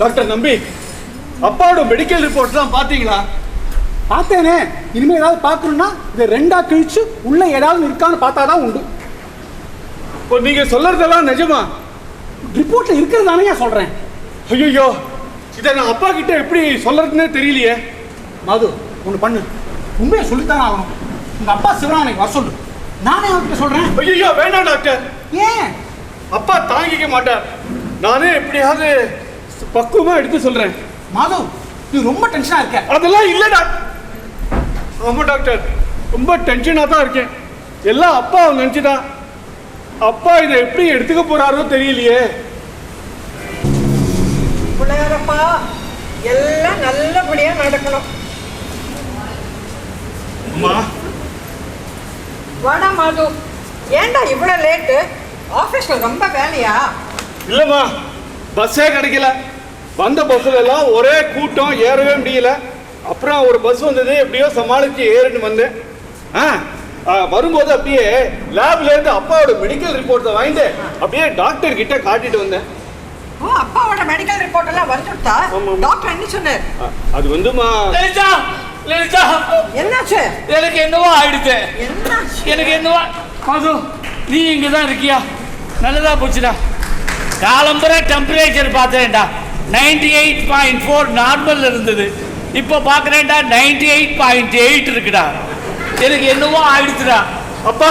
Doctor நம்பி, அப்பாவோட medical ரிப்போர்ட்லாம் பார்த்தீங்களா? பார்த்தேனே. இனிமேல் ஏதாவது பார்க்கணும்னா இதை 2ஆ கிழிச்சு உள்ள ஏதாவது இருக்கான்னு பார்த்தா தான் உண்டு. இப்போ நீங்க சொல்றதெல்லாம் நிஜமா? ரிப்போர்ட்ல இருக்கிறது தானே சொல்றேன். ஐயோ, இதை நான் அப்பா கிட்ட எப்படி சொல்றதுன்னே தெரியலையே. மது, ஒன்று பண்ணு, உண்மையை சொல்லித்தானே ஆகணும். உங்க அப்பா சிவராமனை வர சொல்லு, நானே அவர்கிட்ட சொல்றேன். ஐயோ வேண்டாம் டாக்டர். ஏன்? அப்பா தாங்கிக்க மாட்டார். நானே எப்படியாவது பக்குவமா எடுத்து சொல்றேன். மாதவ், நீ ரொம்ப டென்ஷனா இருக்க. அதெல்லாம் இல்ல டாக்டர். ஆமா டாக்டர், ரொம்ப டென்ஷனா தான் இருக்கேன். எல்லாம் அப்பா நினைச்சுதான். அப்பா இதை எப்படி எடுத்துக்க போறாரோ தெரியலையே. பிள்ளையாரப்பா, எல்லாம் நல்லபடியா நடக்கணும். அம்மா, வாடா மாது. ஏன்டா இவ்வளவு லேட்டு? ஆபீஸ்ல ரொம்ப வேலையா? இல்லம்மா, பஸ்ஸே கிடைக்கல. வந்த பஸ்ஸுல எல்லாம் ஒரே கூட்டம், ஏறவே முடியல. அப்புறம் ஒரு பஸ் வந்தது, எப்படியோ சமாளிச்சு ஏறிட்டு வந்தேன். வரும்போது அப்படியே லேப்ல இருந்து அப்பாவோட மெடிக்கல் ரிப்போர்ட்டை வாங்கிட்டு அப்படியே டாக்டர் கிட்ட காட்டிட்டு வந்தேன். ஓ, அப்பாவோட மெடிக்கல் ரிப்போர்ட் எல்லாம் வந்துட்டா? டாக்டர் என்ன சொன்னார்? அது வந்துமா, லலிதா, என்னாச்சு? எனக்கு என்னவோ ஆயிடுச்சு. என்னாச்சு? எனக்கு என்னவோ. மது, நீ இங்க தான் இருக்கியா? நல்லதா போச்சுடா. காலம்புற டெம்பரேச்சர் பார்த்தேன்டா, 98.4 நார்மல் இருந்தது. இப்போ பார்க்குறேன்டா 98.8 இருக்குடா. எனக்கு என்னவோ ஆயிடுச்சுடா. அப்பா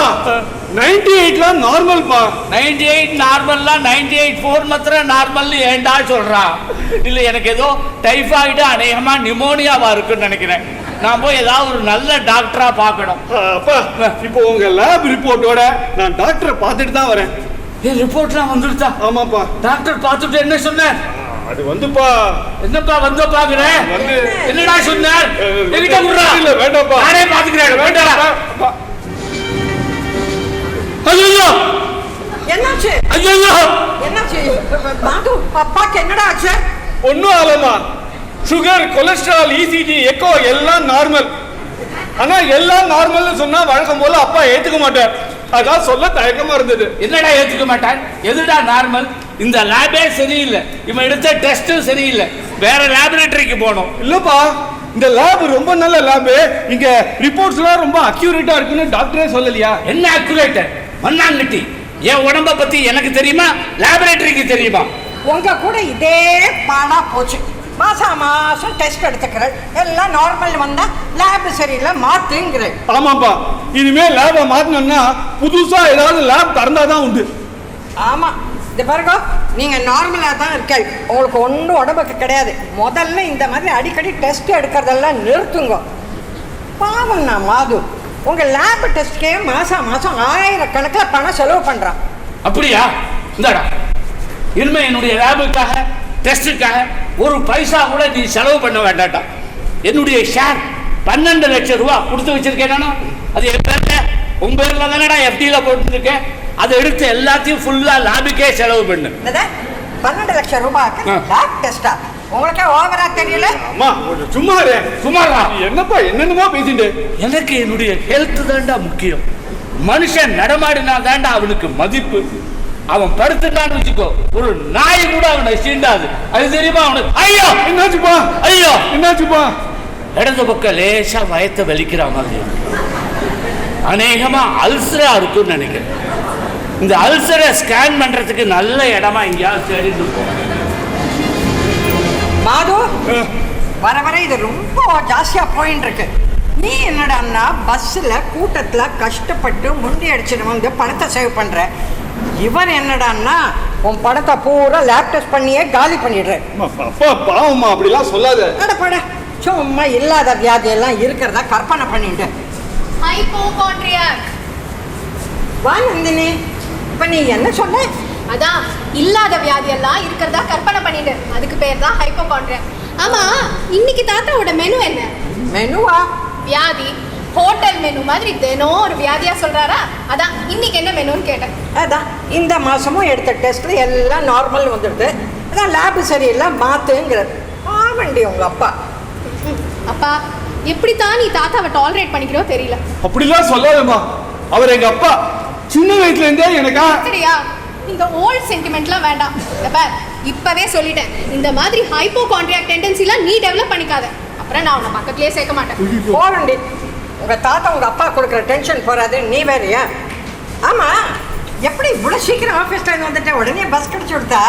98 நார்மல்பா. 98 நார்மல்லாம் 98.4 மாத்திரம் நார்மல் ஏண்டா சொல்றான்? இல்லை, எனக்கு ஏதோ டைஃபாய்டு, அநேகமா நிமோனியாவா இருக்குன்னு நினைக்கிறேன். நான் போய் ஏதாவது ஒரு நல்ல டாக்டரா பார்க்கணும். அப்பா, இப்போ உங்க லேப் ரிப்போர்ட்டோட நான் டாக்டரை பார்த்துட்டு தான் வரேன். என் ரிப்போர்ட்லாம் வந்துருச்சா? ஆமாப்பா. டாக்டர் பார்த்துட்டு என்ன சொன்ன? அது வந்துப்பா. என்னப்பா வந்தோ பாக்குறேன்? என்னடா சொன்னார்? என்கிட்ட விடுறா. இல்ல வேண்டாம்ப்பா, நானே பாத்துக்கிறேன். வேண்டாம். ஐயோ, என்னாச்சு? ஐயோ, என்னாச்சு மாது? அப்பாக்கு என்னடா ஆச்சு? ஒன்னும் ஆகலமா. சுகர், கொலஸ்ட்ரால், இசிஜி, எக்கோ எல்லாம் நார்மல். ஆனா எல்லாம் நார்மல்னு சொன்னா வழக்கம் போல அப்பா ஏத்துக்க மாட்டார். அதான் சொல்ல தயக்கமா இருந்தது. என்னடா ஏத்துக்க மாட்டான்? எதுடா நார்மல்? இந்த லேபே சரியில்லை, இவன் எடுத்த டெஸ்டும் சரியில்லை, வேற லேபரேட்டரிக்கு போனோம். இல்லப்பா, இந்த லேப் ரொம்ப நல்ல லேப். இங்க ரிப்போர்ட்ஸ் எல்லாம் ரொம்ப அக்யூரேட்டா இருக்குன்னு டாக்டரே சொல்லலையா? என்ன அக்யூரேட்டர்? மண்ணாங்கட்டி. என் உடம்ப பத்தி எனக்கு தெரியுமா? லேபரேட்டரிக்கு தெரியுமா? உங்க கூட இதே பாடா போச்சு. மாசம் மாசம் டெஸ்ட் எடுத்துக்கிறேன், எல்லாம் நார்மல் வந்தா லேப் சரியில்லை மாத்துங்கிறேன். ஆமாப்பா, இனிமே லேபை மாத்தணும்னா புதுசா ஏதாவது லேப் திறந்தாதான் உண்டு. ஆமா, இந்த பாருங்க, நீங்க நார்மலா தான் இருக்கீங்க, உங்களுக்கு ஒன்றும் உடம்புக்கு கிடையாது. முதல்ல இந்த மாதிரி அடிக்கடி டெஸ்ட் எடுக்கிறதெல்லாம் நிறுத்துங்க. பாவம் நான் மாது, உங்க லேப் டெஸ்ட்கே மாசம் மாசம் 1000 கணக்கில் பணம் செலவு பண்றான். அப்படியா? இந்தாடா, இனிமே என்னுடைய லேபுக்காக, டெஸ்டுக்காக ஒரு பைசா கூட நீ செலவு பண்ண வேண்டாட்டா. என்னுடைய ஷேர் 12 லட்சம் ரூபா கொடுத்து வச்சிருக்கேன் நானும். அது என் பேர்ல, உங்க பேர்ல தானடா எஃப்டியில போட்டுருக்கேன். அதை எடுத்து எல்லாத்தையும் ஃபுல்லா லேபுக்கே செலவு பண்ணு. 12 லட்சம் ரூபாய்க்கு லேப் டெஸ்டா? உங்களுக்கே ஓவரா தெரியல? அம்மா சும்மாரு. சும்மாரா? என்னப்பா என்னென்னமோ பேசிட்டு. எனக்கு என்னுடைய ஹெல்த் தான்டா முக்கியம். மனுஷன் நடமாடினா தான்டா அவனுக்கு மதிப்பு. அவன் படுத்துட்டான்னு வச்சுக்கோ, ஒரு நாய் கூட அவனை சீண்டாது. அது தெரியுமா அவனுக்கு? ஐயோ என்னாச்சுப்பா? ஐயோ என்னாச்சுப்பா? இடது பக்கம் லேசா வயத்தை வலிக்கிற மாதிரி, அநேகமா அல்சரா இருக்குன்னு நினைக்கிறேன். இந்த அல்சரை ஸ்கேன் பண்றதுக்கு நல்ல இடமா எங்கேயாவது தேடிட்டு இருக்கோம். மாது, வர வர இது ரொம்ப ஜாஸ்தியா போயின்னு இருக்கு. நீ என்னடான்னா பஸ்ஸில் கூட்டத்தில் கஷ்டப்பட்டு முண்டி அடிச்சுட்டு வந்து பணத்தை சேவ் பண்ணுற. இவர் என்னடான்னா உன் பணத்தை பூரா லேப் டெஸ்ட் பண்ணியே காலி பண்ணிடுறேன். அப்பா பாவம்மா, அப்படிலாம் சொல்லாத. அடப்பட, சும்மா இல்லாத வியாதியெல்லாம் இருக்கிறதா கற்பனை பண்ணிட்டு. ஹைப்போகாண்ட்ரியாக். வா நந்தினி, இப்போ நீ என்ன சொன்ன? அதான், இல்லாத வியாதியெல்லாம் இருக்கிறதா கற்பனை பண்ணிட்டு, அதுக்கு பேர் தான் ஹைப்போகாண்ட்ரியாக். ஆமா, இன்னைக்கு தாத்தாவோட மெனு என்ன? மெனுவா? வியாதி. ஹோட்டல் மெனு மாதிரி தினம் ஒரு வியாதியா சொல்றாரா? அதான் இன்னைக்கு என்ன மெனுன்னு கேட்டேன். அதான் இந்த மாசமும் எடுத்த டெஸ்ட்ல எல்லாம் நார்மல் வந்துடுது. அதான் லேபு சரியில்லை மாத்துங்கிறது. ஆவண்டி உங்க அப்பா. அப்பா, எப்படித்தான் நீ தாத்தாவை டாலரேட் பண்ணிக்கிறோ தெரியல. அப்படிலாம் சொல்லாதம்மா, அவர் எங்க அப்பா. சின்ன வயசுல இருந்தே எனக்கா. சரியா? இந்த ஓல்ட் சென்டிமெண்ட்லாம் வேண்டாம். இந்த பார், இப்பவே சொல்லிட்டேன், இந்த மாதிரி ஹைப்போகாண்ட்ரியாக் டெண்டன்சிலாம் நீ டெவலப் பண்ணிக்காத. அப்புறம் நான் உன்னை பக்கத்துலயே சேர்க்க மாட்டேன். போறண்டி. உங்க தாத்தா உங்க அப்பா கொடுக்குற டென்ஷன் போறாது, நீ வேறையா? ஆமா, எப்படி இவ்வளவு சீக்கிரம் ஆஃபீஸ்ல இருந்து வந்துட்டு உடனே பஸ் கிடைச்சு கொடுத்தா?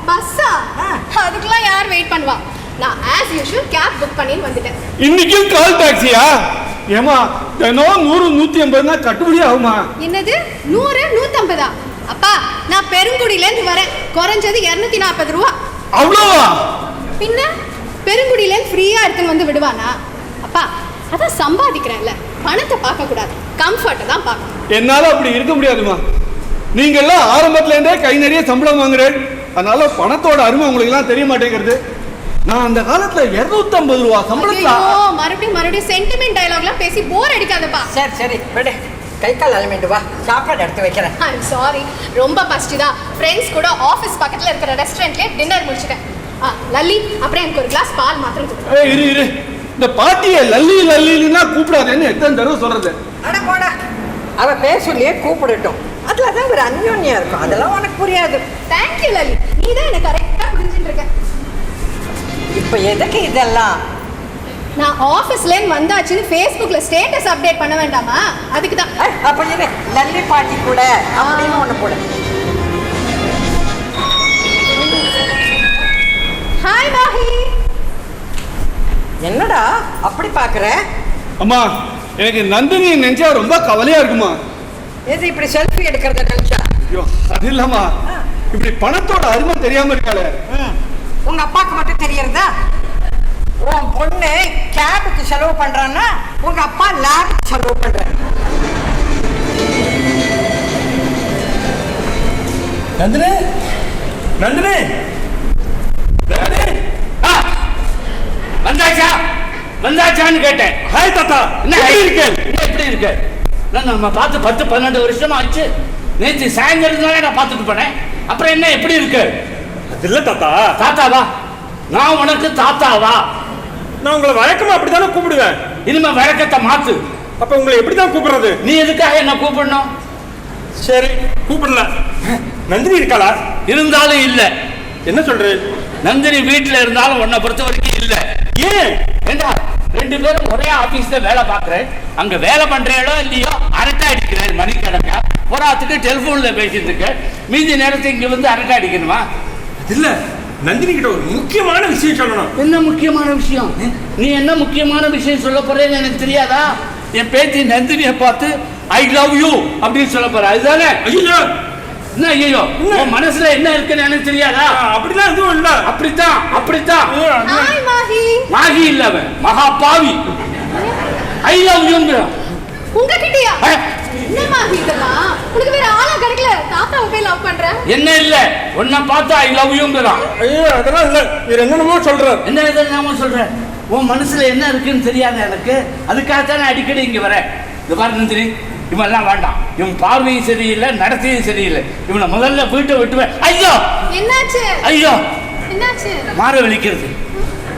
பஸ்ஸா? அதுக்கெல்லாம் யார் வெயிட் பண்ணுவா? நான் ஆஸ் யூஷுவல் கேப் புக் பண்ணின்னு வந்துட்டேன். இன்னைக்கும் கால் டாக்ஸியா? ஏமா தினம் 100 150 கட்டுப்படி ஆகுமா? என்னது 100 150? அப்பா, நான் பெருங்குடியிலேருந்து வரேன். குறைஞ்சது 240 ரூபா. அவ்வளோவா? பின்ன பெருங்குடியிலேருந்து ஃப்ரீயா எடுத்துன்னு வந்து விடுவானா? அப்பா, அதான் சம்பாதிக்கிறேன்ல, பணத்தை பார்க்க கூடாது, கம்ஃபர்ட்டை தான் பார்க்கணும். என்னால அப்படி இருக்க முடியாதுமா. நீங்க எல்லாம் ஆரம்பத்துல இருந்தே கை நிறைய சம்பளம் வாங்குறேன், அதனால பணத்தோட அருமை உங்களுக்கு எல்லாம் தெரிய மாட்டேங்கிறது. நான் அந்த காலத்துல 250 ரூபா சம்பளத்துல மறுபடியும் சென்டிமெண்ட் டயலாக்லாம் பேசி போர் அடிக்காதப்பா. சரி விடு, கை கால் அலமிட்டு வா, சாப்பாடு எடுத்து வைக்கிறேன். ஐ எம் சாரி, ரொம்ப பசிச்சுதா. ஃப்ரெண்ட்ஸ் கூட ஆஃபீஸ் பக்கத்துல இருக்கிற ரெஸ்டாரண்ட்லயே டின்னர் முடிச்சிட்டேன். லல்லி, அப்புறம் எனக்கு ஒரு கிளாஸ் பால் மாத்திரம் கொடு. இரு, இந்த பாட்டியை லல்லி லல்லின்னா கூப்பிடாதேன்னு எத்தனை தடவை சொல்றது? அட போடா, அவ பேர் சொல்லியே கூப்பிடட்டும், அதுலதான் ஒரு அந்யோன்யா இருக்கும். அதெல்லாம் உனக்கு புரியாது. தேங்க்யூ லல்லி, நீ தான் எனக்கு கரெக்டா புரிஞ்சுட்டு இருக்க. இப்ப எதுக்கு இதெல்லாம்? நான் ஆஃபீஸ்லேருந்து வந்தாச்சுன்னு ஃபேஸ்புக்கில் ஸ்டேட்டஸ் அப்டேட் பண்ண வேண்டாமா? அதுக்கு தான். அப்போ இது லல்லி பாட்டி கூட அப்படின்னு ஒன்று போட. ஹாய் மாஹி. என்னடா அப்படி பார்க்குற? அம்மா, எனக்கு நந்தினியை நினைச்சா ரொம்ப கவலையா இருக்குமா. எது இப்படி செல்ஃபி எடுக்கிறத நினைச்சா? ஐயோ, அது இல்லாமா, இப்படி பணத்தோட அருமை தெரியாம இருக்காளே. உங்க அப்பாவுக்கு மட்டும் தெரியறதா? உன் பொண்ணு கேபுக்கு செலவு பண்றான்னா உங்க அப்பா லேபுக்கு செலவு பண்ற. நந்தினி, நந்தினி, வந்தாச்சான்னு கேட்டேன். ஹாய் தாத்தா, என்ன எப்படி இருக்க? நம்ம பார்த்து 10-12 வருஷமா ஆச்சு. நேற்று சாயந்தரம் தானே நான் பார்த்துட்டு போனேன். அப்புறம் என்ன எப்படி இருக்கு? அது இல்ல தாத்தா. தாத்தாவா? நான் உனக்கு தாத்தாவா? நான் உங்களை வழக்கமா அப்படித்தானே கூப்பிடுவேன். இனிமே வழக்கத்தை மாத்து. அப்ப உங்களை எப்படிதான் கூப்பிடுறது? நீ எதுக்காக என்ன கூப்பிடணும்? சரி, கூப்பிடல. நந்தினி இருக்காளா? இருந்தாலும் இல்ல. என்ன சொல்ற? நந்தினி வீட்டுல இருந்தாலும் உன்னை பொறுத்த வரைக்கும் இல்ல. ஏன்? ஏண்டா, 2 பேரும் ஒரே ஆபீஸ்ல வேலை பார்க்கிறேன். அங்க வேலை பண்றேளோ இல்லையோ அரட்டை அடிக்கிறேன் மணிக்கணக்கா. போராத்துக்கு டெலிபோன்ல பேசிட்டு இருக்க, மீதி நேரத்தை இங்க வந்து அரட்டை அடிக்கணுமா? அது இல்ல, நந்தினி கிட்ட ஒரு முக்கியமான விஷயம் சொல்லணும். என்ன முக்கியமான விஷயம்? நீ என்ன முக்கியமான விஷயம் சொல்ல போறேன்னு எனக்கு தெரியாதா? என் பேத்தி நந்தினியை பார்த்து ஐ லவ் யூ அப்படின்னு சொல்ல போற, அதுதானே? ஐயோ, என்ன ஐயோ? உன் மனசுல என்ன இருக்குன்னு எனக்கு தெரியாதா? அப்படிலாம் எதுவும் இல்ல. அப்படித்தான். ஹாய் மாஹி. மாகி இல்ல, அவன் மகா பாவி. ஐ லவ் யூங்கிற உங்ககிட்டயா? என்ன மாஹி இதெல்லாம்? உனக்கு வேற ஆளா கிடைக்கல, தாத்தாவை போய் லவ் பண்ற? என்ன இல்ல, உன்னை பார்த்து ஐ லவ் யூங்கிறான். ஐயோ, அதெல்லாம் இல்ல. இது என்னமோ சொல்ற. என்ன இதெல்லாம் சொல்ற? உன் மனசுல என்ன இருக்குன்னு தெரியாது எனக்கு. அதுக்காகத்தானே அடிக்கடி இங்க வரேன். இது பாரு நந்தினி, இவெல்லாம் வேண்டாம். இவன் பார்வையும் சரியில்லை, நடத்தையும் சரியில்லை. இவனை முதல்ல வீட்டை விட்டுவேன். ஐயோ, என்னாச்சு? ஐயோ, என்னாச்சு? மாற வலிக்கிறது.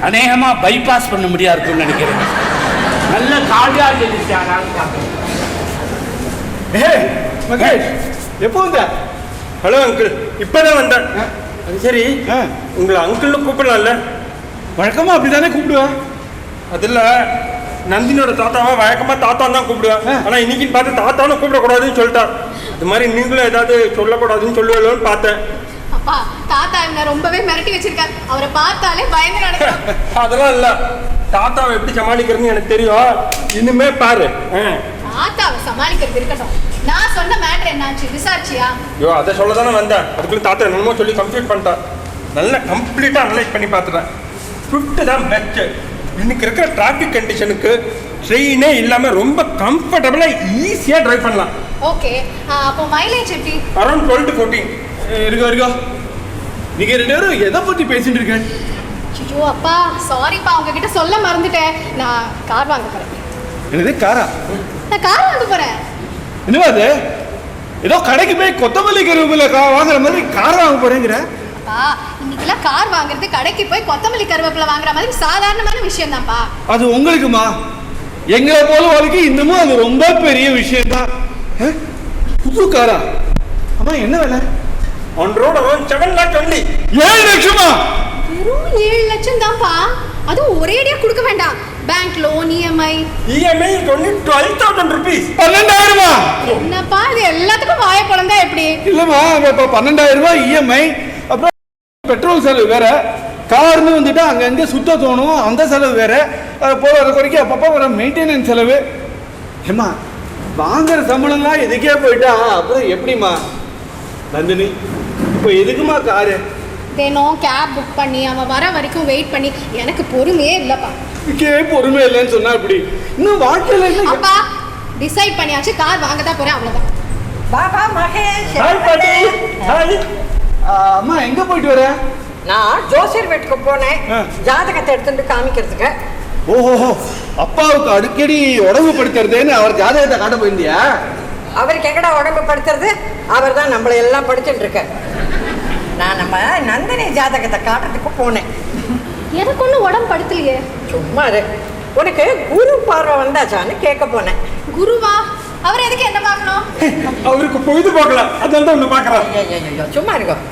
அநேகமா பைபாஸ் பண்ண முடியாது இருக்கும்னு நினைக்கிறேன். நல்ல கார்டியாலஜிஸ்ட் யாராவது பார்க்கணும். மகேஷ், எப்போ வந்த? ஹலோ அங்கிள், இப்பதான் வந்தேன். அது சரி, உங்களை அங்கிள்னு கூப்பிடலாம்ல? வழக்கமா அப்படித்தானே கூப்பிடுவேன். அது இல்ல, நந்தினியோட தாத்தாவா வழக்கமா தாத்தான் தான் கூப்பிடுவேன். ஆனா இன்னைக்கு பார்த்து தாத்தான்னு கூப்பிடக்கூடாதுன்னு சொல்லிட்டா. அது மாதிரி நீங்களும் ஏதாவது சொல்லக்கூடாதுன்னு சொல்லுவீங்களோன்னு பார்த்தேன். அப்பா, தாத்தா என்ன ரொம்பவே மிரட்டி வச்சிருக்காரு. அவரை பார்த்தாலே பயந்து நடக்கும். அதெல்லாம் இல்ல, தாத்தாவை எப்படி சமாளிக்கிறதுன்னு எனக்கு தெரியும். இனிமே பாரு. தாத்தாவை சமாளிக்கிறது இருக்கட்டும், நான் சொன்ன மேட்டர் என்னாச்சு விசாரிச்சியா? ஐயோ, அதை சொல்ல தானே வந்தேன். அதுக்குள்ள தாத்தா என்னமோ சொல்லி கம்ப்ளீட் பண்ணிட்டா. நல்லா கம்ப்ளீட்டா அனலைஸ் பண்ணி பார்த்துட்டேன். ஸ்விஃப்ட் தான் பெஸ்ட். இன்னைக்கு இருக்கிற டிராஃபிக் கண்டிஷனுக்கு ட்ரெயினே இல்லாம ரொம்ப கம்ஃபர்டபுளா ஈஸியா டிரைவ் பண்ணலாம். ஓகே, அப்போ மைலேஜ் எப்படி? Around 12 to 14. இருக்கா நீங்க 2 பேரும் எதை பத்தி பேசிட்டு இருக்க? ஐயோ அப்பா, சாரிப்பா, உங்ககிட்ட சொல்ல மறந்துட்டேன். நான் கார் வாங்க போறேன். என்னது காரா? நான் கார் வாங்க போறேன். என்னவா அது? ஏதோ கடைக்கு போய் கொத்தமல்லி கருவேப்பிலை வாங்குற மாதிரி கார் வாங்க போறேங்கிற? அப்பா, இன்னைக்கெல்லாம் கார் வாங்குறது கடைக்கு போய் கொத்தமல்லி கருவேப்பிலை வாங்குற மாதிரி சாதாரணமான விஷயம் தான்ப்பா. அது உங்களுக்குமா? எங்களை போல வாழ்க்கை இன்னமும் அது ரொம்ப பெரிய விஷயம் தான். புது காரா? அம்மா, என்ன வேலை? on road around 7 lakh only. 7 லட்சமா? வெறும் 7 லட்சம் தான்ப்பா. அதுவும் ஒரேடியா கொடுக்க வேண்டாம். Bank loan, EMI. EMI is only 12,000 rupees. 12,000 என்னப்பா இது எல்லாத்துக்கும் வாய பொளந்தா எப்படி? இல்லம்மா, இப்போ 12,000 EMI, அப்புறம் பெட்ரோல் செலவு வேற, கார்னு வந்துட்டு அங்கங்கே சுத்த தோணும், அந்த செலவு வேற, போகிற குறைக்க அப்பப்போ வர மெயின்டெனன்ஸ் செலவு. ஏம்மா, வாங்குற சம்பளம்லாம் எதுக்கே போயிட்டா அப்புறம் எப்படிம்மா? நந்தினி, இப்போ எதுக்குமா காரு? தினம் கேப் புக் பண்ணி அவன் வர வரைக்கும் வெயிட் பண்ணி எனக்கு பொறுமையே இல்லப்பா. பொறுமை இல்லைன்னு சொன்னா இப்படி இன்னும் வாழ்க்கையில அப்பா டிசைட் பண்ணியாச்சு, கார் வாங்க தான் போறேன், அவ்வளவுதான். Baba Mahesh. Hi, Pati. Hi. அம்மா எங்க போயிட்டு வர? நான் ஜோசியர் வீட்டுக்கு போனேன், ஜாதகத்தை எடுத்துட்டு காமிக்கிறதுக்கு. ஓஹோ, அப்பாவுக்கு அடிக்கடி உடம்பு படுத்துறதுன்னு அவர் ஜாதகத்தை காட்ட போயிருந்தியா? அவருக்கு எங்கடா உடம்பு படுத்துறது? அவர் தான் நம்மளை எல்லாம் படிச்சுட்டு இருக்க. நான் நம்ம நந்தினி ஜாதகத்தை காட்டுறதுக்கு போனேன். எனக்கு ஒன்றும் உடம்பு படுத்தலையே. சும்மா இரு. உனக்கு குரு பார்வை வந்தாச்சான்னு கேட்க போனேன். குருவா? அவர் எதுக்கு என்ன பார்க்கணும்? அவருக்கு பொழுது பார்க்கலாம், அதனால தான் ஒன்று பார்க்குறான். ஐயோ சும்மா இருக்கும்.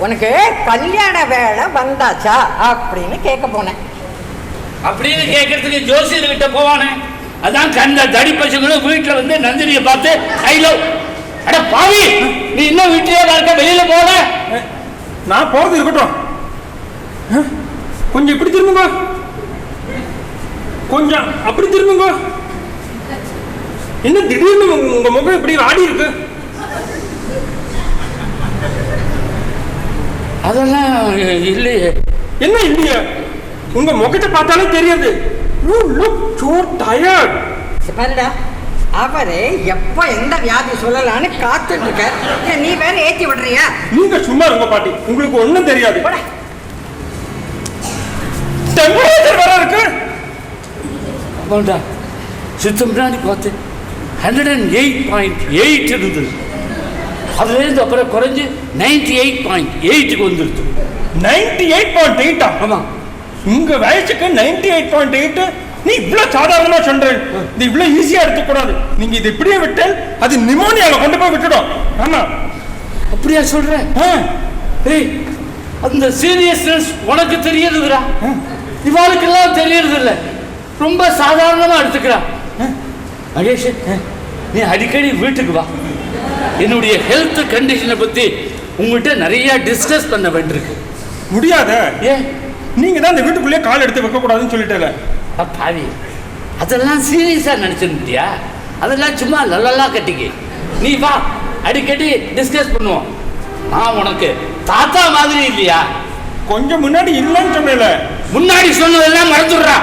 உனக்கு கல்யாண வேலை வந்தாச்சா அப்படின்னு கேட்க போனேன். அப்படின்னு கேட்கறதுக்கு ஜோசியர் கிட்ட போவானே, அதான் கண்ட தடி பசங்களும் வீட்டுல வந்து நந்தினியை பார்த்து ஐ லவ். அட பாவி, நீ இன்னும் வீட்டிலே இருக்க, வெளியில போல. நான் போறது இருக்கட்டும், கொஞ்சம் இப்படி திரும்புங்க, கொஞ்சம் அப்படி திரும்புங்க. என்ன திடீர்னு உங்க முகம் இப்படி ஆடி இருக்கு? அதெல்லாம் இல்லையே. என்ன இல்லையா? உங்க முகத்தை பார்த்தாலே தெரியாது. You look so tired. பாருடா, அவரு எப்ப எந்த வியாதி சொல்லலான்னு காத்துட்டு இருக்க, நீ வேற ஏத்தி விடுறியா? நீங்க சும்மா இருங்க பாட்டி, உங்களுக்கு ஒண்ணும் தெரியாது. டெம்பரேச்சர் வர இருக்கு. ஆமாண்டா, சித்த முன்னாடி பார்த்து 108.8 இருந்தது. அதுலேருந்து அப்புறம் குறைஞ்சு 98.8க்கு வந்துருது. 98.8? ஆமா, உங்க வயசுக்கு 98.8 நீ இவ்வளவு சாதாரணமா சொல்ற. இது இவ்வளவு ஈஸியா எடுத்துக்கூடாது. நீங்க இது இப்படியே விட்டால் அது நிமோனியால கொண்டு போய் விட்டுடும். ஆமா, அப்படியா சொல்ற? ஏய், அந்த சீரியஸ்னஸ் உனக்கு தெரியறதுடா, இவாளுக்கெல்லாம் தெரியறது இல்லை. ரொம்ப சாதாரணமா எடுத்துக்கிறா. மகேஷ், நீ அடிக்கடி வீட்டுக்கு வா. என்னுடைய ஹெல்த் கண்டிஷனை பத்தி உங்ககிட்ட நிறைய டிஸ்கஸ் பண்ண வேண்டியிருக்கு. முடியாத. ஏன்? நீங்க தான் இந்த வீட்டுக்குள்ளேயே கால் எடுத்து வைக்க கூடாதுன்னு சொல்லிட்டேல. பாவி, அதெல்லாம் சீரியஸா நினைச்சிருந்தியா? அதெல்லாம் சும்மா லல்லலா கட்டிக்கு. நீ வா, அடிக்கடி டிஸ்கஸ் பண்ணுவோம். நான் உனக்கு தாத்தா மாதிரி இல்லையா? கொஞ்சம் முன்னாடி இல்லைன்னு சொன்னேல. முன்னாடி சொன்னதெல்லாம் மறந்துடுறா.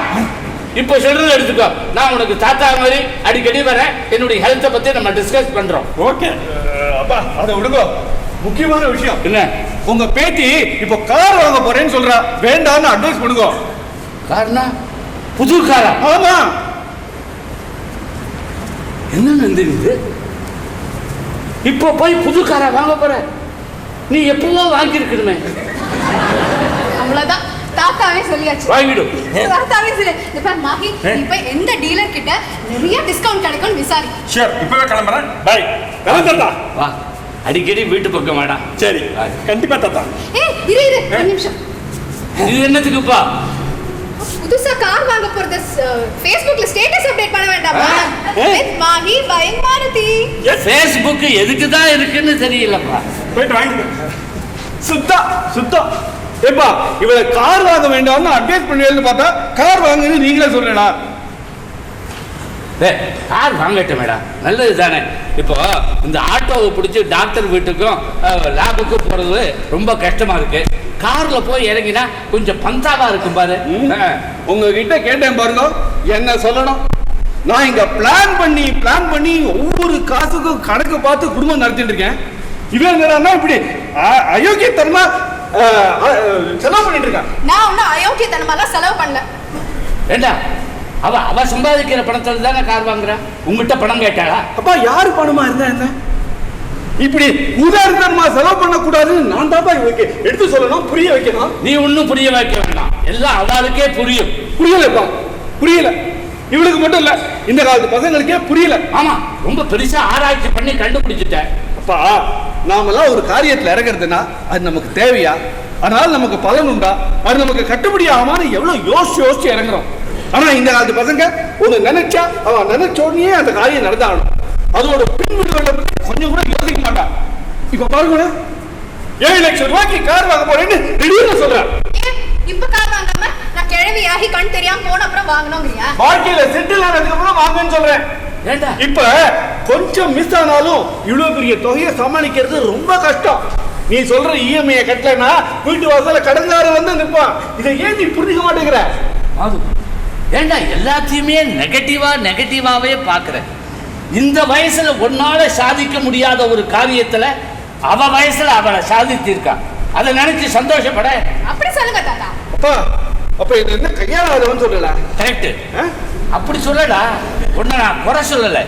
இப்போ சொல்றது எடுத்துக்கோ. நான் உனக்கு தாத்தா மாதிரி அடிக்கடி வரேன். என்னுடைய ஹெல்த்தை பத்தி நம்ம டிஸ்கஸ் பண்றோம். ஓகே அப்பா, அதை விடுங்க. முக்கியமான விஷயம் என்ன? உங்க பேத்தி இப்போ கார் வாங்க போறேன்னு சொல்றா. வேண்டாம்னு அட்வைஸ் பண்ணுங்க. காரணம் புது காரா? ஆமா. என்ன நந்தினி இது? இப்போ போய் புது காரா வாங்க போற? நீ எப்பவோ வாங்கியிருக்கணுமே. அவ்வளவுதான், தாத்தாவே சொல்லியாச்சு. வாங்கிடும். தாத்தாவே சொல்லு. இந்த பாரு மாஹி, நீ போய் எந்த டீலர் கிட்ட நிறைய டிஸ்கவுண்ட் கிடைக்கும்னு விசாரி. ஷூர், இப்பவே கிளம்புறேன். பை. தாத்தா வா, அடிக்கடி வீட்டு பக்கம் வாடா. சரி, கண்டிப்பா தாத்தா. ஏய், இரு இரு ஒரு நிமிஷம். இது என்னத்துக்குப்பா? புதுசா கார் வாங்க போறது Facebookல ஸ்டேட்டஸ் அப்டேட் பண்ண வேண்டாமா? With Mahi buying Maruti. Facebook எதுக்கு தான் இருக்குன்னு தெரியலப்பா. போயிட்டு வாங்கிட்டு. சுத்தம். ஏப்பா, இவளை கார் வாங்க வேண்டாம்னு அட்வைஸ் பண்ணுவேன்னு பார்த்தா கார் வாங்குன்னு நீங்களே சொல்றேனா? கார் வாங்கட்டும் மேடம், நல்லது தானே. இப்போ இந்த ஆட்டோவை பிடிச்சி டாக்டர் வீட்டுக்கும் லேபுக்கும் போறது ரொம்ப கஷ்டமா இருக்கு. கார்ல போய் இறங்கினா கொஞ்சம் பந்தாவா இருக்கும் பாரு. உங்ககிட்ட கேட்டேன் பாருங்க, என்ன சொல்லணும்? நான் இங்க பிளான் பண்ணி ஒவ்வொரு காசுக்கும் கணக்கு பார்த்து குடும்பம் நடத்திட்டு இருக்கேன். இவன் என்னன்னா இப்படி அயோக்கியத்தனமா செலவு பண்ணிட்டு இருக்கான். நான் ஒன்னும் அயோக்கியத்தனமாலாம் செலவு பண்ணல. ஏண்டா, அவ சம்பாதிக்கிற பணத்துல தானே கார் வாங்குறா. உங்ககிட்ட பணம் கேட்டாளா? அப்பா, யாரு பணமா இருந்தா என்ன? இப்படி உதாரணமா செலவு பண்ணக்கூடாதுன்னு நான் தான் இவளுக்கு எடுத்து சொல்லணும், புரிய வைக்கணும். நீ ஒன்னும் புரிய வைக்க வேண்டாம், எல்லாம் அவளுக்கே புரியும். புரியலப்பா, புரியல. இவளுக்கு மட்டும் இல்ல, இந்த காலத்து பசங்களுக்கே புரியல. ஆமா, ரொம்ப பெருசா ஆராய்ச்சி பண்ணி கண்டுபிடிச்சிட்டேன். அப்பா, நாமெல்லாம் ஒரு காரியத்துல இறங்குறதுன்னா அது நமக்கு தேவையா, அதனால நமக்கு பலன் உண்டா, அது நமக்கு கட்டுப்படி ஆகாம எவ்வளவு யோசிச்சு இறங்குறோம். ஆனா இந்த காலத்து பசங்க ஒண்ணு நினைச்சா அவன் நினைச்ச உடனே அந்த காரியம் நடந்தாகணும். அதோட பின்விடுகளை கொஞ்சம் கூட யோசிக்க மாட்டான். இப்ப பாருங்க, 7 லட்சம் ரூபாய்க்கு கார் வாங்க போறேன்னு திடீர்னு சொல்றான். இப்ப கார் வாங்காம நான் கிழவியாகி கண் தெரியாம போன அப்புறம் வாங்கணுங்கிறியா? வாழ்க்கையில செட்டில் ஆனதுக்கு அப்புறம் வாங்கன்னு சொல்றேன். இப்ப கொஞ்சம் மிஸ் ஆனாலும் இவ்வளவு பெரிய தொகையை சமாளிக்கிறது ரொம்ப கஷ்டம். நீ சொல்ற இஎம்ஐ கட்டலன்னா வீட்டு வாசல கடன்கார வந்து நிற்பான். இதை ஏன் நீ புரிஞ்சுக்க மாட்டேங்கிற? அது ஏண்டா எல்லாத்தையுமே நெகட்டிவாவே பாக்குற. இந்த வயசுல ஒன்னால சாதிக்க முடியாத ஒரு காரியத்துல அவ வயசுல அவளை சாதித்திருக்கா. அதை நினைச்சு சந்தோஷப்பட. அப்படி சொல்லுங்க தாத்தா. அப்பா, அப்ப இது என்ன கையாளாதவன்னு சொல்லல? கரெக்ட், அப்படி சொல்லடா. ஒன்ன நான் குறை சொல்லல.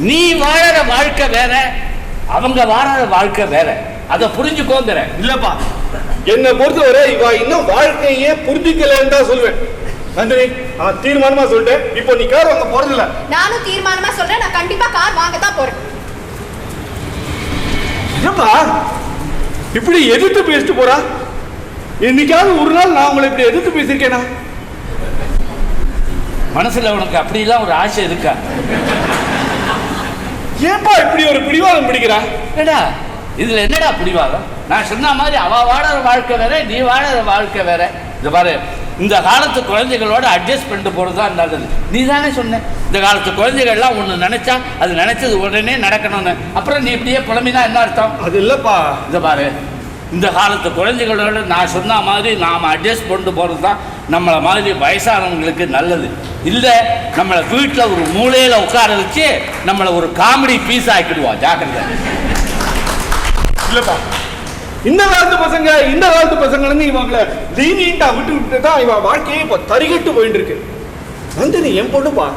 நீ வாழற வாழ்க்கை வேற, அவங்க வாழற வாழ்க்கை வேற. அதை புரிஞ்சுக்கோங்கிற. இல்லப்பா, என்னை பொறுத்தவரை இவ இன்னும் வாழ்க்கையே புரிஞ்சுக்கலன்னு தான் சொல்லுவேன். நந்தினி, தீர்மானமா சொல்லிட்டேன். இப்போ நீ கார் வாங்க போறதில்ல. நானும் தீர்மானமா சொல்றேன், நான் கண்டிப்பா கார் வாங்க தான் போறேன். என்னப்பா இப்படி எதிர்த்து பேசிட்டு போறா? இன்னைக்காவது ஒரு நாள் நான் உங்களை இப்படி எதிர்த்து பேசியிருக்கேனா? மனசுல உனக்கு அப்படிலாம் ஒரு ஆசை இருக்கா? ஏன்பா இப்படி ஒரு பிடிவாதம் பிடிக்கிறா? ஏடா இதுல என்னடா பிடிவாதம்? நான் சொன்ன மாதிரி அவ வாழற வாழ்க்கை வேற, நீ வாழற வாழ்க்கை வேற. இது பாரு, இந்த காலத்து குழந்தைகளோட அட்ஜஸ்ட் பண்ணிட்டு போறது தான் நல்லது. நீ தானே சொன்ன இந்த காலத்து குழந்தைகள்லாம் ஒன்று நினைச்சா அது நினைச்சது உடனே நடக்கணும்னு. அப்புறம் நீ இப்படியே புலம்பினா என்ன அர்த்தம்? அது இல்லப்பா. இந்த பாரு, இந்த காலத்து குழந்தைகளோட நான் சொன்ன மாதிரி நாம் அட்ஜஸ்ட் பண்ணிட்டு போகிறது தான் நம்மளை மாதிரி வயசானவங்களுக்கு நல்லது. இல்லை நம்மளை வீட்டில் ஒரு மூலையில் உட்கார வச்சு நம்மளை ஒரு காமெடி பீஸ் ஆக்கிடுவான். ஜாக்கிரதை. இல்லப்பா, இந்த காலத்து பசங்க இவங்களை லீனியண்டா விட்டு தான் இவன் வாழ்க்கையே இப்போ தரிகட்டு போயிட்டு இருக்கு. நந்தினி என் பொண்ணுப்பா,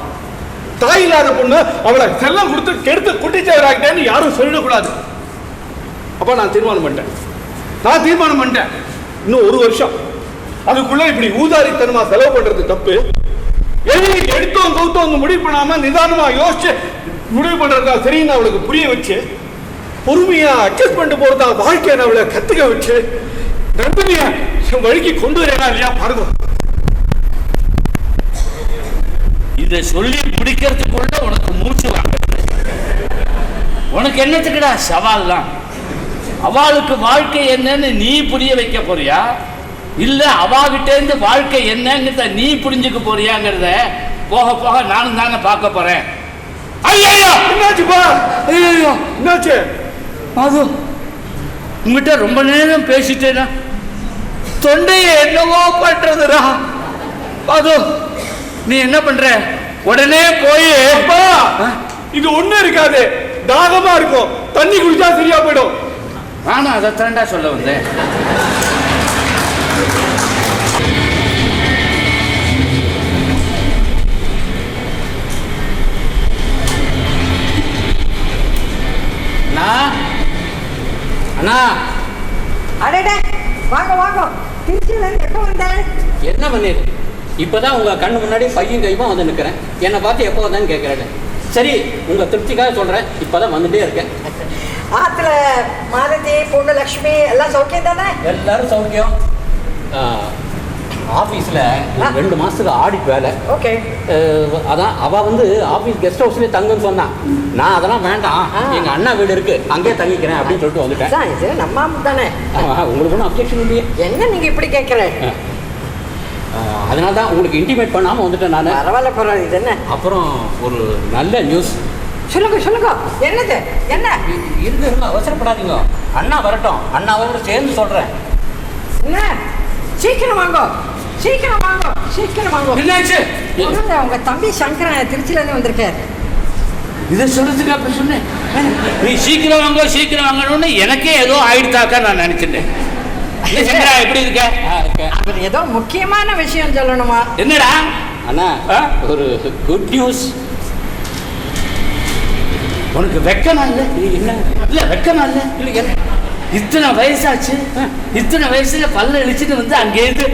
தாய் இல்லாத பொண்ணு, அவளை செல்லம் கொடுத்து கெடுத்து குட்டிச்சவராகிட்டேன்னு யாரும் சொல்லிடக்கூடாது. அப்ப நான் தீர்மானம் பண்ணிட்டேன். இன்னும் 1 வருஷம் அதுக்குள்ள இப்படி ஊதாரித்தனமா செலவு பண்றது தப்பு. எடுத்தோம் கவுத்தோம் முடிவு பண்ணாம நிதானமா யோசிச்சு முடிவு பண்றதா சரின்னு அவளுக்கு புரிய வச்சு பொறுமையா அட்ஜஸ்ட் பண்ணிட்டு போறதா வாழ்க்கையை அவளை கத்துக்க வச்சு நந்தினிய என் வழிக்கு கொண்டு வரேனா இல்லையா பாருங்க. இதை சொல்லி முடிக்கிறதுக்குள்ள உனக்கு மூச்சு வாங்க. உனக்கு என்னத்துக்குடா சவால் தான்? அவளுக்கு வாழ்க்கை என்னன்னு நீ புரிய வைக்க போறியா, இல்ல அவாகிட்ட இருந்து வாழ்க்கை என்னங்கிறத நீ புரிஞ்சுக்க போறியாங்கிறத போக போக நானும் தானே பார்க்க போறேன். ஐயோ என்னாச்சுப்பா? ஐயோ என்னாச்சு? அது உங்ககிட்ட ரொம்ப நேரம் பேசிட்டேனா, தொண்டையை என்னவோ பண்றதுடா. அது நீ என்ன பண்ற? உடனே போய் இது ஒண்ணு இருக்காது, தாகமா இருக்கும், தண்ணி குடிச்சா சரியா போயிடும். நானும் அதை தாண்டா சொல்ல வந்தேன். அண்ணா, அடடே, வாங்க வாங்க. திருச்சியிலேருந்து எப்போ வந்தேன்? என்ன பண்ணிடு? இப்போதான் உங்கள் கண்ணு முன்னாடி பையன் கைமா வந்து நிற்கிறேன். என்னை பார்த்து எப்போ வந்தேன்னு கேட்குறேன். சரி, உங்கள் திருப்திக்காக சொல்கிறேன். இப்போ தான் வந்துட்டே இருக்கேன். ஆத்துல மாலதி, பொண்ணு லக்ஷ்மி எல்லாம் சௌக்கியம் தானே? எல்லாரும் சௌக்கியம். ஆஃபீஸில் 2 மாதத்துக்கு ஆடிட் வேலை. ஓகே. அதான் அவள் வந்து ஆஃபீஸ் கெஸ்ட் ஹவுஸ்லேயே தங்குன்னு சொன்னான். நான் அதெல்லாம் வேண்டாம், எங்கள் அண்ணா வீடு இருக்குது, அங்கேயே தங்கிக்கிறேன் அப்படின்னு சொல்லிட்டு வந்துட்டேன். இது நம்ம தானே? உங்களுக்கு ஒன்றும் அப்ஜெக்ஷன் இல்லையே? என்ன நீங்கள் இப்படி கேட்குறேன்? அதனால தான் உங்களுக்கு இன்டிமேட் பண்ணாமல் வந்துட்டேன் நான். பரவாயில்ல. இது என்ன? அப்புறம் ஒரு நல்ல நியூஸ். சொல்லுங்க. என்னது? என்ன? இருங்க, அவசரப்படாதீங்க. அண்ணா வரட்டும், அண்ணாவோட சேர்ந்து சொல்கிறேன். என்ன? சீக்கிரம் வாங்க. என்னாச்சு? உங்க தம்பி சங்கரன் திருச்சியிலேருந்து வந்திருக்கார். இதை சொல்றதுக்கு அப்படி சொன்னேன். நீ சீக்கிரம் வாங்கணும்னு எனக்கே ஏதோ ஆயிடுத்தாக்கா நான் நினைச்சிட்டேன். எப்படி இருக்க? அவர் ஏதோ முக்கியமான விஷயம் சொல்லணுமா? என்னடா? அண்ணா, ஒரு குட் நியூஸ். உனக்கு வெக்கமா இல்லை? என்ன இல்ல வெக்கமா இல்லை? இல்லை, இத்தனை வயசாச்சு, இத்தனை வயசுல பல்ல இழிச்சுட்டு வந்து அங்கேருந்து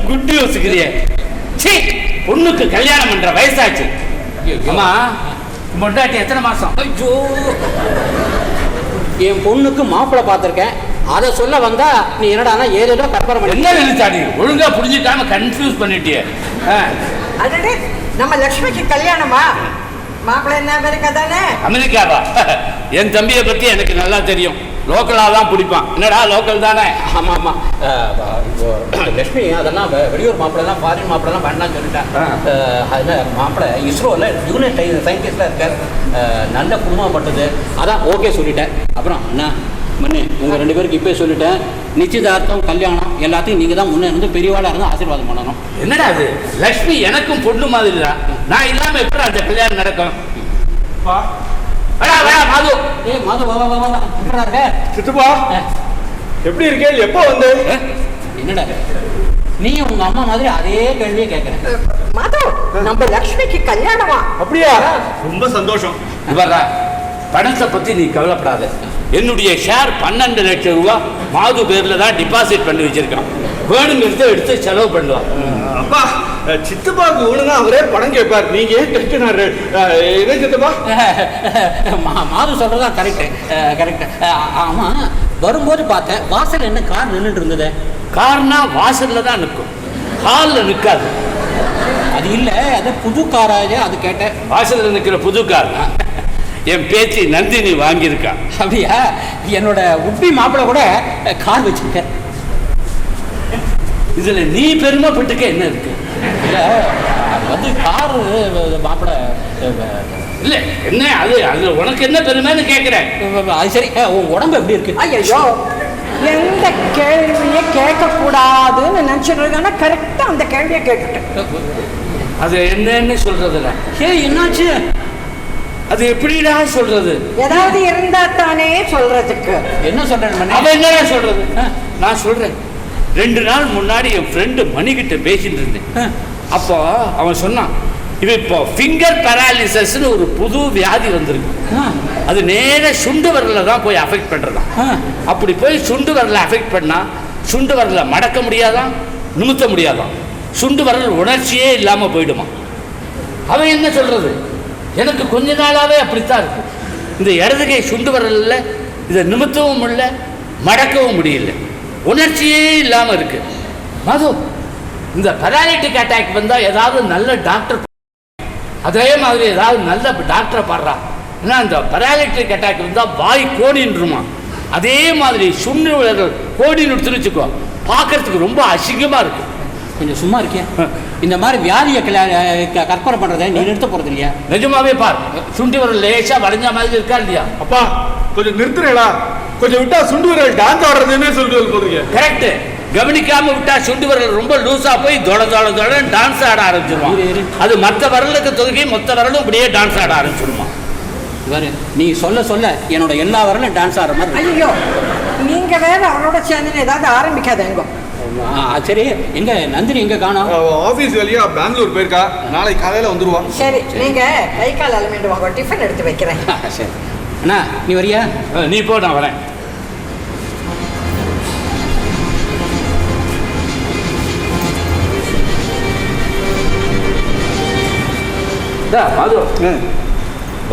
குட் நியூஸ்க்கிறிய. சீ, பொண்ணுக்கு கல்யாணம் பண்ற வயசாச்சு. அம்மா, மொண்டாட்டி எத்தனை மாசம்? ஐயோ, என் பொண்ணுக்கு மாப்பிள்ளை பார்த்துருக்கேன், அதை சொல்ல வந்தா நீ என்னடானா ஏதேதோ கற்பனை பண்ணி என்ன நினைச்சாடி ஒழுங்கா புரிஞ்சுக்காம கன்ஃபியூஸ் பண்ணிட்டியே. அடடே, நம்ம லக்ஷ்மிக்கு கல்யாணமா? மாப்பிள்ளை என்ன அமெரிக்கா தானே? அமெரிக்காவா? என் தம்பியை பத்தி எனக்கு நல்லா தெரியும். லோக்கலாக தான் பிடிப்பான். என்னடா லோக்கல் தானே? ஆமாம் ஆமாம். லக்ஷ்மி அதெல்லாம் வெளியூர் மாப்பிள்ளலாம் ஃபாரின் மாப்பிள்ளலாம் வேண்டாம்னு சொல்லிட்டேன். அதில் மாப்பிள்ளை இஸ்ரோவில் யூனிட் சயின்டிஸ்டாக இருக்கார். நல்ல குடும்பப்பட்டது, அதான் ஓகே சொல்லிட்டேன். அப்புறம் அண்ணா மண்ணு உங்கள் 2 பேருக்கு இப்போயே சொல்லிட்டேன், நிச்சயதார்த்தம் கல்யாணம் எல்லாத்தையும் நீங்கள் தான் முன்னே இருந்து பெரியவாளாக இருந்து ஆசீர்வாதம் பண்ணணும். என்னடா அது? லக்ஷ்மி எனக்கும் பொண்ணு மாதிரி தான். நான் இல்லாமல் எப்படி அந்த கல்யாணம் நடக்கும்? மாது, மாது எப்படா இருக்க? சித்துப்பா எப்படி இருக்கே? எப்போ வந்து? என்னடா நீ உங்க அம்மா மாதிரி அதே கேள்வியே கேட்குறேன். மாது, நம்ம லக்ஷ்மிக்கு கல்யாணமா? அப்படியா? ரொம்ப சந்தோஷம். இவரா பணத்தை பத்தி நீ கவலைப்படாத. என்னுடைய ஷேர் 12 லட்சம் ரூபா மாது பேர்ல தான் டிபாசிட் பண்ணி வச்சிருக்கான். வேணுங்கிறத எடுத்து செலவு பண்ணுவான். அப்பா, சித்தப்பாவுக்கு ஒழுங்கா அவரே பணம் கேட்பார். நீங்க ஏன் டென்ஷன் என்ன சித்தப்பா? மாது சொல்றதா கரெக்டு கரெக்டு. ஆமா, வரும்போது பார்த்தேன் வாசல் என்ன கார் நின்றுட்டு இருந்தது. கார்னா வாசல்ல தான் நிற்கும், ஹாலில் நிற்காது. அது இல்லை, அது புது காராக அது கேட்டேன். வாசல்ல நிற்கிற புது கார் என் பேத்தி நந்தினி வாங்கியிருக்கா. அப்படியா? என்னோட உப்பி மாப்பிள்ளை கூட கார் வச்சிருக்கேன். இதுல நீ பெருமைப்பட்டுக்க என்ன இருக்கு? இல்லை, அது வந்து காரு மாப்பிள்ளை இல்லை என்ன அது, அதுல உனக்கு என்ன பெருமைன்னு கேட்கிறேன். அது சரி, உன் உடம்பு எப்படி இருக்கு? ஐயோ, எந்த கேள்வியை கேட்கக்கூடாதுன்னு நினச்சிட்டு இருக்கானா கரெக்டாக அந்த கேள்வியை கேட்டுட்டேன். அது என்னன்னு சொல்றதுல என்னாச்சு? அது எப்படிடா சொல்றது? ஏதாவது இருந்தா தானே சொல்றதுக்கு. என்ன சொல்றேன்? அவன் என்னடா சொல்றது? நான் சொல்றேன். 2 நாள் முன்னாடி என் ஃப்ரெண்டு மணிக்கிட்ட பேசிட்டு இருந்தேன். அப்போ அவன் சொன்னான், இது இப்போ ஃபிங்கர் பேராலிசிஸ்னு ஒரு புது வியாதி வந்திருக்கு. அது நேர சுண்டு வரல தான் போய் அஃபெக்ட் பண்றதான். அப்படி போய் சுண்டு வரல அஃபெக்ட் பண்ணா சுண்டு வரல மடக்க முடியாதான், நிமித்த முடியாதான், சுண்டு வரல் உணர்ச்சியே இல்லாம போயிடுமா. அவன் என்ன சொல்றது? எனக்கு கொஞ்ச நாளாவே அப்படித்தான் இருக்கு. இந்த இடதுகை சுண்டு வரல இதை நிமித்தவும் முடியல, மடக்கவும் முடியல, உணர்ச்சியே இல்லாம இருக்கு. மது, இந்த பெராலிட்டிக் அட்டாக் வந்தா ஏதாவது நல்ல டாக்டர், அதே மாதிரி ஏதாவது நல்ல டாக்டரை பாடுறா. ஏன்னா இந்த பெராலிட்டிக் அட்டாக் வந்தா வாய் கோடின்றுமா, அதே மாதிரி சுண்டு விரல் கோடின்னு வச்சுக்கோ, பார்க்கறதுக்கு ரொம்ப அசிங்கமா இருக்கு. கொஞ்சம் சும்மா இருக்கேன். இந்த மாதிரி வியாதியை கற்பனை பண்றதை நீ நிறுத்த போறது இல்லையா? நிஜமாவே பார், சுண்டு விரல் லேசா வளைஞ்ச மாதிரி இருக்கா இல்லையா? அப்பா கொஞ்சம் நிறுத்துறீங்களா? கொஞ்சம் விட்டா சுண்டு விரல் டான்ஸ் ஆடுறதுன்னு சொல்லிட்டு போறீங்க. கரெக்ட். கவனிக்காம விட்டா சுண்டு விரல் ரொம்ப லூசா போய் தொட தொட தொட டான்ஸ் ஆட ஆரம்பிச்சிருவான். அது மற்ற விரலுக்கு தொகுதி மொத்த விரலும் இப்படியே டான்ஸ் ஆட ஆரம்பிச்சிருவான். வேறு நீ சொல்ல சொல்ல என்னோட எல்லா விரலும் டான்ஸ் ஆடுற மாதிரி. ஐயோ, நீங்க வேற அவரோட சேர்ந்து ஏதாவது ஆரம்பிக்காதேங்க. சரி, எங்க நந்தினி எங்க காணோம்? ஆபீஸ் வேலையா பெங்களூர் போயிருக்கா. நாளைக்கு காலையில வந்துருவா. சரி, நீங்க கை கால் அலமிட்டு வாங்க, டிஃபன் எடுத்து வைக்கிறேன். சரி அண்ணா, நீ வரியா? நீ போ, நான் வரேன். மாது,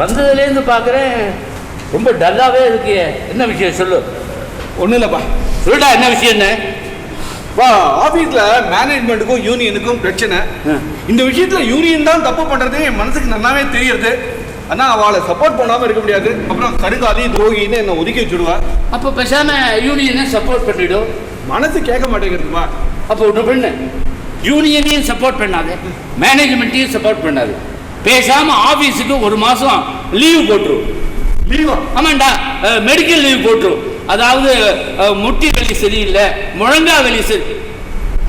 வந்ததுலேருந்து பார்க்குறேன் ரொம்ப டல்லாவே இருக்கு. என்ன விஷயம் சொல்லு. ஒன்றும் இல்லைப்பா. சொல்லுடா, என்ன விஷயம்? என்ன ஆபீஸ்ல மேனேஜ்மெண்ட்டுக்கும் யூனியனுக்கும் பிரச்சனை. இந்த விஷயத்துல யூனியன் தான் தப்பு பண்றது என் மனசுக்கு நல்லாவே தெரியுது. ஆனா அவளை சப்போர்ட் பண்ணாம இருக்க முடியாது. அப்புறம் கருங்காலி துரோகின்னு என்ன ஒதுக்கி வச்சுடுவா. அப்போ பேசாம யூனியனை சப்போர்ட் பண்ணிடும். மனசு கேட்க மாட்டேங்கிறதுமா. அப்போ ஒன்று பண்ணு, யூனியனையும் சப்போர்ட் பண்ணாது, மேனேஜ்மெண்ட்டையும் சப்போர்ட் பண்ணாது. பேசாம ஆபீஸுக்கு 1 மாசம் லீவ் போட்டுரு. லீவா? ஆமாண்டா, மெடிக்கல் லீவ் போட்டுரு. அதாவது முட்டி வலி சரியில்லை, முழங்கா வலி சரி.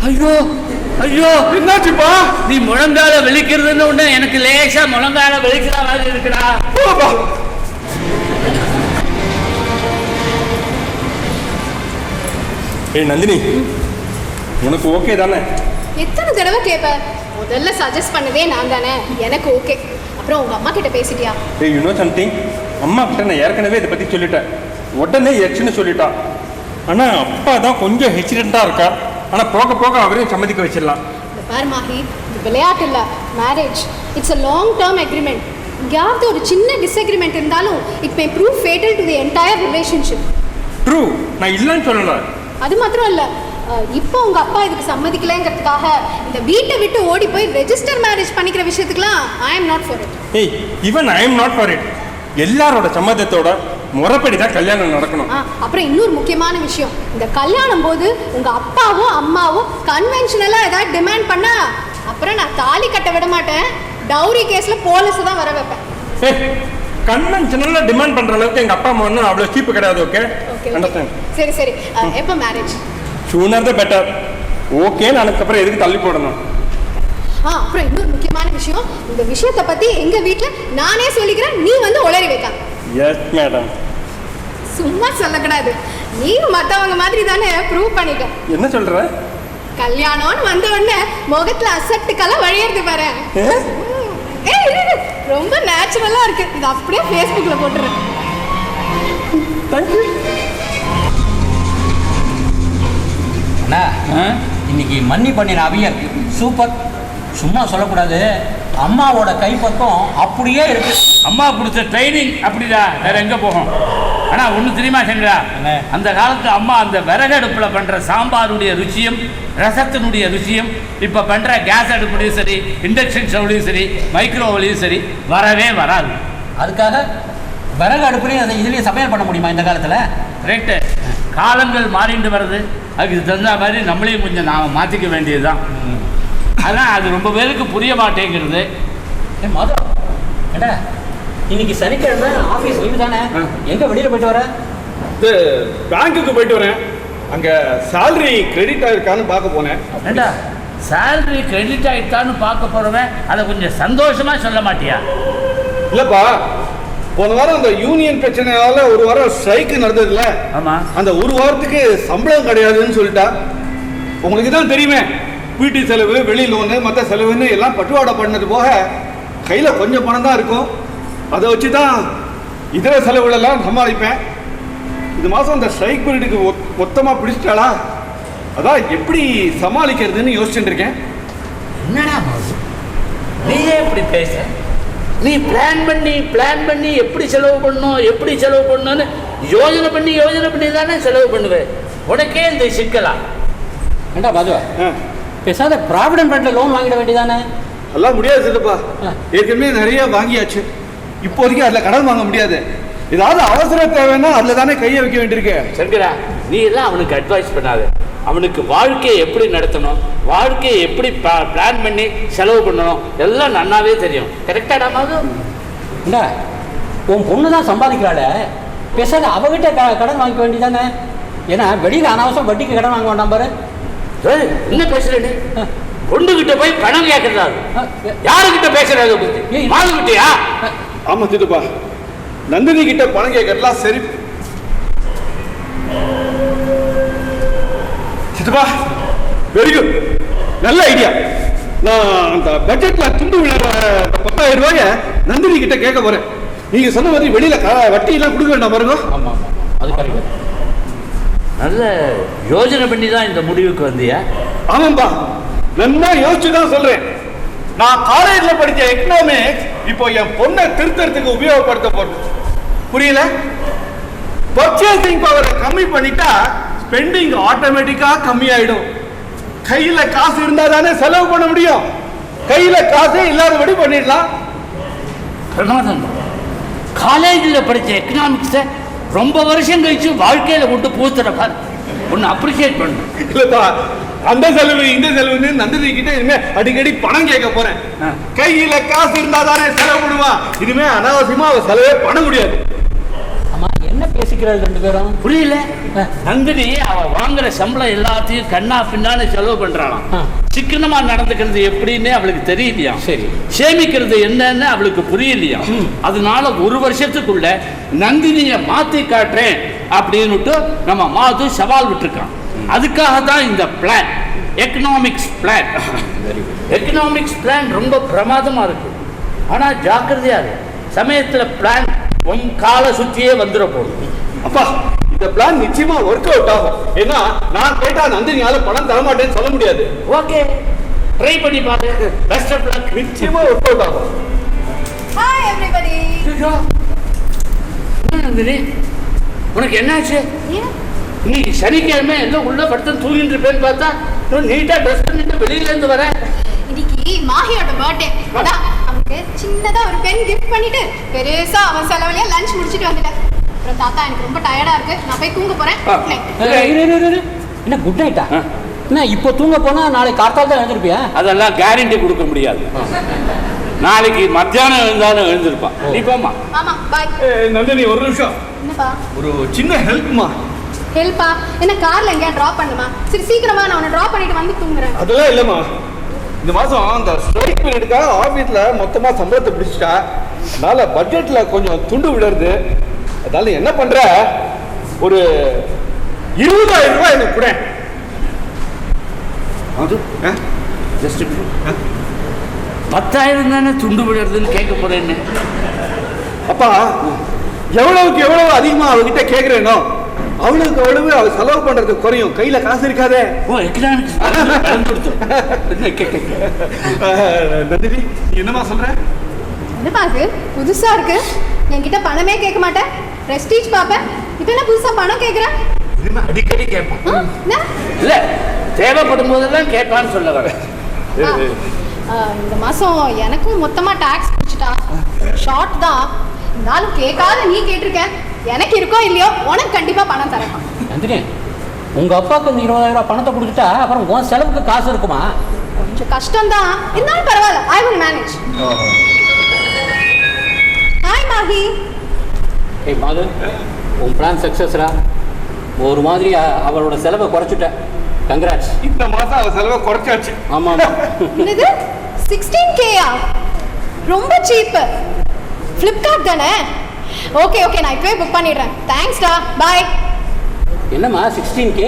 ஐயோ ஐயோ, என்னாச்சுப்பா? நீ முழங்கால வலிக்கிறதுன்னு ஒண்ணு, எனக்கு லேசா முழங்கால வலிக்கிற மாதிரி இருக்குடா. ஏய் நந்தினி, உனக்கு ஓகே தானே? எத்தனை தடவை கேட்ப? முதல்ல சஜஸ்ட் பண்ணதே நான் தானே. எனக்கு ஓகே. அப்புறம் உங்க அம்மா கிட்ட பேசிட்டியா? ஏய், யூ நோ சம்திங், அம்மா கிட்ட நான் ஏற்கனவே இதை பற்றி சொல்லிட்டேன். உடனே எச்சுன்னு சொல்லிட்டா. ஆனால் அப்பா தான் கொஞ்சம் ஹெசிடென்ட்டாக இருக்கா. ஆனால் போக போக அவரையும் சம்மதிக்க வச்சிடலாம். இந்த பார் மாஹி, இது விளையாட்டு இல்லை, marriage. It's a long term agreement. எங்கேயாவது ஒரு சின்ன டிஸ்அக்ரிமெண்ட் இருந்தாலும் it may prove fatal to the entire relationship. True, நான் இல்லைன்னு சொல்லல. அது மாத்திரம் இல்லை, இப்போ உங்க அப்பா இதுக்கு சம்மதிக்கலைங்கிறதுக்காக இந்த வீட்டை விட்டு ஓடி போய் ரெஜிஸ்டர் மேரேஜ் பண்ணிக்கிற விஷயத்துக்குலாம் I am not for it. ஏய், even I am not for it. எல்லாரோட சம்மதத்தோட முறைப்படி தான் கல்யாணம் நடக்கணும். அப்புறம் இன்னொரு முக்கியமான விஷயம், இந்த கல்யாணம் போது உங்க அப்பாவும் அம்மாவும் கன்வென்ஷனலா ஏதாவது டிமாண்ட் பண்ணா அப்புறம் நான் தாலி கட்ட விட மாட்டேன், டவுரி கேஸ்ல போலீஸ் தான் வர வைப்பேன். கன்வென்ஷனலா டிமாண்ட் பண்ற அளவுக்கு எங்க அப்பா அம்மா ஒன்றும் அவ்வளோ சீப்பு கிடையாது. Okay, understand? சரி சரி, எப்போ மேரேஜ்? Sooner the better. ஓகேன்னு அதுக்கப்புறம் எதுக்கு தள்ளி போடணும்? அப்புறம் இன்னொரு முக்கியமான விஷயம், இந்த விஷயத்தை பத்தி எங்க வீட்டுல நானே சொல்லிக்கிறேன், நீ வந்து உளறி வைக்காத. Yes madam. சும்மா சொல்லக்கூடாது, நீ மத்தவங்க மாதிரி தானே ப்ரூவ் பண்ணிட்ட. என்ன சொல்ற? கல்யாணம்னு வந்த உடனே முகத்துல அசட்டுக்கெல்லாம் வழியறது பாரு. ரொம்ப நேச்சுரலா இருக்கு, இது அப்படியே ஃபேஸ்புக்ல போட்டுறேன். அண்ணா, இன்னைக்கு மன்னி பண்ணின அவியல் சூப்பர். சும்மா சொல்லக்கூடாது, அம்மாவோட கைப்பக்கம் அப்படியே இருக்கு. அம்மா கொடுத்த ட்ரைனிங் அப்படிதான், வேற எங்க போகும். ஆனா ஒண்ணு தெரியுமா சங்கரா, அந்த காலத்து அம்மா அந்த விறகு அடுப்புல பண்ற சாம்பாருடைய ருச்சியும் ரசத்தினுடைய ருச்சியும் இப்ப பண்ற கேஸ் அடுப்புலையும் சரி, இண்டக்ஷன் ஸ்டவ்லையும் சரி, மைக்ரோவலையும் சரி வரவே வராது. அதுக்காக விறகு அடுப்புலையும் அதை இதுலேயும் சமையல் பண்ண முடியுமா இந்த காலத்தில்? ரைட்டு, காலங்கள் மாறிட்டு வருது, அதுக்கு தகுந்த மாதிரி நம்மளையும் கொஞ்சம் நாம் மாற்றிக்க வேண்டியதுதான். அதான் அது ரொம்ப பேருக்கு புரிய மாட்டேங்கிறது. மதம் ஏண்டா, இன்னைக்கு சனிக்கிழமை ஆஃபீஸ் லீவு தானே, எங்கே வெளியில் போயிட்டு வர? இது பேங்க்குக்கு போயிட்டு வரேன், அங்கே சேலரி கிரெடிட் ஆகிருக்கான்னு பார்க்க போனேன். ஏண்டா, சேலரி கிரெடிட் ஆகிட்டான்னு பார்க்க போகிறவன் அதை கொஞ்சம் சந்தோஷமாக சொல்ல மாட்டியா? இல்லைப்பா, போன வாரம் அந்த யூனியன் பிரச்சனையால ஒரு வாரம் ஸ்ட்ரைக்கு நடந்ததுல, ஆமாம், அந்த ஒரு வாரத்துக்கு சம்பளம் கிடையாதுன்னு சொல்லிட்டா. உங்களுக்கு தான் தெரியுமே, வீட்டு செலவு, வெளி லோனு, மற்ற செலவுன்னு எல்லாம் பட்டுவாடை பண்ணது போக கையில் கொஞ்சம் பணம் தான் இருக்கும். அதை வச்சு தான் இதர செலவுகளெல்லாம் சமாளிப்பேன். இந்த மாதம் அந்த ஸ்ட்ரைக் பீரியடுக்கு மொத்தமாக பிடிச்சிட்டாளா, அதான் எப்படி சமாளிக்கிறதுன்னு யோசிச்சுட்டு இருக்கேன். என்னடா நீயே இப்படி பேச? நீ பிளான் பண்ணி எப்படி செலவு பண்ணணும்னு யோஜனை பண்ணி தானே செலவு பண்ணுவேன். உனக்கே இந்த சிக்கலா? ஏண்டா பாதுவா, பேசாத ப்ராவிடன்ட் ஃபண்டில் லோன் வாங்கிட வேண்டியதானே? எல்லாம் முடியாது சிலப்பா, ஏற்கனவே நிறைய வாங்கியாச்சு, இப்போதைக்கு அதில் கடன் வாங்க முடியாது. ஏதாவது அவசர தேவைன்னா அதில் தானே கையை வைக்க வேண்டியிருக்கு. சங்கரா, நீ எல்லாம் அவனுக்கு அட்வைஸ் பண்ணாத. அவனுக்கு வாழ்க்கையை எப்படி நடத்தணும், வாழ்க்கையை எப்படி பிளான் பண்ணி செலவு பண்ணணும் எல்லாம் நன்னாவே தெரியும். கரெக்டாடா மாது? ஏண்டா, உன் பொண்ணு தான் சம்பாதிக்கிறாள, பேசாத அவகிட்ட கடன் வாங்கிக்க வேண்டியதானே? ஏன்னா வெளியில் அனாவசியம் வட்டிக்கு கடன் வாங்க வேண்டாம் பாரு. என்ன பேசுறேன்னு பொண்ணுகிட்ட போய் பணம் கேட்கறதா? யாருக்கிட்ட பேசுறாங்க? மாதுகிட்டயா? ஆமா சித்தப்பா, நந்தினி கிட்ட பணம் கேட்கறதுலாம் சரி. சித்தப்பா, வெரி குட், நல்ல ஐடியா. நான் அந்த பட்ஜெட்ல துண்டு விழுற 10,000 ரூபாய நந்தினி கிட்ட கேட்க போறேன். நீங்க சொன்ன மாதிரி வெளியில வட்டி எல்லாம் கொடுக்க வேண்டாம் பாருங்க. ஆமா ஆமா, அது கரெக்ட். நல்ல யோஜனை பண்ணி தான் இந்த முடிவுக்கு வந்தியா? ஆமாம்பா, நல்லா யோசிச்சு தான் சொல்றேன். நான் காலேஜ்ல படிச்ச எக்கனாமிக்ஸ் இப்போ என் பொண்ணை திருத்தறதுக்கு உபயோகப்படுத்த போறது. புரியல? பர்ச்சேசிங் பவரை கம்மி பண்ணிட்டா ஸ்பெண்டிங் ஆட்டோமேட்டிக்கா கம்மி ஆயிடும். கையில காசு இருந்தா தானே செலவு பண்ண முடியும். கையில காசே இல்லாதபடி பண்ணிடலாம். பிரமாதம். காலேஜில் படித்த எக்கனாமிக்ஸை ரொம்ப வருஷம் கழிச்சு வாழ்க்கையில கொண்டு பூத்துற பாரு, ஒன்னு அப்ரிஷியேட் பண்ணணும். இல்லப்பா, அந்த செலவு இந்த செலவுன்னு நந்தினி கிட்ட இனிமே அடிக்கடி பணம் கேட்க போறேன். கையில காசு இருந்தா தானே செலவு பண்ணுவான். இனிமே அனாவசியமா அவ செலவே பண்ண முடியாது. ஆமா, என்ன பேசிக்கிறது ரெண்டு பேரும்? புரியல? நந்தினி அவ வாங்குற சம்பளம் எல்லாத்தையும் கண்ணா பின்னான்னு செலவு பண்றாளாம். சிக்கனமா நடந்துக்கிறது எப்படின்னு அவளுக்கு தெரியலையா? சரி. சேமிக்கிறது என்னன்னு அவளுக்கு புரியலையா? அதனால ஒரு வருஷத்துக்குள்ள நந்தினிய மாத்தி காட்டுறேன் அப்படின்னுட்டு நம்ம மாது சவால் விட்டுருக்கான். அதுக்காக தான் இந்த plan, economics plan. Economics plan ரொம்ப பிரமாதமா இருக்கு. ஆனா ஜாக்கிரதையா இருக்கு, சமயத்துல பிளான் உன் காலை சுற்றியே வந்துட போகுது. அப்பா, இந்த பிளான் நிச்சயமா ஒர்க் அவுட் ஆகும். ஏன்னா நான் கேட்டா நந்தினியால பணம் தரமாட்டேன்னு சொல்ல முடியாது. ஓகே, ட்ரை பண்ணி பாருங்க. Best of luck. நிச்சயமா ஒர்க் அவுட் ஆகும். Hi everybody. நந்தினி உனக்கு என்னாச்சு? இன்னைக்கு சனிக்கிழமை எல்லாம் உள்ள படுத்து தூங்கிட்டு இருப்பேன்னு பார்த்தா நீட்டா ட்ரெஸ் பண்ணிட்டு வெளியில இருந்து வர. இன்னைக்கு மாஹியோட பர்த்டே. அதான் அவனுக்கு சின்னதா ஒரு பென் கிஃப்ட் பண்ணிட்டு பெருசா அவன் செலவுலயே லஞ்ச் முடிச்சிட்டு வந்துட்டேன். அப்புறம் தாத்தா எனக்கு ரொம்ப டயர்டா இருக்கு, நான் போய் தூங்க போறேன். என்ன குட் நைட்டா? என்ன இப்போ தூங்க போனா நாளைக்கு கார்த்தால தான் எழுந்திருப்பியா? அதெல்லாம் கேரண்டி கொடுக்க முடியாது. நாளைக்கு மத்தியானம் எழுந்தாலும் எழுந்திருப்பான். நீ போமா. ஆமா பாய். நந்தினி ஒரு நிமிஷம். என்னப்பா? ஒரு சின்ன ஹெல்ப்மா. ஹெல்ப்பா? என்ன கார்ல எங்கயா டிராப் பண்ணுமா? சரி சீக்கிரமா நான் உன்னை டிராப் பண்ணிட்டு வந்து தூங்குறேன். அதெல்லாம் இல்லம்மா. இந்த மாசம் அந்த ஸ்ட்ரைக் பீரியடுக்காக ஆபீஸ்ல மொத்தமா சம்பளத்தை பிடிச்சிட்டா. அதனால பட்ஜெட்ல கொஞ்சம் துண்டு விடுறது. அதனால என்ன பண்ற, ஒரு 20,000 ரூபாய் எனக்கு கூட. அது ஜஸ்ட் 10,000 தானே துண்டு விடுறதுன்னு கேட்க போறேன்னு. அப்பா, எவ்வளவுக்கு எவ்வளவு அதிகமா அவகிட்ட கேட்கிறேனோ அவளுக்கு அவ்வளவு அவ செலவு பண்றது குறையும். கையில காசு இருக்காதே. ஓ எக்கனாமிக்ஸ் நந்தினி, நீ என்னமா சொல்ற? என்னப்பா இது புதுசா இருக்கு? என்கிட்ட பணமே கேட்க மாட்டேன், பிரஸ்டீஜ் பாப்பேன். இப்போ என்ன புதுசா பணம் கேட்குறேன்? அடிக்கடி கேட்பான். இல்ல தேவைப்படும் போதெல்லாம் கேட்பான்னு சொல்ல வரேன். இந்த மாசம் எனக்கும் மொத்தமா டாக்ஸ் பிடிச்சிட்டா. ஷார்ட் தான் இருந்தாலும் கேட்காத நீ கேட்டிருக்க. எனக்கு இருக்கோ இல்லையோ உனக்கு கண்டிப்பா பணம் தரேன். நந்தினி, உங்க அப்பாவுக்கு இந்த 20,000 ரூபாய் பணத்தை கொடுத்துட்டா அப்புறம் உன் செலவுக்கு காசு இருக்குமா? கொஞ்சம் கஷ்டம் தான், இருந்தாலும் பரவாயில்ல. I will manage. Hi Mahi. ஏய் மாது, உன் பிளான் சக்சஸ்ரா. ஒரு மாதிரி அவளோட செலவை குறைச்சிட்ட. கங்க்ராட்ஸ். இந்த மாசம் அவ செலவை குறைச்சாச்சு. ஆமா ஆமா. என்னது 16K-யா? ரொம்ப சீப். ஃப்ளிப்கார்ட் தானே? ஓகே ஓகே, நான் இப்பவே புக் பண்ணிடுறேன். தேங்க்ஸ்டா, பாய். என்னம்மா 16K?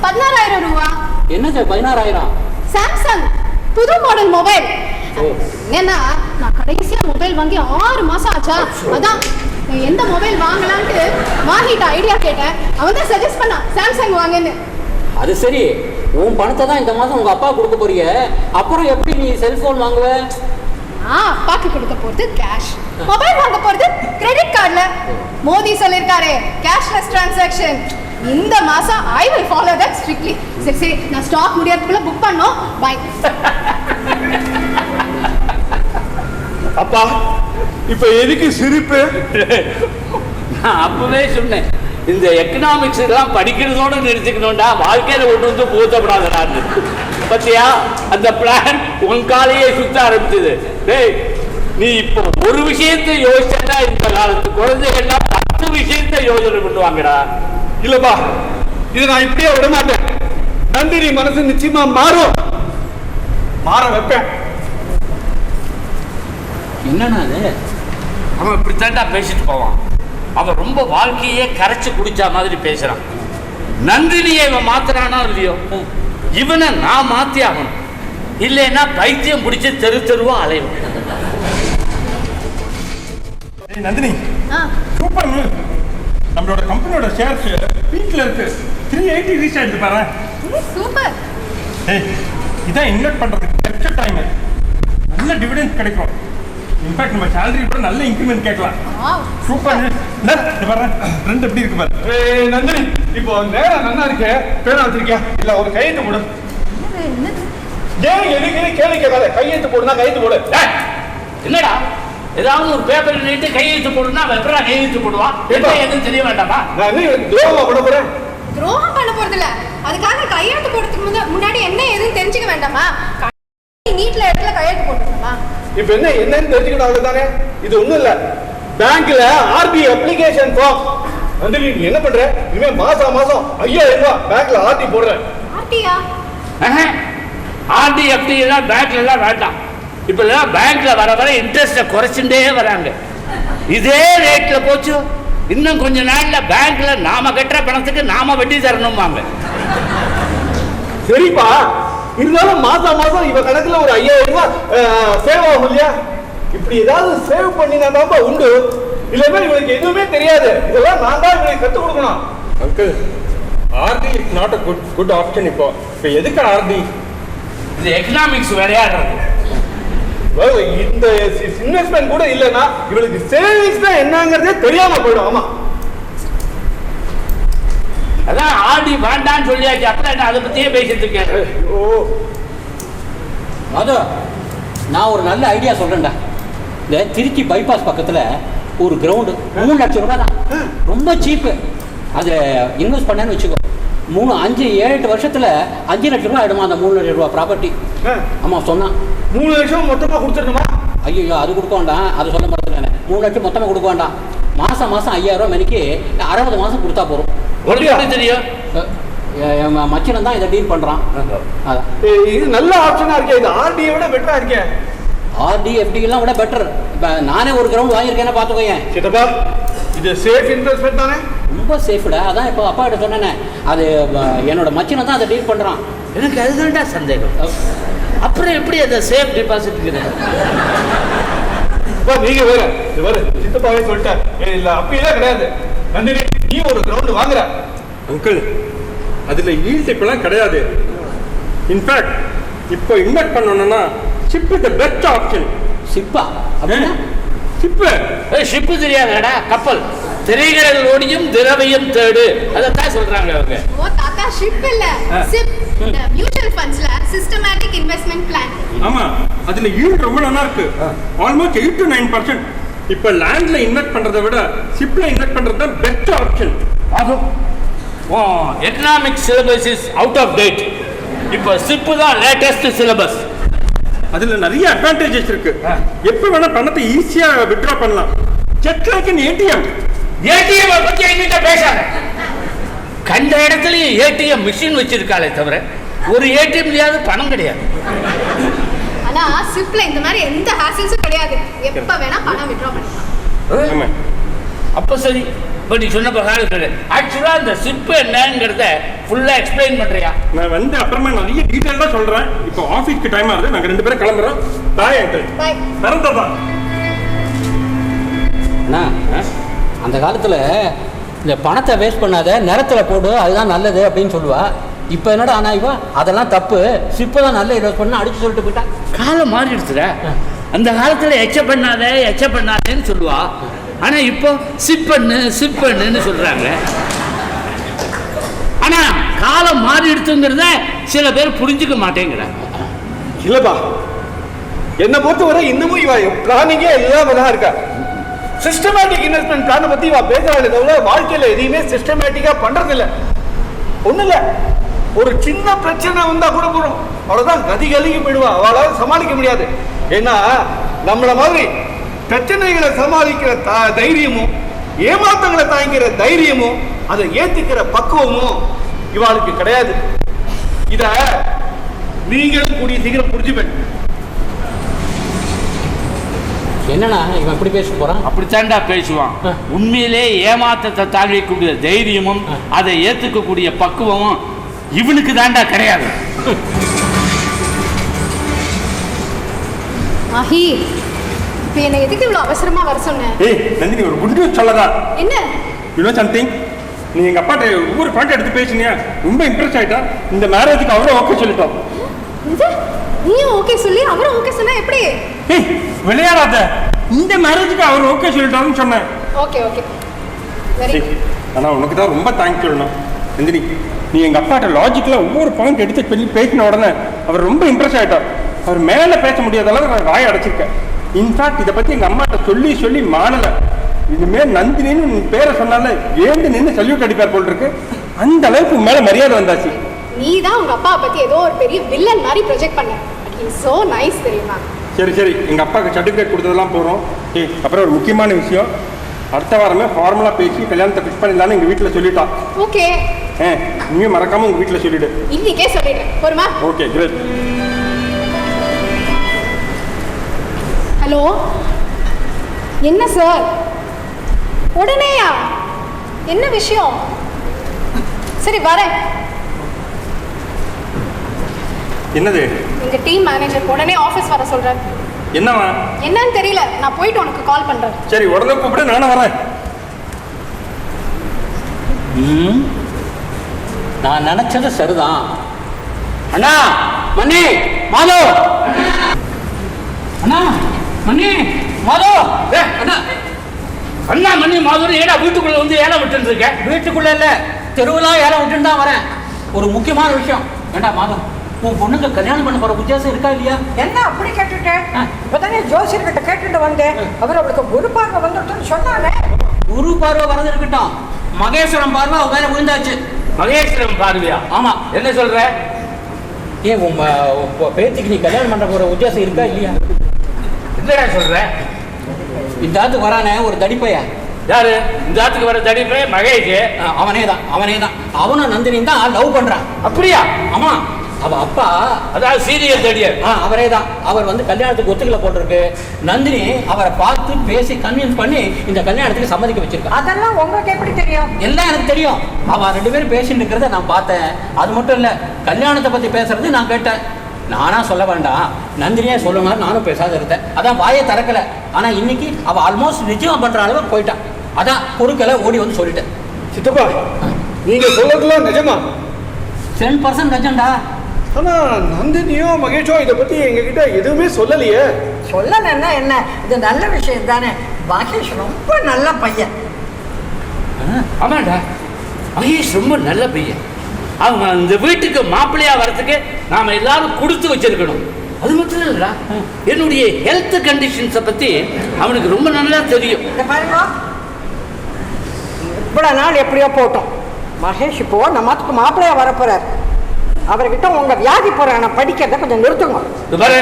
16,000 ரூபா. என்னது 16,000? சாம்சங் புது மாடல் மொபைல். என்னன்னா நான் கடைசியா மொபைல் வாங்கி 6 மாசம் ஆச்சா. அதான் எந்த மொபைல் வாங்கலான்ட்டு மாஹிட்ட ஐடியா கேட்டேன். அவன் தான் சஜஸ்ட் பண்ணா சாம்சங் வாங்குன்னு. அது சரி, உன் பணத்தை தான் இந்த மாதம் உங்க அப்பா கொடுக்க போறிய, அப்புறம் எப்படி நீ செல்போன் வாங்குவ? அப்பாக்கு கொடுக்க போறது கேஷ், மொபைல் வாங்க போறது கிரெடிட் கார்டுல. மோடி சொல்லிருக்காரு கேஷ்லெஸ் டிரான்சாக்ஷன். இந்த மாசம் I will follow that strictly. சரி சரி, நான் ஸ்டாக் முடியறதுக்குள்ள புக் பண்ணோம். பை. அப்பா, இப்ப எதுக்கு சிரிப்பு? நான் அப்பவே சொன்னேன், இந்த எக்கனாமிக்ஸ் எல்லாம் படிக்கிறதோட நிறுத்திக்கணும்டா, வாழ்க்கையில ஒன்று வந்து பூத்தப்படாதான்னு. பத்தியா அந்த பிளான் உன் காலையே சுத்த ஆரம்பிச்சது. டேய், நீ இப்போ ஒரு விஷயத்தை யோசிச்சா இந்த காலத்து குழந்தைகள்லாம் 10 விஷயத்தை யோசனை பண்ணுவாங்கடா. இல்லப்பா, இது நான் இப்படியே விட மாட்டேன். நந்தினி மனசு நிச்சயமா மாறும், மாற வைப்பேன். என்னன்னா அது? அவன் இப்படித்தாண்டா பேசிட்டு போவான். அவன் ரொம்ப வாழ்க்கையே கரைச்சு குடிச்ச மாதிரி பேசுறான். நந்தினியை இவன் மாத்துறானா இல்லையோ, இவனை நான் மாத்தி ஆகணும். இல்லைன்னா பைத்தியம் பிடிச்சி தெரு தெருவா அலையும். Nandini, super news. நம்மளோட கம்பெனியோட ஷேர்ஸ் பீக்ல இருக்கு. 380 ரீச் ஆயிடுது பாரு. சூப்பர். ஏய், இதான் இன்வெஸ்ட் பண்றதுக்கு பெஸ்ட் டைம். நல்ல டிவிடெண்ட் கிடைக்கும். இன்ஃபேக்ட் நம்ம சேலரி கூட நல்ல இன்க்ரிமெண்ட் கேட்கலாம். Super news. பாரு, ட்ரெண்ட் எப்படி இருக்கு பாரு. நந்தினி, இப்போ நேரம் நல்லா இருக்கு. பேனா வச்சிருக்கியா? இல்ல ஒரு கையெழுத்து போடு. ஏன் எதுக்கு கேள்வி கேட்காத? கையெழுத்து போடுனா கையெழுத்து போடு. என்னடா ஏதாவது ஒரு பேப்பர் நீட்டு கையெழுத்து போடுனா வெப்பரா கையெழுத்து போடுவான். என்ன எதுவும் தெரிய வேண்டாமா? நான் என்ன துரோகமா பண்ண போறேன்? துரோகம் பண்ண போறது இல்ல. அதுக்காக கையெழுத்து போடுறதுக்கு முன்னாடி என்ன எதுன்னு தெரிஞ்சுக்க வேண்டாமா? நீட்ல இடத்துல கையெழுத்து போட்டுருக்கா? இப்ப என்னன்னு தெரிஞ்சுக்கணும், அவ்வளவுதானே. இது ஒண்ணும் இல்ல, பேங்க்ல ஆர்டி அப்ளிகேஷன் ஃபார்ம். நந்தினி, நீ என்ன பண்ற? இனிமே மாசம் 5,000 ரூபாய் பேங்க்ல ஆர்டி போடுறேன். ஆர்டியா? ஆர்டி எஃப்டி எல்லாம் பேங்க்ல எல்லாம் வேண்டாம். இப்ப எல்லாம் பேங்க்ல வர வர இன்ட்ரெஸ்ட குறைச்சுட்டே வராங்க. இதே ரேட்ல போச்சு இன்னும் கொஞ்ச நாள்ல பேங்க்ல நாம கட்டுற பணத்துக்கு நாம வட்டி தரணும்பாங்க. சரிப்பா, இருந்தாலும் மாசம் இவ கணக்குல ஒரு 5,000 ரூபாய் சேவ் ஆகும் இல்லையா? இப்படி ஏதாவது சேவ் பண்ணினா உண்டு. இல்லைன்னா இவனுக்கு எதுவுமே தெரியாது. இதெல்லாம் நான் தான் இவனுக்கு கற்றுக் கொடுக்கணும். Uncle, R D is not a good option. இப்போ எதுக்கு ஆர்டி? இது எக்கனாமிக்ஸ் விளையாடுறது. இந்த இன்வெஸ்ட்மெண்ட் கூட இல்லைன்னா இவளுக்கு சேவிங்ஸ் தான் என்னங்கிறதே தெரியாம போயிடும். ஆமா, அதான் ஆடி வேண்டான்னு சொல்லியாச்சு. அப்புறம் என்ன அதை பத்தியே பேசிட்டு இருக்கேன். ஓ அது நான் ஒரு நல்ல ஐடியா சொல்றேன்டா. இந்த திருச்சி பைபாஸ் பக்கத்துல ஒரு கிரவுண்டு 3 லட்சம் ரூபாய் தான், ரொம்ப சீப்பு. அதை இன்வெஸ்ட் பண்ணேன்னு வச்சுக்கோ, 5-7 வருஷத்துல 5 லட்சம் ரூபாய் ஆயிடுமா அந்த 3 லட்சம் ரூபாய் ப்ராப்பர்ட்டி. ஆமா சொன்னான். 3 லட்சம் மொத்தமா கொடுத்துடணுமா? ஐயோ அது கொடுக்க வேண்டாம், அது சொல்ல மறந்துட்டேன். 3 லட்சம் மொத்தமாக கொடுக்க வேண்டாம், மாதம் 5000 ரூபா மெனிக்கு 60 மாதம் கொடுத்தா போகிறோம். எப்படி தெரியும்? மச்சினம் தான் இதை டீல் பண்ணுறான். அதான் இது நல்ல ஆப்ஷனா இருக்கே. இது ஆர்டியை விட பெட்டரா இருக்கே. ஆர்டி எஃப்டிலாம் விட பெட்டர். இப்போ நானே ஒரு கிரவுண்ட் வாங்கியிருக்கேன்னா பார்த்துக்கோயேன். சித்தப்பா, இது சேஃப் இன்வெஸ்ட்மெண்ட் தானே? ரொம்ப சேஃப்டா. அதான் இப்போ அப்பா கிட்ட சொன்னேனே, அது என்னோட மச்சினம் தான் அதை டீல் பண்ணுறான். எனக்கு அதுதான்டா சந்தேகம். அப்புறம் எப்படி அதை சேஃப் டெபாசிட்? நீங்க வேற சித்தப்பாவே சொல்லிட்டேன். இல்ல அப்படியெல்லாம் கிடையாது. நந்தினி, நீ ஒரு கிரவுண்ட் வாங்குற. அங்கிள், அதுல ஈல்ட் இப்பெல்லாம் கிடையாது. இன்ஃபேக்ட் இப்போ இன்வெஸ்ட் பண்ணணும்னா ship is the best option. ஷிப்பா? அப்படின்னா ஷிப்பு தெரியாதடா, கப்பல். திரைகடல் ஓடியும் திரவையும் தேடு, அதைத்தான் சொல்றாங்க அவங்க. ஓ தாத்தா, ஷிப் இல்ல, சிப். மியூச்சுவல் ஃபண்ட்ஸ்ல சிஸ்டமேட்டிக் இன்வெஸ்ட்மெண்ட் பிளான். ஆமா, அதுல ஈல்ட் ரொம்ப நல்லா இருக்கு. Almost 8 to 9%. இப்போ லேண்ட்ல இன்வெஸ்ட் பண்றதை விட ஷிப்ல இன்வெஸ்ட் பண்றது தான் பெஸ்ட் ஆப்ஷன். அதுவும் economic syllabus is out of date. இப்போ ஷிப்பு தான் லேட்டஸ்ட் சிலபஸ். அதுல நிறைய அட்வான்டேஜஸ் இருக்கு. எப்ப வேணா பணத்தை ஈஸியா வித்ட்ரா பண்ணலாம். Just like an ATM. ATM பத்தி என்கிட்ட பேசாத. கண்ட இடத்துலயும் ஏடிஎம் மிஷின் வச்சிருக்காளே தவிர ஒரு ஏடிஎம்லயாவது பணம் கிடையாது. ஆனா சிப்ல இந்த மாதிரி எந்த ஹாசல்ஸும் கிடையாது. எப்ப வேணா பணம் வித்ட்ரா பண்ணிக்கலாம். அப்போ சரி, இப்போ நீ சொன்ன பிரகாரம் ஆக்சுவலா இந்த சிப் என்னங்கிறத ஃபுல்லா எக்ஸ்பிளைன் பண்றியா? நான் வந்து அப்புறமா நிறைய டீடைலா சொல்றேன். இப்போ ஆபீஸ்க்கு டைம் ஆகுது, நாங்க 2 பேரும் கிளம்புறோம். Bye uncle. பை. தரந்ததா அண்ணா, அந்த காலத்தில் இந்த பணத்தை வேஸ்ட் பண்ணாத, நிலத்தில் போடு, அதுதான் நல்லது அப்படின்னு சொல்லுவா. இப்போ என்னடா ஆனா இவா அதெல்லாம் தப்பு, ஷிப்பை தான் நல்ல இன்வெஸ்ட் பண்ண அடிச்சு சொல்லிட்டு போயிட்டா. காலம் மாறிடுச்சுல. அந்த காலத்துல எச்ச பண்ணாதேன்னு சொல்லுவா. ஆனா இப்போ சிப் பண்ணுன்னு சொல்றாங்க. ஆனா காலம் மாறிடுச்சுங்கிறத சில பேர் புரிஞ்சுக்க மாட்டேங்கிறாங்க. இல்லப்பா, என்னை பொறுத்தவரை இன்னமும் இவ பிளானிங்கே இல்லாம தான் இருக்கா. சிஸ்டமேட்டிக் இன்வெஸ்ட்மெண்ட் பிளானை பத்தி இவ பேசுறாங்க தவிர வாழ்க்கையில எதையுமே சிஸ்டமேட்டிக்கா பண்றது இல்லை. ஒண்ணு இல்ல, ஒரு சின்ன பிரச்சனை வந்தா கூட போறோம், அவ்வளவுதான் கதி கலங்கி போயிடுவா. அவளால சமாளிக்க முடியாது. ஏன்னா நம்மள மாதிரி பிரச்சனைகளை சமாளிக்கிற தைரியமும், ஏமாத்தங்களை தாங்கிக்கிற தைரியமும், அதை ஏத்துக்கிற பக்குவமும் இவாளுக்கு கிடையாது. இத நீங்களும் கூடிய சீக்கிரம் புரிஞ்சுப்பேன். என்னன்னா இவன் இப்படி பேச போறான்? அப்படித்தாண்டா பேசுவான். உண்மையிலே ஏமாத்தத்தை தாங்கக்கூடிய தைரியமும் அதை ஏத்துக்கக்கூடிய பக்குவமும் இவனுக்கு தாண்டா கிடையாது. ஆஹி, இப்போ என்ன எதுக்கு இவ்வளவு அவசரமா வர சொன்ன? ஏய் நந்தினி, ஒரு குட் நியூஸ் சொல்லதா? என்ன? You know something? நீ எங்க அப்பாட்ட ஒவ்வொரு பாயிண்ட் எடுத்து பேசினியா, ரொம்ப இம்ப்ரெஸ் ஆயிட்டா. இந்த மேரேஜுக்கு அவரும் ஓகே சொல்லிட்டோம். இது நீயும் ஓகே சொல்லி அவரும் ஓகே சொன்னா எப்படி? ஏய் விளையாடாத, இந்த மேரேஜுக்கு அவர் ஓகே சொல்லிட்டாருன்னு சொன்னேன். Okay okay, very good. ஆனா உனக்கு தான் ரொம்ப தேங்க்ஸ் சொல்லணும் நந்தினி. நீ எங்க அப்பாட்ட லாஜிக்கலா ஒவ்வொரு பாயிண்ட் எடுத்து சொல்லி பேசின உடனே அவர் ரொம்ப இம்ப்ரெஸ் ஆயிட்டார். அவர் மேல பேச முடியாத அளவுக்கு நான் வாய் அடைச்சிருக்கேன். இன்ஃபேக்ட் இதை பத்தி எங்க அம்மாட்ட சொல்லி மானல. இனிமே நந்தினின்னு பேரை சொன்னால ஏந்து நின்று சல்யூட் அடிப்பார் போல் இருக்கு. அந்த அளவுக்கு மேல மரியாதை வந்தாச்சு. நீ தான் உங்க அப்பாவை பத்தி ஏதோ ஒரு பெரிய வில்லன் மாதிரி ப்ரொஜெக்ட் பண்ண. இட்ஸ் சோ நைஸ் தெரியுமா? சரி, எங்க அப்பாவுக்கு சர்டிஃபிகேட் கொடுத்ததெல்லாம் போகிறோம். அப்புறம் ஒரு முக்கியமான விஷயம், அடுத்த வாரமே ஃபார்மலா பேசி கல்யாணத்தை ஃபிக்ஸ் பண்ணிடலான்னு எங்க வீட்டில் சொல்லிட்டா. ஓகே. நீயும் மறக்காம உங்க வீட்டில் சொல்லிடு. இன்னைக்கே சொல்லிடுறேன். போருமா? Okay, great. ஹலோ, என்ன சார்? உடனேயா? என்ன விஷயம்? சரி வரேன். என்னது? எங்க டீம் மேனேஜர் உடனே ஆபீஸ் வர சொல்றாரு. என்னவா? என்னன்னு தெரியல, நான் போயிட்டு உனக்கு கால் பண்றேன். சரி, உடனே கூப்பிடு, நானும் வரேன். நான் நினைச்சது சரிதான். அண்ணா, மணி, மாதோ, அண்ணா மணி மாதோ அண்ணா அண்ணா மணி மாதோ ஏடா வீட்டுக்குள்ள வந்து ஏலம் விட்டு இருக்க? வீட்டுக்குள்ள இல்ல, தெருவுலாம் ஏலம் விட்டுன்னு தான் வரேன். ஒரு முக்கியமான விஷயம். ஏண்டா மாதம், உன் பொண்ணுக்கு கல்யாணம் பண்ண போற உத்தியாசம் இருக்கா இல்லையா? என்ன அப்படி கேட்டுட்டேன்? இப்பதானே ஜோசியர்கிட்ட கேட்டுட்டு வந்தேன். அவர் அவளுக்கு குரு பார்வை வந்துட்டுன்னு சொன்னானே. குரு பார்வை வரது இருக்கட்டும், மகேஸ்வரம் பார்வை அவ மேல விழுந்தாச்சு. மகேஸ்வரம் பார்வையா? ஆமா. என்ன சொல்ற? ஏன் உன் பேத்திக்கு நீ கல்யாணம் பண்ண போற உத்தியாசம் இருக்கா இல்லையா? என்னடா சொல்ற? இந்த ஆத்துக்கு வரானே ஒரு தடிப்பையா. யாரு இந்த ஆத்துக்கு வர தடிப்பே? மகேஷ். அவனே தான். அவனும் நந்தினியும் தான் லவ் பண்றான். அப்படியா? ஆமா. அவ அப்பா, அதாவது சீரியல் தடியர். அவரே தான். அவர் வந்து கல்யாணத்துக்கு ஒத்துக்கல போட்டிருக்கு. நந்தினி அவரை பார்த்து பேசி கன்வின்ஸ் பண்ணி இந்த கல்யாணத்துக்கு சம்மதிக்க வச்சிருக்கா. அதெல்லாம் உங்களுக்கு எப்படி தெரியும்? எல்லாம் எனக்கு தெரியும். அவ 2 பேரும் பேசிட்டு இருக்கிறத நான் பார்த்தேன். அது மட்டும் இல்ல, கல்யாணத்தை பத்தி பேசுறது நான் கேட்டேன். நானா சொல்ல வேண்டாம், நந்தினியே சொல்லுங்க, நானும் பேசாத இருந்தேன். அதான் வாயை திறக்கல. ஆனா இன்னைக்கு அவ ஆல்மோஸ்ட் நிச்சயம் பண்ற அளவுக்கு போயிட்டான். அதான் குறுக்கல ஓடி வந்து சொல்லிட்டேன். சித்தப்பா, நீங்க சொல்றதுலாம் நிஜமா? 10% நிஜம்டா. ஆனா நந்தினியோ மகேஷோ இதை பத்தி எங்ககிட்ட எதுவுமே சொல்லலையே. சொல்லலன்னா என்ன, இது நல்ல விஷயம் தானே. மகேஷ் ரொம்ப நல்ல பையன். ஆமாண்டா, மகேஷ் ரொம்ப நல்ல பையன். அவங்க இந்த வீட்டுக்கு மாப்பிள்ளையா வரதுக்கு நாம எல்லாரும் கொடுத்து வச்சிருக்கணும். அது மட்டும் இல்லடா, என்னுடைய ஹெல்த் கண்டிஷன்ஸை பத்தி அவனுக்கு ரொம்ப நல்லா தெரியும். இந்த பாருங்க, இவ்வளவு நாள் எப்படியோ போட்டோம். மகேஷ் இப்போ நம்மத்துக்கு மாப்பிள்ளையா வரப்போறார். அவர்கிட்ட உங்க வியாதி புராணம் படிக்கிறத கொஞ்சம் நிறுத்துங்க. இது பாரு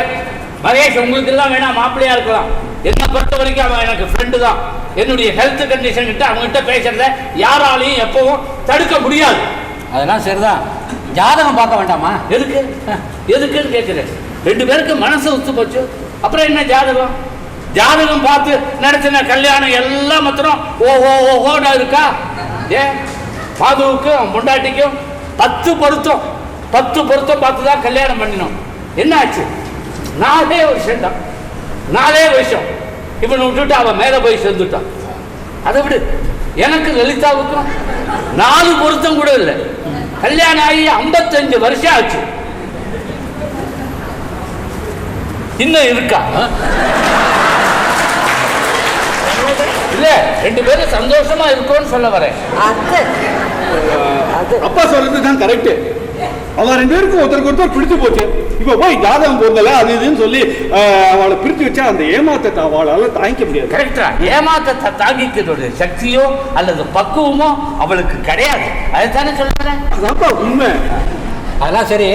மகேஷ், உங்களுக்கு எல்லாம் வேணா மாப்பிள்ளையா இருக்கலாம். என்னை பொறுத்த வரைக்கும் அவன் எனக்கு ஃப்ரெண்டு தான். என்னுடைய ஹெல்த் கண்டிஷன் கிட்ட அவங்ககிட்ட பேசுறத யாராலையும் எப்பவும் தடுக்க முடியாது. அதெல்லாம் சரிதான். ஜாதகம் பார்க்க வேண்டாமா? எதுக்குன்னு கேட்கிறேன். 2 பேருக்கு மனசு ஒத்து போச்சு, அப்புறம் என்ன ஜாதகம்? ஜாதகம் பார்த்து நடத்தின கல்யாணம் எல்லாம் மாத்திரம் ஓஹோடா இருக்கா? ஏன் பாதுவுக்கும் அவன் பொண்டாட்டிக்கும் 10 பொருத்தம் பார்த்து தான் கல்யாணம் பண்ணினோம். என்ன ஆச்சு? 4 வருஷம் தான். 4 வருஷம் இவனை விட்டுட்டு அவன் மேல போய் சேர்ந்துட்டான். அதை விடு, எனக்கு லலிதாவுக்கும் 4 பொருத்தம் கூட இல்லை. கல்யாணம் ஆகி 55 வருஷம் ஆச்சு. இன்னும் இருக்கா? இல்ல, 2 பேரும் சந்தோஷமா இருக்கும்னு சொல்ல வரேன். அப்பா சொல்றது தான் கரெக்ட். அவ 2 பேருக்கும் ஒருத்தருக்கு ஒருத்தர் பிடிச்சு போச்சு. இப்ப போய் ஜாதகம் போடல அது இதுன்னு சொல்லி அவளை பிரிச்சு வச்சா அந்த ஏமாத்தத்தை அவளால தாங்கிக்க முடியாது. கரெக்டா? ஏமாத்தத்தை தாங்கிக்கிறதோட சக்தியோ அல்லது பக்குவமோ அவளுக்கு கிடையாது. அதுதானே சொல்றேன். அதான்ப்பா உண்மை. அதெல்லாம் சரி.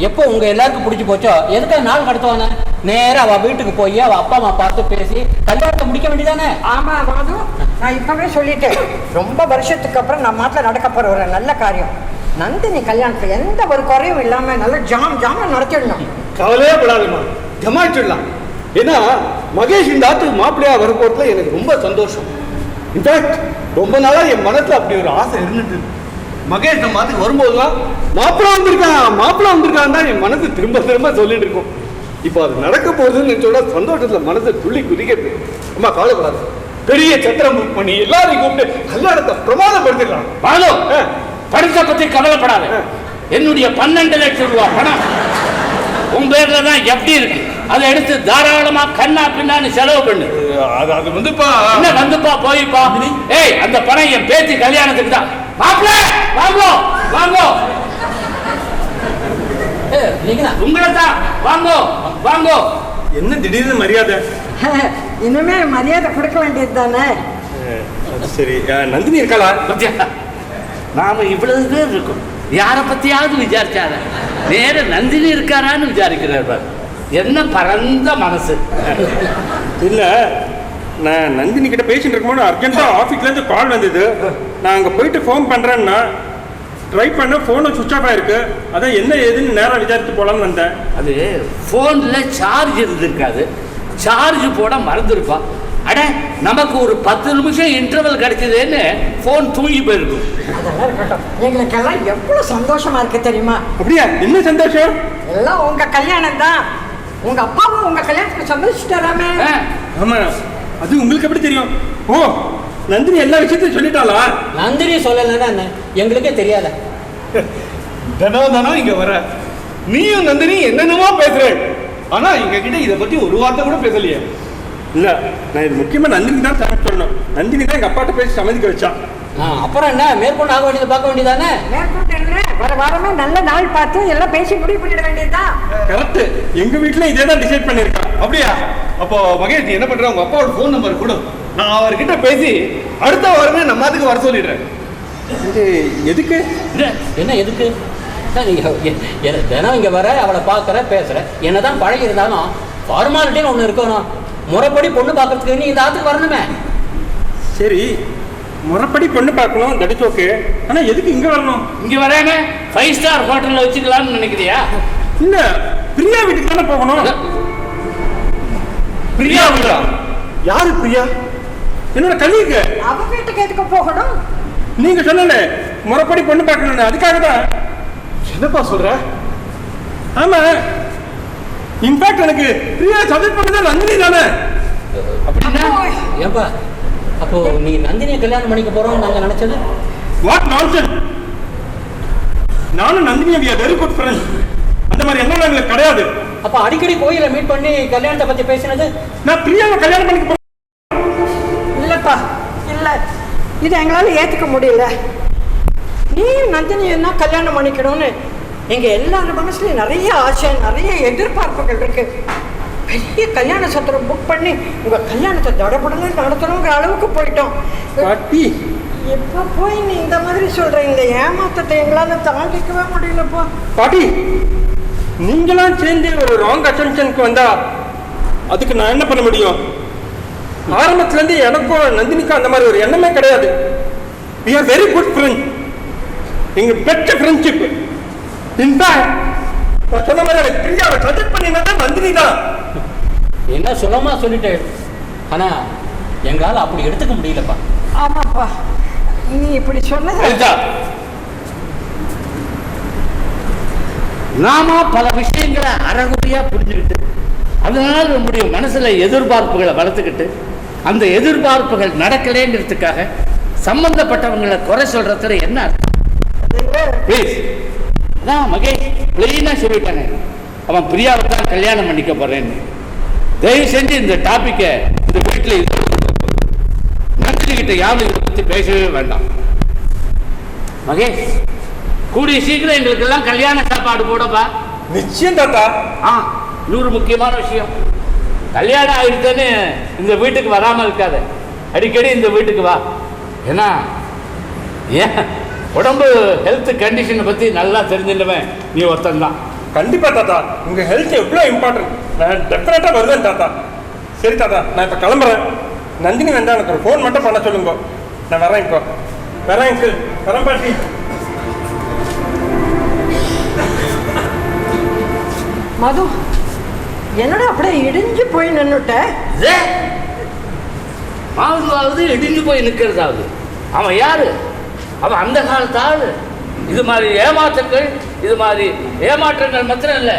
எப்போ உங்க எல்லாருக்கும் பிடிச்சி போச்சோ எதுக்காக நாள் கடத்துவானே? நேரா அவ வீட்டுக்கு போய் அவ அப்பா அம்மா பார்த்து பேசி கல்யாணத்தை முடிக்க வேண்டியதானே? ஆமா மாது, நான் இப்பவே சொல்லிட்டேன். ரொம்ப வருஷத்துக்கு அப்புறம் நம்ம நாட்டில் நடக்க போற ஒரு நல்ல காரியம். நந்தினி கல்யாணத்துல எந்த ஒரு குறையும் இல்லாம நல்ல ஜாம் நடத்திடணும். கவலையே படாதுமா, ஜமாச்சிடலாம். ஏன்னா மகேஷ் இந்த ஆத்துக்கு மாப்பிள்ளையா வரப்போறதுல எனக்கு ரொம்ப சந்தோஷம். இன்ஃபேக்ட் ரொம்ப நாளா என் மனசுல அப்படி ஒரு ஆசை இருந்துட்டு. மகேஷ் நம்ம ஆத்துக்கு வரும்போதுதான் மாப்பிள்ளை வந்திருக்கான் தான் என் மனசு திரும்ப சொல்லிட்டு இருக்கும். இப்போ அது நடக்க போகுதுன்னு சொல்ல சந்தோஷத்துல மனசு துள்ளி குதிக்கிறது. அம்மா கவலைப்படாது, பெரிய சத்திரம் புக் பண்ணி எல்லாரையும் கூப்பிட்டு கல்யாணத்தை பிரமாதப்படுத்திடலாம். பாலு, பணத்தை பத்தி கவலைப்படாத. என்னுடைய 12 லட்சம் ரூபாய் பணம் உன் பேர்ல தான் எப்படி இருக்கு. அதை எடுத்து தாராளமா கண்ணா பின்னான்னு செலவு பண்ணு. அது வந்துப்பா என்ன வந்துப்பா போய்ப்பா? ஏய், அந்த பணம் என் பேத்தி கல்யாணத்துக்கு தான். மாப்பிள்ள வாங்கோ உங்களை தான் வாங்கோ. என்ன திடீர்னு மரியாதை? இனிமே மரியாதை கொடுக்க வேண்டியது தானே. சரி, நந்தினி இருக்காளா? நாம இவ்வளவு பேர் இருக்கோம், யாரை பத்தியாவது விசாரிச்சார நேர நந்தினி இருக்காரான்னு விசாரிக்கிறார். என்ன பரந்த மனசு. இல்ல, நான் நந்தினி கிட்ட பேசிட்டு இருக்கும்போது அர்ஜென்ட்டா ஆஃபீஸ்ல இருந்து கால் வந்தது. நான் அங்க போயிட்டு ஃபோன் பண்றேன்னா ட்ரை பண்ண ஃபோனும் சுவிட்ச் ஆஃப் ஆயிருக்கு. அதான் என்ன ஏதுன்னு நேரம் விசாரித்து போலான்னு வந்தேன். அது ஃபோன்ல சார்ஜ் இருந்திருக்காது, சார்ஜ் போட மறந்துருப்பா. அட, நமக்கு ஒரு 10 நிமிஷம் இன்டர்வல் கிடைச்சதுன்னு ஃபோன் தூங்கி போயிருக்கும். அதெல்லாம் இருக்கட்டும், எங்களுக்கெல்லாம் எவ்வளவு சந்தோஷமா இருக்கு தெரியுமா? அப்படியா? என்ன சந்தோஷம்? எல்லாம் உங்க கல்யாணம் தான். உங்க அப்பாவும் உங்க கல்யாணத்துக்கு சம்மதிச்சுட்டாராமே. ஆமா, அது உங்களுக்கு எப்படி தெரியும்? ஓ, நந்தினி எல்லா விஷயத்தையும் சொல்லிட்டாளா? நந்தினி சொல்லலைன்னா எங்களுக்கே தெரியாத. தினம் இங்க வர நீயும் நந்தினி என்னென்னமோ பேசுறேன். ஆனா எங்க கிட்ட இதை பத்தி ஒரு வார்த்தை கூட பேசலையே. இல்லை, நான் இது முக்கியமாக நந்தினி தான் சமைக்க சொல்லணும். நந்தினி தான் எங்கள் அப்பாட்ட பேசி சம்மதிக்க வச்சான். அப்புறம் என்ன மேற்கொண்டு ஆக வேண்டியது பார்க்க வேண்டியதானே? மேற்கொண்டு என்ன, வர வாரமே நல்ல நாள் பார்த்து எல்லாம் பேசி முடிவு பண்ணிட வேண்டியதுதான். கரெக்ட், எங்கள் வீட்டில் இதே தான் டிசைட் பண்ணியிருக்கான். அப்படியா? அப்போ மகேஷ், நீ என்ன பண்ற, உங்க அப்பாவோட ஃபோன் நம்பர் கொடு, நான் அவர்கிட்ட பேசி அடுத்த வாரமே நம்ம அதுக்கு வர சொல்லிடுறேன். இது எதுக்கு? என்ன எதுக்கு? தினம் இங்கே வர, அவளை பார்க்குற, பேசுகிற, என்ன தான் பழகி இருந்தாலும் ஃபார்மாலிட்டின்னு ஒன்று இருக்கணும். முறைப்படி பொண்ணு பார்க்கறதுக்கு நீ இந்த ஆற்றுக்கு வரணுமே. சரி, முறைப்படி பொண்ணு பார்க்கணும், தட் இஸ் ஓகே. ஆனால் எதுக்கு இங்கே வரணும்? இங்கே வராம 5 ஸ்டார் ஹோட்டலில் வச்சுக்கலாம்னு நினைக்கிறியா? இல்லை, பிரியா வீட்டுக்கு தானே போகணும். பிரியா வீடா? யாரு பிரியா? என்னோட கல்விக்கு. அவ வீட்டுக்கு எதுக்கு போகணும்? நீங்க சொன்னே முறைப்படி பொண்ணு பார்க்கணும், அதுக்காக தான். என்னப்பா சொல்ற? ஆமா, இன்ஃபேக்ட் எனக்கு பிரியா சஜெக்ட் பண்ணது நந்தினி தானே. அப்படின்னா ஏன்பா அப்போ நீ நந்தினியை கல்யாணம் பண்ணிக்க போறோம்னு நாங்க நினைச்சது? What nonsense! நானும் நந்தினியும் we are very good friends. அந்த மாதிரி என்ன எங்களுக்கு கிடையாது. அப்ப அடிக்கடி கோயிலை மீட் பண்ணி கல்யாணத்தை பத்தி பேசினது? நான் பிரியாவை கல்யாணம் பண்ணிக்க போறேன். இல்லப்பா, இல்ல, இது எங்களால ஏத்துக்க முடியல. நீ நந்தினி என்ன கல்யாணம் பண்ணிக்கணும்னு எங்க எல்லாரும் மனசுலயும் நிறைய ஆசை, நிறைய எதிர்பார்ப்புகள் இருக்கு. பெரிய கல்யாண சத்திரம் புக் பண்ணி உங்க கல்யாணத்தை தடப்படல நடத்தணுங்கிற அளவுக்கு போயிட்டோம். பாட்டி, எப்ப போய் நீ இந்த மாதிரி சொல்ற? இந்த ஏமாத்தத்தை எங்களால தாண்டிக்கவே முடியலப்பா. பாட்டி, நீங்களாம் சேர்ந்து ஒரு ராங் அசம்ஷனுக்கு வந்தா அதுக்கு நான் என்ன பண்ண முடியும்? ஆரம்பத்துல இருந்து எனக்கும் நந்தினிக்கும் அந்த மாதிரி ஒரு எண்ணமே கிடையாது. we are very good friends. எங்க பெற்ற ஃப்ரெண்ட்ஷிப். இன்ஃபேக்ட் நான் சொன்ன மாதிரி எனக்கு பிரியாவை சஜெக்ட் பண்ணினதா நந்தினி தான். என்ன சுலமா சொல்லிட்டேன், ஆனா எங்களால அப்படி எடுத்துக்க முடியலப்பா. ஆமாப்பா, நீ இப்படி சொன்னது நாம பல விஷயங்களை அறகுறையா புரிஞ்சுக்கிட்டு அதனால நம்முடைய மனசுல எதிர்பார்ப்புகளை வளர்த்துக்கிட்டு அந்த எதிர்பார்ப்புகள் நடக்கலைங்கிறதுக்காக சம்பந்தப்பட்டவங்களை குறை சொல்றதுல என்ன அர்த்தம்? ப்ளீஸ், அதான் மகேஷ் பிளெயினா சொல்லிட்டானே, அவன் பிரியாவை தான் கல்யாணம் பண்ணிக்க போறேன்னு. தயவு செஞ்சு இந்த டாபிக்கை இந்த வீட்டில் நந்தினி கிட்ட யாரும் இதை பத்தி பேசவே வேண்டாம். மகேஷ், கூடிய சீக்கிரம் எங்களுக்கு எல்லாம் கல்யாண சாப்பாடு போடப்பா. நிச்சயம் தாத்தா. இன்னொரு முக்கியமான விஷயம், கல்யாணம் ஆயிடுச்சுன்னு இந்த வீட்டுக்கு வராமல் இருக்காது, அடிக்கடி இந்த வீட்டுக்கு வா. ஏன்னா ஏன் உடம்பு ஹெல்த் கண்டிஷனை பற்றி நல்லா தெரிஞ்சிருந்தவன் நீ ஒருத்தன் தான். கண்டிப்பா தாத்தா, உங்க ஹெல்த் எவ்வளோ இம்பார்ட்டன்ட். நான் டெஃபினட்டா வருவேன் தாத்தா. சரி தாத்தா, நான் இப்போ கிளம்புறேன். நந்தினி வேண்டாம், எனக்கு ஒரு ஃபோன் மட்டும் பண்ண சொல்லுங்க. நான் வரேன், இப்போ வரேன் அங்கிள், வரேன் பாட்டி. மது, என்னடா அப்படியே இடிஞ்சு போய் நின்னுட்ட? மாவுதாவது இடிஞ்சு போய் நிற்கிறதாவது. அவன் யாரு? அவன் அந்த காலத்து ஆளு. இது மாதிரி ஏமாற்றங்கள் மாத்திரம் இல்லை,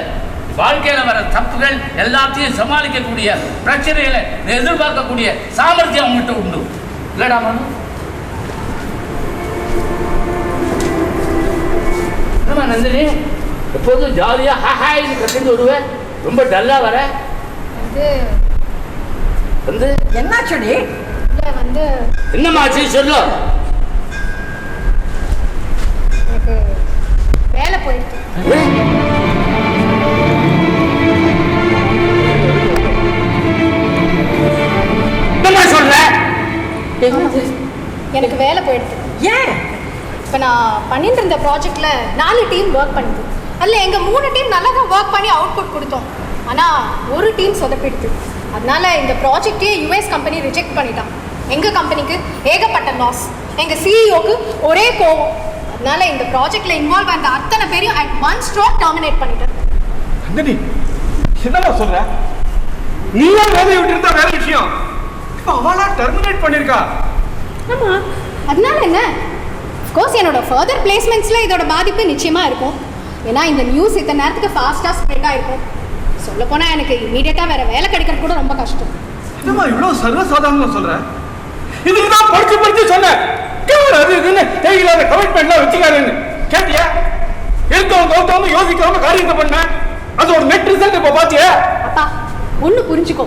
வாழ்க்கையில் வர தப்புகள் எல்லாத்தையும் சமாளிக்கக்கூடிய பிரச்சனைகளை எதிர்பார்க்கக்கூடிய சாமர்த்தியம் அவங்ககிட்ட உண்டு. இல்லடா மனு? என்னமா நந்தினி, எப்போதும் ஜாலியா ஹாஹாயின்னு கட்டிட்டு வருவேன், ரொம்ப டல்லா வர வந்து என்னாச்சுடி? வந்து என்னமாச்சு சொல்லு. எனக்கு வேலை போயிடுச்சு. என்ன சொல்ற? எனக்கு வேலை போயிடுச்சு. ஏன்? இப்போ நான் பண்ணிட்டு இருந்த ப்ராஜெக்ட்ல 4 டீம் ஒர்க் பண்ணுது. அதில் எங்கள் 3 டீம் நல்லா தான் ஒர்க் பண்ணி அவுட்புட் கொடுத்தோம். ஆனால் ஒரு டீம் சொதப்பிடுது. அதனால இந்த ப்ராஜெக்டே யூஎஸ் கம்பெனி ரிஜெக்ட் பண்ணிட்டான். எங்கள் கம்பெனிக்கு ஏகப்பட்ட லாஸ், எங்கள் சிஇஓக்கு ஒரே கோவம். அதனால இந்த ப்ராஜெக்ட்ல இன்வால்வ் ஆன அத்தனை பேரையும் அட் ஒன் ஸ்ட்ரோக் டெர்மினேட் பண்ணிட்டேன். நந்தினி, என்னடா சொல்ற? நீயா வேலையை விட்டு இருந்தா வேற விஷயம், இப்போ அவளா டெர்மினேட் பண்ணிருக்கா? ஆமா, அதனால என்ன? அஃப்கோர்ஸ் என்னோட ஃபர்தர் பிளேஸ்மெண்ட்ஸில் இதோட பாதிப்பு நிச்சயமாக இருக்கும். ஏன்னா இந்த நியூஸ் இத்தனை நேரத்துக்கு ஃபாஸ்ட்டாக ஸ்ப்ரெட் ஆகிருக்கும். சொல்லப்போனால் எனக்கு இமீடியட்டாக வேறு வேலை கிடைக்கிறது கூட ரொம்ப கஷ்டம். என்னம்மா இவ்வளோ சர்வசாதாரணமாக சொல்ற? இதுக்கு தான் படிச்சு சொன்னேன், அது இதுன்னு தேவையில்லாத கமிட்மெண்ட்லாம் வச்சுக்காருன்னு. கேட்டியா? எடுத்தவங்க யோசிக்காம காரியத்தை பண்ண, அது ஒரு நெட் ரிசல்ட் இப்போ பாத்தியா? அப்பா. ஒண்ணு புரிஞ்சுக்கோ,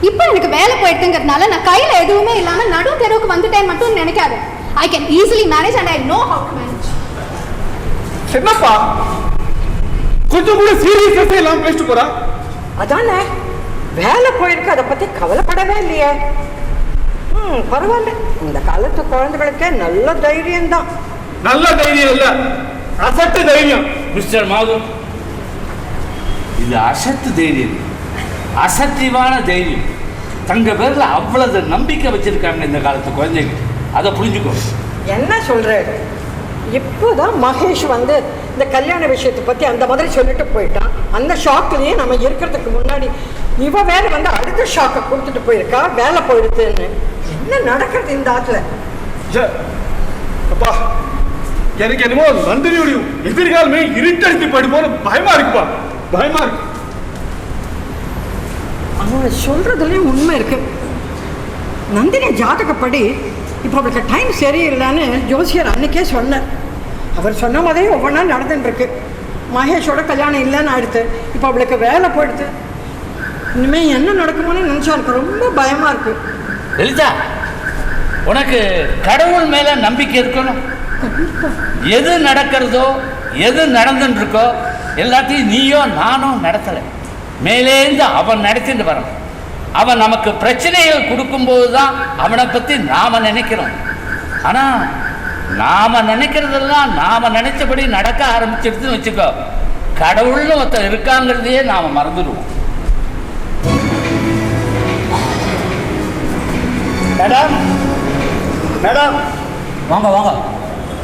இப்போ எனக்கு வேலை போயிடுங்கிறதுனால நான் கையில எதுவுமே இல்லாம நடு தெருவுக்கு வந்துட்டேன் மட்டும் நினைக்காத. I can easily manage and I know how to manage. என்னப்பா கொஞ்சம் கூட சீரியஸா எல்லாம் பேசிட்டு போறா? அதானே வேலை போயிருக்கு, அதை பத்தி கவலைப்படவே இல்லையே. பரவாயில்ல, இந்த காலத்து குழந்தைகளுக்கே நல்ல தைரியம் தான். நல்ல தைரியம் இல்ல, அசட்டு தைரியம். மிஸ்டர் மாது, இது அசத்து தைரியம், அசத்திவான தைரியம். தங்க பேர்ல அவ்வளவு நம்பிக்கை வச்சிருக்காங்க இந்த காலத்து குழந்தைங்க, அதை புரிஞ்சுக்கோ. என்ன சொல்ற? இப்போதான் மகேஷ் வந்து இந்த கல்யாண விஷயத்தை பத்தி அந்த மாதிரி சொல்லிட்டு போயிட்டான். அந்த ஷாக்லயே நம்ம இருக்கிறதுக்கு முன்னாடி இவ வேற வந்து அடுத்த ஷாக்கை கொடுத்துட்டு போயிருக்கா, வேலை போயிடுதுன்னு. என்ன நடக்கிறது இந்த ஆத்துல? அப்பா, எனக்கு என்னமோ நந்தினியுடைய எதிர்காலமே இருட்டடித்து போயிட்டு போன பயமா இருக்குப்பா, பயமா இருக்கு. அவங்க சொல்றதுலயும் உண்மை இருக்கு. நந்தினி ஜாதகப்படி இப்போ அவளுக்கு டைம் சரியில்லைன்னு ஜோசியர் அன்னைக்கே சொன்னார். அவர் சொன்ன மாதிரியே ஒவ்வொன்றா நடந்துட்டு இருக்கு. மகேஷோட கல்யாணம் இல்லைன்னு ஆயிடுத்து, இப்போ அவளுக்கு வேலை போயிடுது. இனிமேல் என்ன நடக்குமோன்னு நினச்சா எனக்கு ரொம்ப பயமா இருக்கு. லலிதா, உனக்கு கடவுள் மேல நம்பிக்கை இருக்கணும். எது நடக்கிறதோ எது நடந்துட்டு இருக்கோ எல்லாத்தையும் நீயோ நானோ நடத்தலை, மேலேந்து அவன் நடத்திட்டு வரான். அவன் நமக்கு பிரச்சனைகள் கொடுக்கும்போது தான் அவனை பற்றி நாம் நினைக்கிறோம். ஆனால் நாம் நினைக்கிறதெல்லாம் நாம் நினைச்சபடி நடக்க ஆரம்பிச்சிடுதுன்னு வச்சுக்கோ, கடவுள்னு ஒருத்தர் இருக்காங்கிறதையே நாம் மறந்துடுவோம். மேடம், மேடம், வாங்க வாங்க.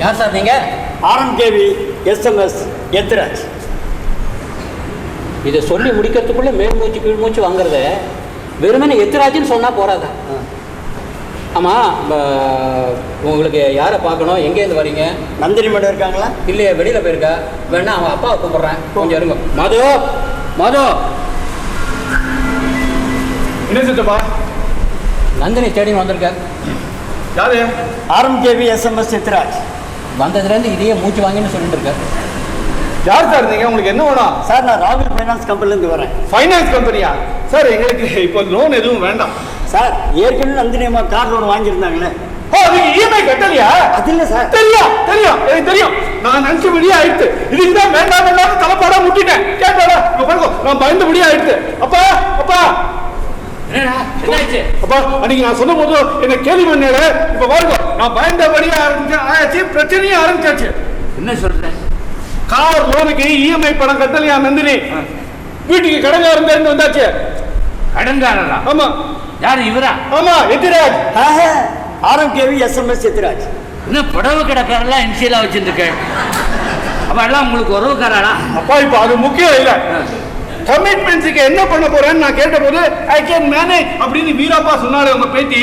யார் சார் நீங்கள்? RMKV SMS Ethiraj. இதை சொல்லி முடிக்கிறதுக்குள்ளே மேல் மூச்சு கீழ் மூச்சு வாங்குறத வெறுமனே எத்ராஜ்னு சொன்னால் போறாதா? ஆமாம், உங்களுக்கு யாரை பார்க்கணும்? எங்கேருந்து வரீங்க? நந்தினி மேடம் இருக்காங்களா? இல்லையே, வெளியில் போயிருக்கா. வேணா அவன் அப்பாவை கூப்பிட்றேன், கொஞ்சம் இருங்க. மது, மது. என்ன சித்தப்பா? நந்தினி தேடி வந்திருக்கார். யாரு? RMKV SMS Ethiraj. வந்ததுலேருந்து இதையே மூச்சு வாங்கின்னு சொல்லிட்டு இருக்கார். யார் சார் நீங்க? உங்களுக்கு என்ன வேணும்? சார், நான் ராகுல் ஃபைனான்ஸ் கம்பெனிலேருந்து வரேன். ஃபைனான்ஸ் கம்பெனியா? சார், எங்களுக்கு இப்போ லோன் எதுவும் வேண்டாம் சார். ஏற்கனவே நந்தினி அம்மா கார் லோன் வாங்கியிருந்தாங்களே. ஓ, நீங்க இஎம்ஐ கட்டலையா? அது இல்லை சார். தெரியும் தெரியும், எனக்கு தெரியும். நான் நினைச்ச முடியா ஆயிடுச்சு. இதுக்கு தான் வேண்டாம் வேண்டாம் தலைப்பாடா முட்டிட்டேன். கேட்டாடா பாருங்க, நான் பயந்து முடியா ஆயிடுச்சு. அப்பா அப்பா அப்பா, அன்னைக்கு நான் சொல்லும் போது என்ன கேள்வி பண்ணல. இப்ப பாருங்க, நான் பயந்தபடியா ஆரம்பிச்சு பிரச்சனையும் ஆரம்பிச்சாச்சு. என்ன சொல்றேன்? கார் லோனுக்கு இஎம்ஐ பணம் கட்டலையா நந்தினி? வீட்டுக்கு கடன்காரன் இருந்து வந்தாச்சு. கடன்காரனா? ஆமா. யாரு இவரா? ஆமா, எத்திராஜ். RMKV SMS Ethiraj. இன்னும் புடவை கடைக்காரெல்லாம் இன்சியலா வச்சிருக்க. அப்ப எல்லாம் உங்களுக்கு உறவுக்காரா? அப்பா, இப்ப அது முக்கியம் இல்ல. கமிட்மெண்ட்ஸுக்கு என்ன பண்ண போறேன்னு நான் கேட்டபோது ஐ கேன் மேனேஜ் அப்படின்னு வீராப்பா சொன்னாரு உங்க பேத்தி.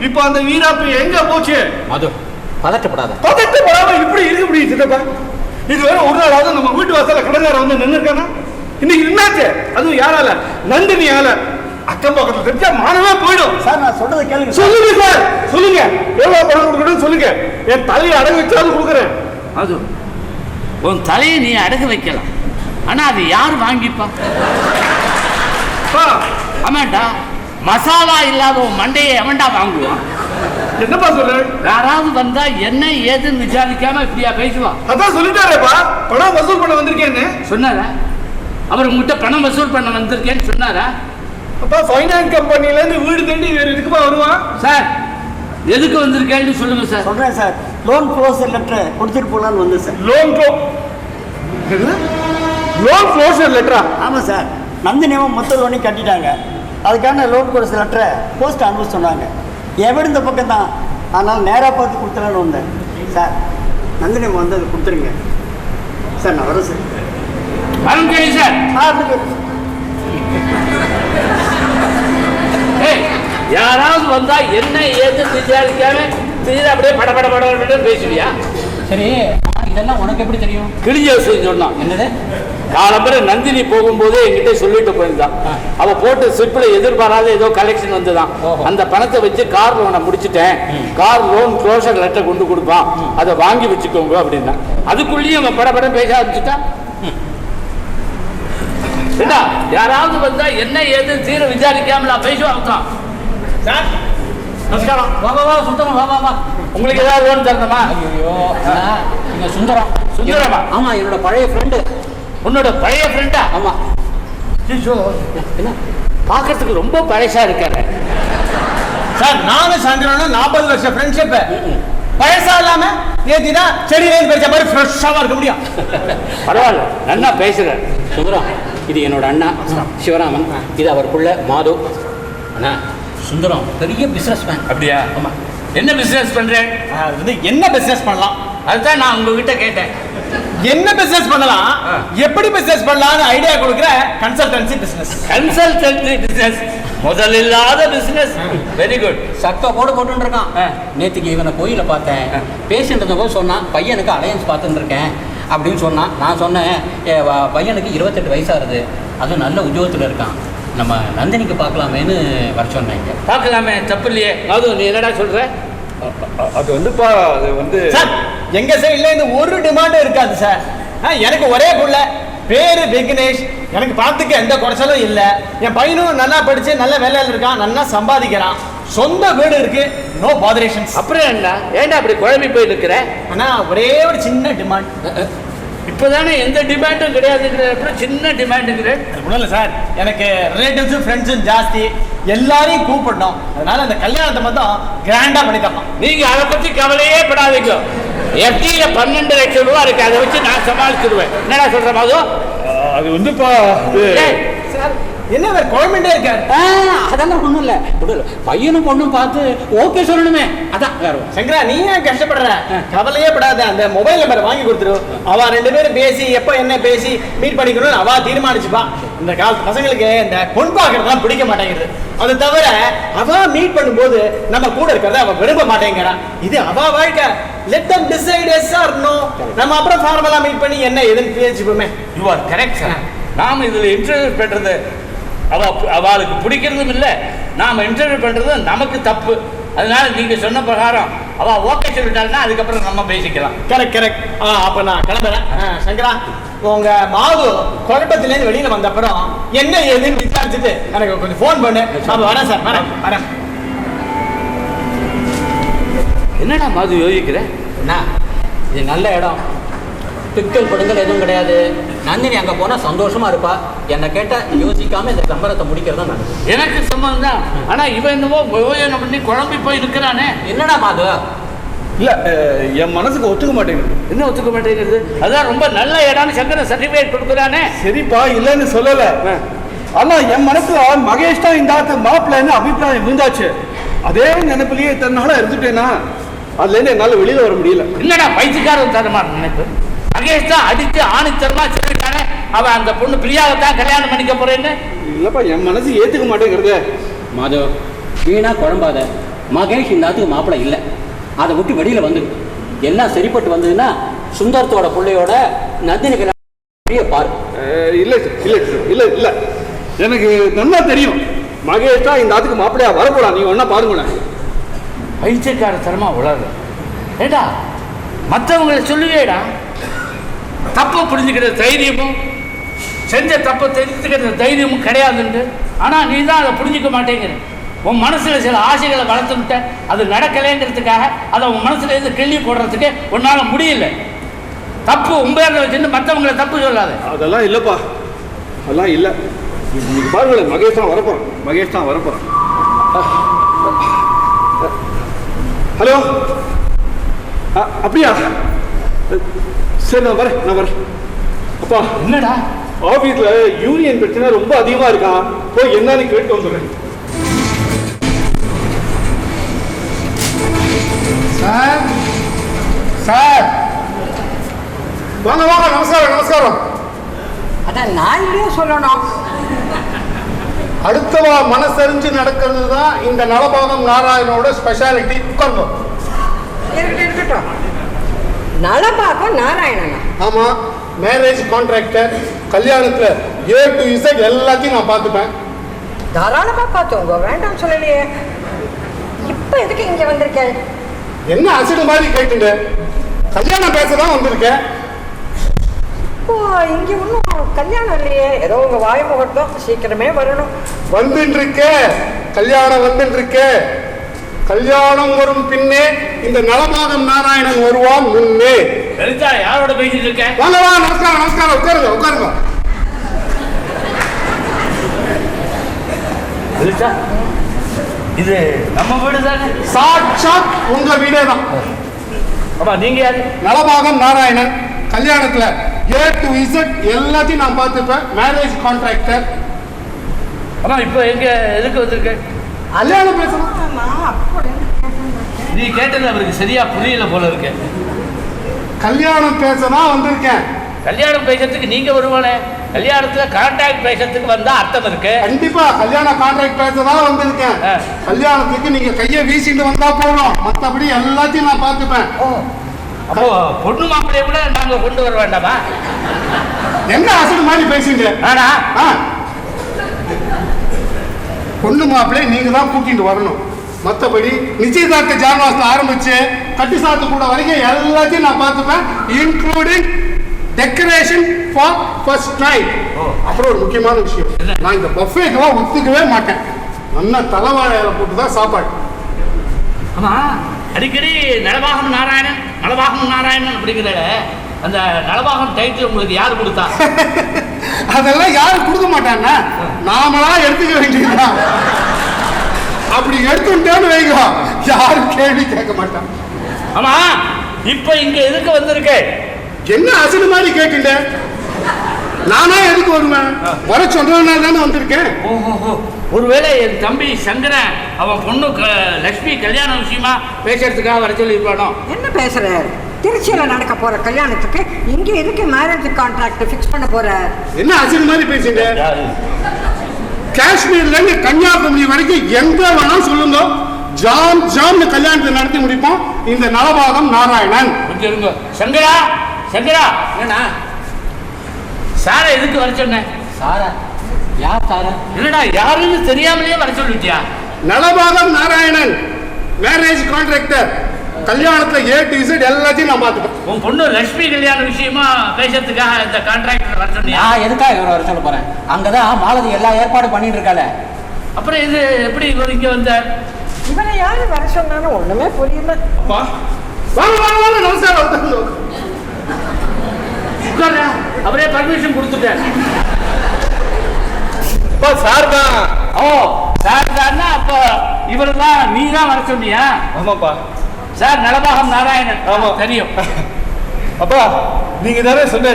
இப்போ அந்த வீராப்பு எங்க போச்சு? மது, பதட்டப்படாத. பதட்டப்படாம இப்படி இருக்க முடியும் சித்தப்பா? இதுவரை ஒரு நாளாவது நம்ம வீட்டு வாசல்ல கடைக்காரன் வந்து நின்று இருக்கானா? இன்னைக்கு என்னாச்சு? அதுவும் யாரால? நந்தினியால. அக்கம் பக்கத்துல தெரிஞ்சா மானமே போயிடும். சார், நான் சொல்றதை கேளுங்க. சொல்லுங்க சார், சொல்லுங்க. எவ்வளவு பணம் கொடுக்கணும் சொல்லுங்க. என் தலையை அடகு வச்சாலும் கொடுக்குறேன். அது உன் தலையை நீ அடகு வைக்கலாம், ஆனா அது யார் வாங்கிப்பா? ஆமாண்டா, மசாலா இல்லாத உன் மண்டையை எவன்டா வாங்குவான்? என்னப்பா சொல்ற? யாராவது வந்தா என்ன ஏதுன்னு விசாரிக்காம இப்படியா பேசுவான்? அதான் சொல்லிட்டாரேப்பா, பணம் வசூல் பண்ண வந்திருக்கேன்னு சொன்னாரா? அவர் உங்ககிட்ட பணம் வசூல் பண்ண வந்திருக்கேன்னு சொன்னாரா? அப்பா, ஃபைனான்ஸ் கம்பெனில இருந்து வீடு தேடி வேற எதுக்குப்பா வருவான்? சார், எதுக்கு வந்திருக்கேன்னு சொல்லுங்க சார். சொல்றேன் சார். லோன் க்ளோசர் லெட்டர் கொடுத்துட்டு போலான்னு வந்து சார். Loan closer லெட்டரா? ஆமாம் சார். நந்தினி அம்மா மொத்த லோனையும் கட்டிட்டாங்க. அதுக்கான லோன் க்ளோசர் லெட்டரை போஸ்ட் அனுப்ப சொன்னாங்க. என் வீடு இந்த பக்கம் தான், அதனால் நேராக பார்த்து கொடுத்துலான்னு வந்தேன் சார். நந்தினி அம்மா வந்து அதை கொடுத்துருங்க சார். நான் வரேன் சார். அருண்கேவி சார். யாராவது வந்தா என்ன ஏது விசாரிக்காம அப்படியே பட பட பட பேசுவியா? சரி, இதெல்லாம் உனக்கு எப்படி தெரியும்? கிழிஞ்ச சொன்னான். என்னது? காலம்பரை நந்தினி போகும்போது என்கிட்ட சொல்லிட்டு போயிருந்தான். அவ போட்டு ஸ்லிப்ல எதிர்பாராத ஏதோ கலெக்ஷன் வந்துதான். அந்த பணத்தை வச்சு கார் லோனை முடிச்சுட்டேன், கார் லோன் க்ளோசர் லெட்டர் கொண்டு கொடுப்பான், அதை வாங்கி வச்சுக்கோங்க அப்படின்னா. அதுக்குள்ளேயும் அவன் படப்படம் பேச ஆரம்பிச்சுட்டா. ஏண்டா யாராவது வந்தா என்ன ஏது தீர விசாரிக்காமலா பேசுவாங்க. சார் நமஸ்காரம். வா வா வா சுந்தரம், வா வா வா. உங்களுக்கு ஏதாவது லோன் தரணுமா? ஐயோ நீங்க சுந்தரம். சுந்தரமா? ஆமா, என்னோட பழைய ஃப்ரெண்டு. உன்னோட பழைய ஃப்ரெண்டா? ஆமா. என்ன பார்க்கறதுக்கு ரொம்ப பழசா இருக்காரு. சார் நானும் சந்திரனும் 40 வருஷம் ஃப்ரெண்ட்ஷிப். பழசா இல்லாம நேத்தி தான் செடியிலேருந்து பறிச்ச மாதிரி ஃப்ரெஷ்ஷாக இருக்க முடியும். பரவாயில்ல, நல்லா பேசுறேன். சுந்தரம், இது என்னோட அண்ணா சிவராமன், இது அவர் புள்ள மாது. அண்ணா சுந்தரம் பெரிய பிசினஸ் மேன். அப்படியா? ஆமா. என்ன பிசினஸ் பண்றேன்? அது வந்து என்ன பிசினஸ் பண்ணலாம், அதுதான் நான் உங்ககிட்ட கேட்டேன். என்ன பிசினஸ் பண்ணலாம், எப்படி பிசினஸ் பண்ணலாம்னு ஐடியா கொடுக்குற கன்சல்டன்சி பிசினஸ். கன்சல்டன்சி பிசினஸ், முதல் இல்லாத பிசினஸ். Very good. சக்க போட்டு இருக்கான். நேற்றுக்கு இவனை கோயில பார்த்தேன். பேசிட்டு இருந்தபோது சொன்னான், பையனுக்கு அலையன்ஸ் பார்த்துட்டு இருக்கேன் அப்படின்னு சொன்னான். நான் சொன்னேன், பையனுக்கு 28 வயசாகுது, அதுவும் நல்ல உத்தியோகத்தில் இருக்கான், நம்ம நந்தினிக்கு பார்க்கலாமேன்னு வர சொன்னேன். பார்க்கலாமே, தப்பு இல்லையே. அது நீ என்னடா சொல்ற? அது வந்துப்பா, அது வந்து சார் எங்க சைடுல இந்த ஒரு டிமாண்டும் இருக்காது சார். எனக்கு ஒரே புள்ள, பேரு விக்னேஷ். எனக்கு பார்த்துக்க எந்த குறைச்சலும் இல்லை. என் பையனும் நல்லா படிச்சு நல்ல வேலையில் இருக்கான், நல்லா சம்பாதிக்கிறான், சொந்த வீடு இருக்கு, நோ பாதரேஷன்ஸ். அப்புறம் என்ன, ஏன்டா அப்படி குழம்பி போய் நிற்கிற? ஆனா ஒரே ஒரு சின்ன டிமாண்ட். இப்போதானே எந்த டிமாண்டும் கிடையாதுங்கிற, அப்புறம் சின்ன டிமாண்டுங்கிற. ஒன்றும் இல்லை சார், எனக்கு ரிலேட்டிவ்ஸும் ஃப்ரெண்ட்ஸும் ஜாஸ்தி, எல்லாரையும் கூப்பிடணும். அதனால அந்த கல்யாணத்தை மட்டும் கிராண்டா பண்ணி தரணும். நீங்க அதை பத்தி கவலையே படாதீங்க. FDல 12 லட்சம் ரூபா இருக்கு, அதை வச்சு நான் சமாளிச்சிருவேன். என்னடா சொல்ற மாதிரி? அது வந்துப்பா, சார் என்ன வேற குழம்புட்டே இருக்காரு. அதெல்லாம் ஒன்றும் இல்லை, பையனும் பொண்ணும் பார்த்து ஓகே சொல்லணுமே, அதான் வேற. சங்கரா நீ ஏன் கஷ்டப்படுற? கவலையே படாத, அந்த மொபைல் நம்பர் வாங்கி கொடுத்துரு. அவ 2 பேரும் பேசி எப்போ என்ன பேசி மீட் பண்ணிக்கணும்னு அவ தீர்மானிச்சுப்பா. இந்த காலத்து பசங்களுக்கு இந்த பொன் பார்க்கறதுலாம் பிடிக்க மாட்டேங்குது. அது தவிர அவ மீட் பண்ணும்போது நம்ம கூட இருக்கிறத அவ விரும்ப மாட்டேங்கிறா. இது அவ வாழ்க்கை. Let them decide yes or no. நம்ம அப்புறம் ஃபார்மலா மீட் பண்ணி என்ன ஏதுன்னு பேசிப்போமே. You are correct sir. நாம இதுல இன்டர்வியூ பண்றது அவளுக்கு பிடிக்கிறதும் இல்லை, நாம இன்டர்வியூ பண்றது நமக்கு தப்பு. அதனால நீங்க சொன்ன பிரகாரம் அவ ஓகே சொல்லிட்டாள்னா அதுக்கப்புறம் நம்ம பேசிக்கலாம். Correct correct. அப்ப நான் கிளம்புறேன். சங்கரா, உங்க மாவு குழப்பத்திலேருந்து வெளியில வந்த அப்புறம் என்ன ஏதுன்னு விசாரிச்சுட்டு எனக்கு கொஞ்சம் ஃபோன் பண்ணு. நான் வரேன் சார், வரேன். என்னடா மாது யோசிக்கிற? என்ன இது நல்ல இடம், பிக்கல் படுங்கள் எதுவும் கிடையாது. நந்தினி அங்கே போனால் சந்தோஷமா இருப்பா. என்னை கேட்டால் யோசிக்காம இந்த சம்பரத்தை முடிக்கிறது தான் நல்லது. எனக்கு சம்பந்தம் தான். ஆனால் இவன் என்னவோ யோஜனை பண்ணி குழம்பி போய் இருக்கிறானே. என்னடா மாது? இல்ல என் மனசுக்கு ஒத்துக்க மாட்டேங்குது. என்ன ஒத்துக்க மாட்டேங்கிறது? அதான் ரொம்ப நல்ல இடம்னு சங்கர சர்டிஃபிகேட் கொடுக்குறானே. சரிப்பா, இல்லைன்னு சொல்லல. ஆனா என் மனசுல மகேஷ் தான் இந்த ஆத்து மாப்பிள்ளைன்னு அபிப்பிராயம் இருந்தாச்சு. அதே நினைப்பிலேயே தன்னால இருந்துட்டேன்னா அதுல இருந்து என்னால வெளியில வர முடியல. இல்லடா பைத்தியக்காரன் தரமா நினைப்பு. மகேஷ் தான் அடித்து ஆணித்தரமா சொல்லிட்டானே, அவன் அந்த பொண்ணு பிரியாவைத்தான் கல்யாணம் பண்ணிக்க போறேன்னு. இல்லப்பா, என் மனசு ஏத்துக்க மாட்டேங்கிறது. மாது வீணா குழம்பாத. மகேஷ் இந்த ஆத்துக்கு மாப்பிள்ளை இல்லை, அதை விட்டு வெளியில வந்து எல்லாம் சரிப்பட்டு வந்ததுன்னா சுந்தரத்தோட பிள்ளையோட நந்தினி கல்யாணம் பாரு. இல்ல இல்ல இல்ல இல்ல, எனக்கு நல்லா தெரியும் மகேஷ் தான் இந்த ஆத்துக்கு மாப்பிள்ளையா வரப்போறா. நீங்க ஒன்னா பாருங்களேன். பைத்தியக்கார தரமா உலக. ஏடா மற்றவங்களை சொல்லுவேடா, தப்பை புரிஞ்சுக்கிற தைரியமும் செஞ்ச தப்பை தெரிஞ்சுக்கிற தைரியமும் கிடையாதுன்னு. ஆனால் நீ தான் அதை புரிஞ்சிக்க மாட்டேங்கிற. உன் மனசில் சில ஆசைகளை வளர்த்துக்கிட்ட, அது நடக்கலைங்கிறதுக்காக அதை உன் மனசுல இருந்து கிள்ளி போடுறதுக்கு உன்னால் முடியல. தப்பு உண்மையாக வச்சுட்டு மற்றவங்களை தப்பு சொல்லாத. அதெல்லாம் இல்லப்பா, அதெல்லாம் இல்லை. இன்னைக்கு பாருங்களேன், மகேஷ் தான் வரப்போறான். மகேஷ் தான் வரப்போறான். ஹலோ, அப்படியா? சரி, நான் வரேன். அப்பா, என்னடா ஆபீஸ்ல யூனியன் பிரச்சனை ரொம்ப அதிகமா இருக்கான், போய் என்னன்னு கேட்டு வந்துடுறேன். சார் வாங்க. நமஸ்காரம். அதான் நான் இல்லையே சொல்லணும். அடுத்தவா மனசறிஞ்சு நடக்கிறது தான் இந்த நலபாகம் நாராயணோட ஸ்பெஷாலிட்டி. உட்கார்ந்தோம். இருக்கட்டும். நலபாகம் நாராயணனா? ஆமா, மேரேஜ் கான்ட்ராக்டர். கல்யாணத்துல A to Z எல்லாத்தையும் நான் பார்த்துப்பேன். தாராளமா பார்த்தோங்க, வேண்டாம் சொல்லலையே. இப்ப எதுக்கு இங்க வந்திருக்கேன்? என்ன அசிடு மாதிரி கேட்டுங்க? கல்யாணம் பேசதான் வந்திருக்கேன். அப்போ இங்கே ஒன்றும் கல்யாணம் இல்லையே, ஏதோ உங்கள் வாய் முகட்டும் சீக்கிரமே வரணும். வந்துட்டு இருக்க கல்யாணம், வந்துட்டு இருக்க கல்யாணம் வரும் பின்னே இந்த நலபாகம் நாராயணன் வருவான் முன்னே. லலிதா யாரோட பேசிட்டு இருக்க? வாங்க வா, நமஸ்காரம் நமஸ்காரம், உட்காருங்க உட்காருங்க. லலிதா இது நம்ம வீடு தானே? சாட்சாத் உங்க வீடே தான். ஆமா, நீங்க யாரு? நலபாகம் நாராயணன். கல்யாணத்துல A to Z எல்லாத்தையும் நான் பார்த்துப்பேன். Marriage contractor. ஆமா, இப்போ எங்க எதுக்கு வந்திருக்க? கல்யாணம் பேசணும். நான் அப்படி நீ கேட்டது அவருக்கு சரியா புரியல போல இருக்கு. கல்யாணம் பேசதான் வந்திருக்கேன். கல்யாணம் பேசுறதுக்கு நீங்க வருவானே, கல்யாணத்துல கான்ட்ராக்ட் பேசுறதுக்கு வந்தா அர்த்தம் இருக்கு. கண்டிப்பா கல்யாண கான்ட்ராக்ட் பேசதான் வந்திருக்கேன். கல்யாணத்துக்கு நீங்க கையை வீசிட்டு வந்தா போதும், மத்தபடி எல்லாத்தையும் நான் பார்த்துப்பேன். அப்போ பொண்ணு மாப்பிள்ளைய கூட நாங்க கொண்டு வர வேண்டாமா? எங்க அசடு மாதிரி பேசுங்க. ஆனா பொண்ணு மாப்பிள்ளை நீங்க தான் கூட்டிட்டு வரணும். மற்றபடி நிச்சயதார்த்த ஜான்வாசம் ஆரம்பிச்சு கட்டி சாத்து கூட வரைக்கும் எல்லாத்தையும் நான் பார்த்துப்பேன், including decoration for first night. அப்புறம் ஒரு முக்கியமான விஷயம், நான் இந்த பஃபேக்கெல்லாம் ஒத்துக்கவே மாட்டேன். நல்லா தலைவாழையில போட்டு தான் சாப்பாடு. ஆமா, அடிக்கடி நலபாகம் நாராயணன் நலபாகம் நாராயணன் அப்படிங்கிற அந்த நலபாகம் டைட்டில் உங்களுக்கு யாரு கொடுத்தா? அதெல்லாம் யாரும் கொடுக்க மாட்டாங்க, நாமளா எடுத்துக்க வேண்டியதுதான். அப்படி எடுத்துட்டேன்னு வைங்க, யாரும் கேள்வி கேட்க மாட்டாங்க. ஆமா, இப்ப இங்க எதுக்கு வந்திருக்க? என்ன அசடு மாதிரி கேட்டுட்ட? நானா எதுக்கு வருவேன்? வர சொல்றதுனால தானே வந்திருக்கேன். ஓஹோ, ஒருவேளை என் தம்பி சங்கரன் அவன் பொண்ணு லட்சுமி கல்யாண விஷயமா பேசுறதுக்காக வர சொல்லியிருப்பானோ? என்ன பேசுறாரு? திருச்சியில நடக்க போற கல்யாணத்துக்கு இங்க எதுக்கு மேரேஜ் கான்ட்ராக்ட் ஃபிக்ஸ் பண்ண போற? என்ன அசடு மாதிரி பேசுங்க? காஷ்மீர்ல இருந்து கன்னியாகுமரி வரைக்கும் எங்க வேணா சொல்லுங்க, ஜாம் ஜாம்னு கல்யாணத்தை நடத்தி முடிப்போம். இந்த நலபாகம் நாராயணன். கொஞ்சம் இருங்க. சங்கரா சங்கரா, என்னடா சார எதுக்கு வர சொன்ன? சாரா? யார் சாரா? என்னடா யாருன்னு தெரியாமலே வர சொல்லிட்டியா? Nalabagam Narayanan marriage contractor. கல்யாணத்துல A to Z எல்லாத்தையும் நான் பார்த்துப்பேன். உன் பொண்ணு லட்சுமி கல்யாண விஷயமா பேசுறதுக்காக இந்த கான்ட்ராக்டர் வர சொன்னியா? நான் எதுக்காக இவரை வர சொல்ல போறேன்? அங்கதான் மாலதி எல்லா ஏற்பாடும் பண்ணிட்டு இருக்காள. அப்புறம் இது எப்படி இவர் இங்க வந்தார்? இவனை யாரு வர சொன்னாலும் ஒண்ணுமே புரியல. அப்பா வாங்க வாங்க வாங்க, நமஸ்காரம். உட்கார்றா, அவரே பர்மிஷன் கொடுத்துட்டார். சார் தான். ஓ, சார் தான்னா அப்ப இவரெல்லாம் நீ தான் வர சொன்னியா? ஆமாப்பா. சார் நலபாகம் நாராயணன். ஆமா தெரியும். அப்பா நீங்க தானே சொன்ன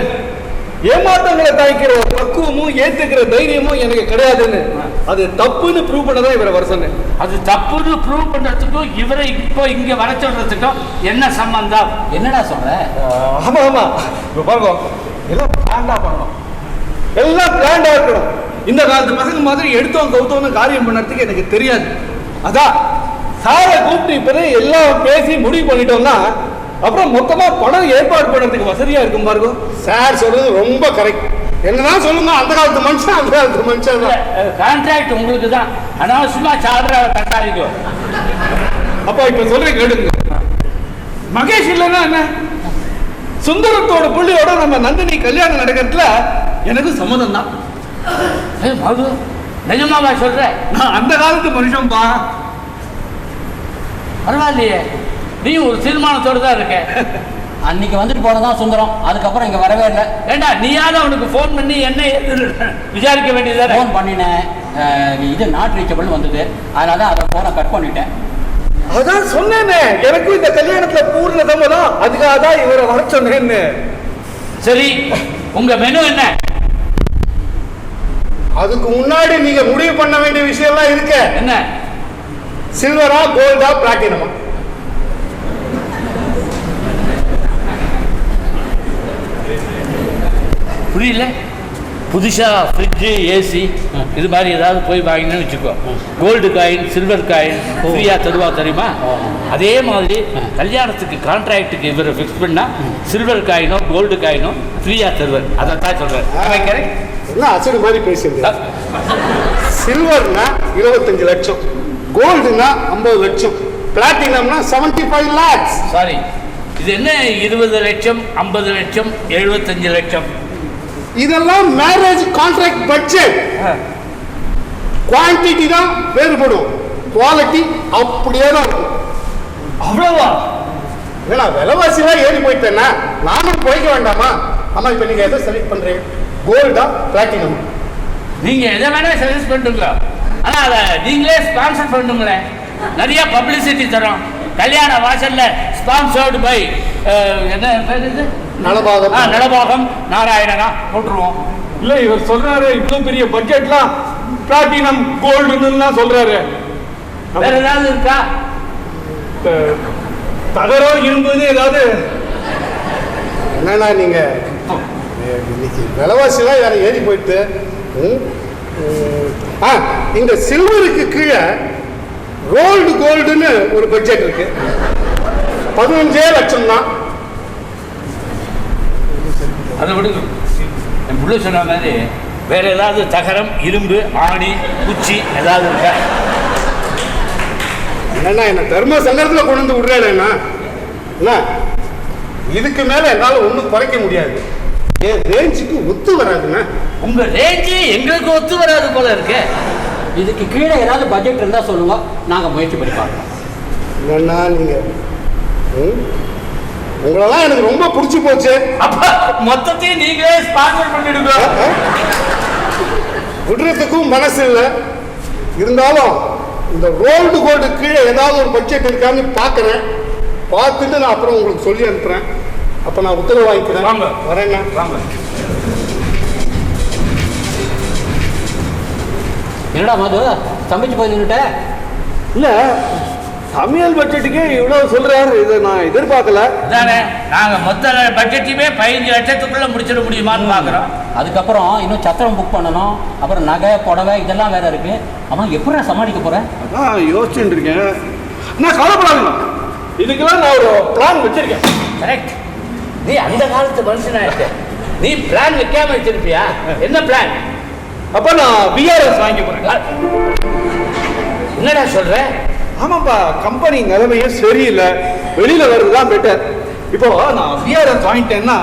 ஏமாற்றங்களை தாய்க்கிற ஒரு பக்குவமும் ஏத்துக்கிற தைரியமும் எனக்கு கிடையாதுன்னு, அது தப்புன்னு ப்ரூவ் பண்ணதான் இவரை வர சொன்னேன். அது தப்புன்னு ப்ரூவ் பண்றதுக்கும் இவரை இப்போ இங்க வர சொல்றதுக்கும் என்ன சம்பந்தம்? என்னடா சொல்ற? ஆமா ஆமா, இப்ப பாருங்க, எல்லாம் பிளான்டா பண்ணணும், எல்லாம் பிளான்டா இருக்கணும். இந்த காலத்து பசங்க மாதிரி எடுத்தோம் கவுத்தோன்னு காரியம் பண்ணறதுக்கு எனக்கு தெரியாது. அதான் சாரை கூப்பிட்டு இப்பதான் எல்லாம் பேசி முடிவு பண்ணிட்டோம்னா அப்புறம் மொத்தமா பணம் ஏற்பாடு பண்ணுறதுக்கு வசதியா இருக்கும் பாருங்க. சார் சொல்றது ரொம்ப கரெக்ட். என்னதான் சொல்லுங்க, அந்த காலத்து மனுஷன் அந்த காலத்து மனுஷன் தான். கான்ட்ராக்ட் உங்களுக்கு தான், அனாவசியமா சார்ஜ் கட்டாயிக்கும். அப்பா இப்ப சொல்றேன் கேளுங்க. மகேஷ் இல்லைன்னா என்ன, சுந்தரத்தோட புள்ளியோட நம்ம நந்தினி கல்யாணம் நடக்கிறதுல எனக்கு சம்மதம் தான். மது நிஜமாவா சொல்ற? நான் அந்த காலத்து மனுஷன்பா. பரவாயில்லையே, நீ ஒரு தீர்மானத்தோடு தான் இருக்க. அன்னைக்கு வந்துட்டு போனதான் சுந்தரம், அதுக்கப்புறம் இங்க வரவே இல்லை. ஏண்டா நீயாவது அவனுக்கு ஃபோன் பண்ணி என்ன விசாரிக்க வேண்டியது? ஃபோன் பண்ணினேன், இது நாட் ரீச்சபிள் வந்தது, அதனால தான் அதை ஃபோனை கட் பண்ணிட்டேன். அதான் சொன்னேனே, எனக்கும் இந்த கல்யாணத்துல பூர்ண சம்மதம், அதுக்காக தான் இவரை வர சொன்னேன்னு. சரி, உங்க மெனு என்ன? அதுக்கு முன்னாடி நீங்க முடிவு பண்ண வேண்டிய விஷயம் எல்லாம் இருக்கு. என்ன? சில்வரா, கோல்டா, பிளாட்டினமா? புரியல. புதுசா ஃப்ரிட்ஜு, ஏசி இது மாதிரி ஏதாவது போய் வாங்கினு வச்சுக்கோ, கோல்டு காயின் சில்வர் காயின் ஃப்ரீயா தருவா, தெரியுமா? அதே மாதிரி கல்யாணத்துக்கு கான்ட்ராக்டுக்கு இவரை ஃபிக்ஸ் பண்ணா சில்வர் காயினோ கோல்டு காயினோ ஃப்ரீயா தருவார். அதை தான் சொல்றேன். என்ன அசடு மாதிரி பேசுங்க. சில்வர்னா 25 லட்சம், கோல்டுனா 50 லட்சம், பிளாட்டினம்னா 75 lakhs. சாரி, இது என்ன 20 லட்சம் 50 லட்சம் 75 லட்சம்? இதெல்லாம் மேரேஜ் கான்ட்ராக்ட் பட்ஜெட். குவான்டிட்டி தான் வேறுபடும், குவாலிட்டி அப்படியே தான் இருக்கும். அவ்வளவா? ஏன்னா விலைவாசிலாம் ஏறி போயிட்டேன்னா நானும் போய்க்க வேண்டாமா? ஆமா, இப்போ நீங்க எதை செலக்ட் பண்றீங்க? கோல்டா பிளாட்டினம்? நீங்க எதை வேணா சஜஸ்ட் பண்ணுங்க, ஆனா அதை நீங்களே ஸ்பான்சர் பண்ணுங்களேன். நிறைய பப்ளிசிட்டி தரோம். கல்யாண வாசல்ல ஸ்பான்சர்டு பை என்ன பேர் இது? நலபாகம். நலபாகம் நாராயணனா போட்டுருவோம். இல்ல இவர் சொல்றாரு இவ்வளவு பெரிய பட்ஜெட்லாம் பிளாட்டினம் கோல்டுன்னு சொல்றாரு. வேற ஏதாவது இருக்கா? தகரம் இரும்புன்னு ஏதாவது? என்னன்னா நீங்க இன்னைக்கு விலைவாசிலாம் வேற ஏறி போயிட்டு இந்த சில்வருக்கு கீழே கோல்டுன்னு ஒரு பட்ஜெட் இருக்கு. 15 லட்சம் தான். அதை விடுங்க. என் புள்ள சொன்ன மாதிரி வேற ஏதாவது தகரம், இரும்பு, ஆணி, குச்சி ஏதாவது இருக்கா? என்னன்னா என்ன தர்ம சங்கரத்தில் கொண்டு வந்து விடுறேன்னா என்ன, இதுக்கு மேல என்னால ஒன்றும் குறைக்க முடியாது. என் ரேஞ்சுக்கு ஒத்து வராதுண்ணா. உங்க ரேஞ்சு எங்களுக்கு ஒத்து வராது போல இருக்கு. இதுக்கு கீழே ஏதாவது பட்ஜெட் இருந்தால் சொல்லுங்க, நாங்கள் முயற்சி பண்ணி பார்க்கலாம். என்னன்னா நீங்க உங்களெல்லாம் எனக்கு ரொம்ப பிடிச்சி போச்சு. அப்ப மொத்தத்தையும் நீங்களே ஸ்பான்சர் பண்ணிடுங்க. விடுறதுக்கும் மனசு இல்லை. இருந்தாலும் இந்த கோல்டு கீழே ஏதாவது ஒரு பட்ஜெட் இருக்கான்னு பார்க்குறேன். பார்த்துட்டு நான் அப்புறம் உங்களுக்கு சொல்லி அனுப்புறேன். அப்போ நான் உத்தரவு வாங்கிக்கிறேன். வாங்க. வரேங்க. வாங்க. என்னடா மது சமைச்சு போய் நின்றுட்ட? இல்ல சமையல் பட்ஜெட்டுக்கே இவ்வளவு சொல்றாரு, இதை நான் எதிர்பார்க்கல. அதானே நாங்க மொத்த பட்ஜெட்டையுமே 15 லட்சத்துக்குள்ள முடிச்சிட முடியுமான்னு பாக்குறோம். அதுக்கப்புறம் இன்னும் சத்திரம் புக் பண்ணணும், அப்புறம் நகை புடவை இதெல்லாம் வேற இருக்கு. அவன் எப்படி சமாளிக்க போறேன்? அதான் யோசிச்சுட்டு இருக்கேன். நான் கவலைப்படாதுங்க, இதுக்கெல்லாம் நான் ஒரு பிளான் வச்சிருக்கேன். கரெக்ட். நீ அந்த காலத்து மனுஷனாயிட்ட. நீ பிளான் வைக்காம வச்சிருப்பியா? என்ன பிளான்? அப்ப நான் விஆர்எஸ் வாங்கி போறேன். என்னடா சொல்ற? ஆமாப்பா, கம்பெனி நிலைமையே சரியில்லை, வெளியில வருதுதான் பெட்டர். இப்போ நான் விஆர்எஸ் வாங்கிட்டேன்னா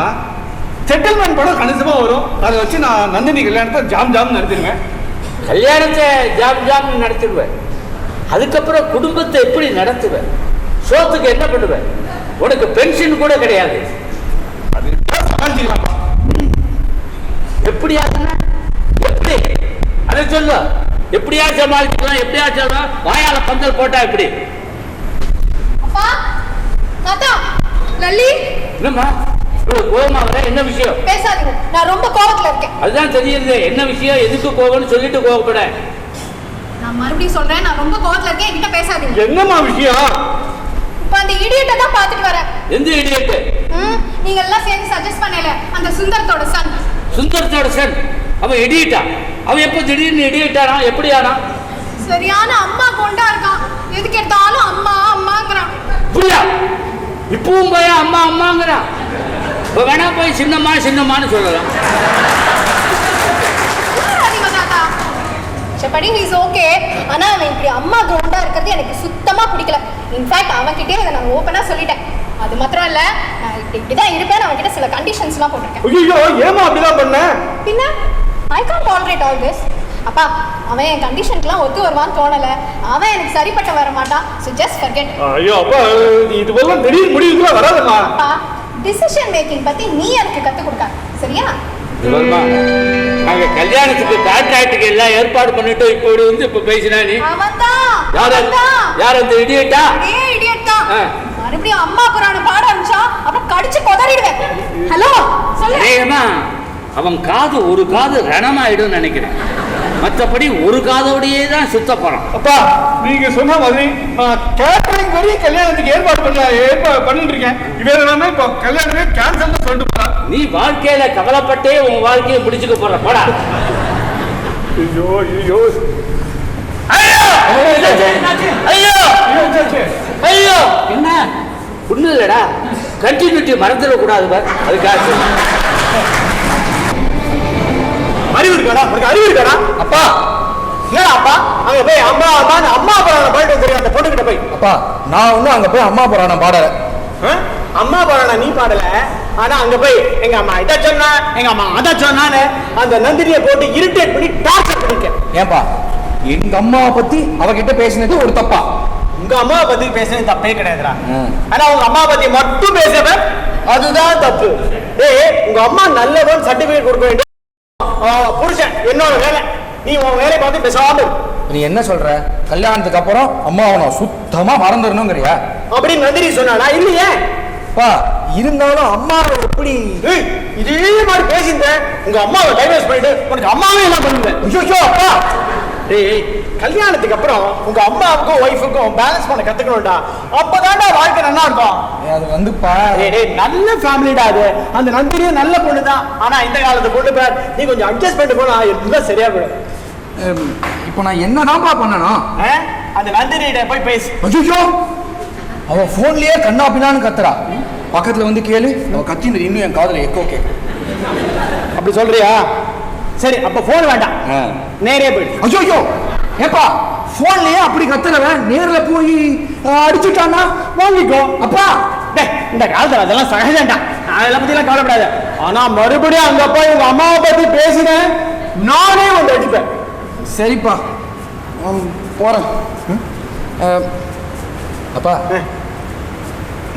செட்டில்மெண்ட் படம் கணிசமா வரும். அதை வச்சு நான் நந்தினி கல்யாணத்தை ஜாம் நடத்திடுவேன். கல்யாணத்தை ஜாம் நடத்திடுவேன். அதுக்கப்புறம் குடும்பத்தை எப்படி நடத்துவேன்? சோத்துக்கு என்ன பண்ணுவேன்? உனக்கு பென்ஷன் கூட கிடையாது. அது சமாளிச்சுக்கலாமா? எப்படியா எப்படி அதை சொல்ல? எப்படியா சமாளிச்சுக்கலாம்? எப்படியா சொல்லலாம்? வாயால பந்தல் போட்டா எப்படி? அப்பா, தாத்தா, லல்லி, என்னம்மா கோவமா வர? என்ன விஷயம்? பேசாதீங்க, நான் ரொம்ப கோவத்துல இருக்கேன். அதுதான் தெரியுது. என்ன விஷயம்? எதுக்கு கோவம்னு சொல்லிட்டு கோவப்பட. நான் மறுபடியும் சொல்றேன், நான் ரொம்ப கோவத்துல இருக்கேன், என்கிட்ட பேசாதீங்க. என்னம்மா விஷயம்? இப்ப அந்த இடியட்டை தான் பாத்துட்டு வரேன். எந்த இடியட்டு? நீங்க எல்லாம் சேர்ந்து சஜஸ்ட் பண்ணல, அந்த சுந்தரத்தோட சன். சுந்தரத்தோட சன்? அவன் இடியட்டா? அவன் எப்ப திடீர்னு இடியட்டானா? எப்படி ஆனா? சரியான அம்மா கொண்டா இருக்கான். எதுக்கு எடுத்தாலும் அம்மா அம்மாங்கிறான். புரியா? இப்பவும் போய் அம்மா அம்மாங்கிறான். இப்ப வேணா போய் சின்னம்மான்னு சொல்லலாம். படி இஸ் ஓகே, ஆனா அவன் இப்படி அம்மா கொண்டா இருக்கிறது எனக்கு சுத்தமா பிடிக்கல. இன்ஃபேக்ட் அவன்கிட்டே அதை நான் ஓப்பனா சொல்லிட்டேன். அது மாத்திரம் இல்ல, நான் இப்படிதான் இருப்பேன். அவன் கிட்ட சில கண்டிஷன்ஸ் எல்லாம் போட்டிருக்கேன். ஐயோ, ஏமா அப்படிதான் பண்ண? பின்ன I can't tolerate all this. அப்பா, அவன் என் கண்டிஷனுக்குலாம் ஒத்து வருவான்னு தோணல. அவன் எனக்கு சரிப்பட்ட வர மாட்டான். So just forget. ஐயோ அப்பா, இதுவெல்லாம் திடீர் முடிவுக்குலாம் வராதுமா. அப்பா, டிசிஷன் மேக்கிங் பத்தி நீ எனக்கு கத்து கொடுக்க, சரியா? நாங்க கல்யாணத்துக்கு கான்ட்ராக்டுக்கு எல்லாம் ஏற்பாடு பண்ணிட்டு இப்ப பேசினா நீ யார் அந்த இடியட்டா? மறுபடியும் அம்மா புராணம் பாட ஆரம்பிச்சா அப்புறம் கடிச்சு கொதறிடுவேன். ஹலோ சொல்லு. அவன் காது ஒரு காது ரணமாயிடும் நினைக்கிறேன். மற்றபடி ஒரு காதோடையே தான் சுத்த போறான். அப்பா, நீங்க சொன்ன மாதிரி கேட்டரிங் வரையும் கல்யாணத்துக்கு ஏற்பாடு பண்ணிட்டு இருக்கேன். இவன் இப்ப கல்யாணமே கேன்சல் சொல்லிட்டு போறான். நீ வாழ்க்கையில கவலைப்பட்டே உன் வாழ்க்கையை முடிச்சுக்க போற போடா. ஐயோ ஐயோ ஐயோ ஐயோ ஐயோ, என்ன ஒண்ணு இல்லடா, கண்டினியூட்டி மறந்துடக்கூடாது பார், அதுக்காக. அறிவு இருக்காடா? அறிவு இருக்காடா? அப்பா, ஏன் அப்பா அங்க போய் அம்மா அம்மா புராணம் பாடிட்டு வந்துருக்க அந்த பொண்ணுகிட்ட போய். அப்பா, நான் ஒன்றும் அங்கே போய் அம்மா புராணம் பாடலை. அம்மா புராணம் நீ பாடல, ஆனா அங்க போய் எங்க அம்மா இதை சொன்னா எங்க அம்மா அதை சொன்னான்னு அந்த நந்தினியை போட்டு இரிட்டேட் பண்ணி டார்ச்சர் பண்ணிருக்கேன். ஏன்பா எங்க அம்மாவை பத்தி அவகிட்ட பேசினது ஒரு தப்பா? உங்க அம்மாவை பத்தி பேசுறது தப்பே கிடையாதுடா. ஆனா உங்க அம்மா பத்தி மட்டும் பேசுறவன் அதுதான் தப்பு. ஏய் உங்க அம்மா நல்லவன் சர்டிபிகேட் கொடுக்க வேண்டிய புருஷன் என்னோட வேலை. நீ உன் வேலையை பார்த்து பேசாம. நீ என்ன சொல்ற? கல்யாணத்துக்கு அப்புறம் அம்மாவை நான் சுத்தமா மறந்துடணுங்கிறியா? அப்படின்னு நந்தினி சொன்னானா? இல்லையே பா. இருந்தாலும் அம்மாவை எப்படி இதே மாதிரி பேசியிருந்தேன் உங்க அம்மாவை டைவர்ஸ் பண்ணிட்டு உனக்கு அம்மாவே எல்லாம் பண்ணுவேன். ஐயோ அப்பா. டேய் கல்யாணத்துக்கு அப்புறம் உங்க அம்மாவுக்கும் ஒய்ஃபுக்கும் பேலன்ஸ் பண்ண கத்துக்கணும்டா. அப்பதான்டா வாழ்க்கை நல்லா இருக்கும். அது வந்துப்பா டேய் நல்ல ஃபேமிலிடா அது. அந்த நந்தினியும் நல்ல பொண்ணு தான். ஆனா இந்த காலத்து பொண்ணு பேர் நீ கொஞ்சம் அட்ஜஸ்ட் பண்ணிட்டு போனா எல்லாம் சரியா போயிடும். இப்போ நான் என்னதான்ப்பா பண்ணணும்? அந்த நந்தினியிட்ட போய் பேசு. ஐயோ அவ போன்லயே கண்ணா பின்னான்னு கத்துறா. பக்கத்துல வந்து கேளு. அவ கத்தினது இன்னும் என் காதுல எக்கோ கேட்கும். அப்படி சொல்றியா? சரி அப்ப போன் வேண்டாம், நேரே போயிடு. ஐயோ ஏப்பா போன்லயே அப்படி கத்துறவன் நேர்ல போய் அடிச்சுட்டானா வாங்கிக்கோ. அப்பா இந்த காலத்துல அதெல்லாம் சகஜம்டா. அதெல்லாம் பத்தி எல்லாம் கவலைப்படாத. ஆனா மறுபடியும் அங்க போய் உங்க அம்மாவை பத்தி பேசினேன் நானே வந்து அடிப்பேன். சரிப்பா போறேன். அப்பா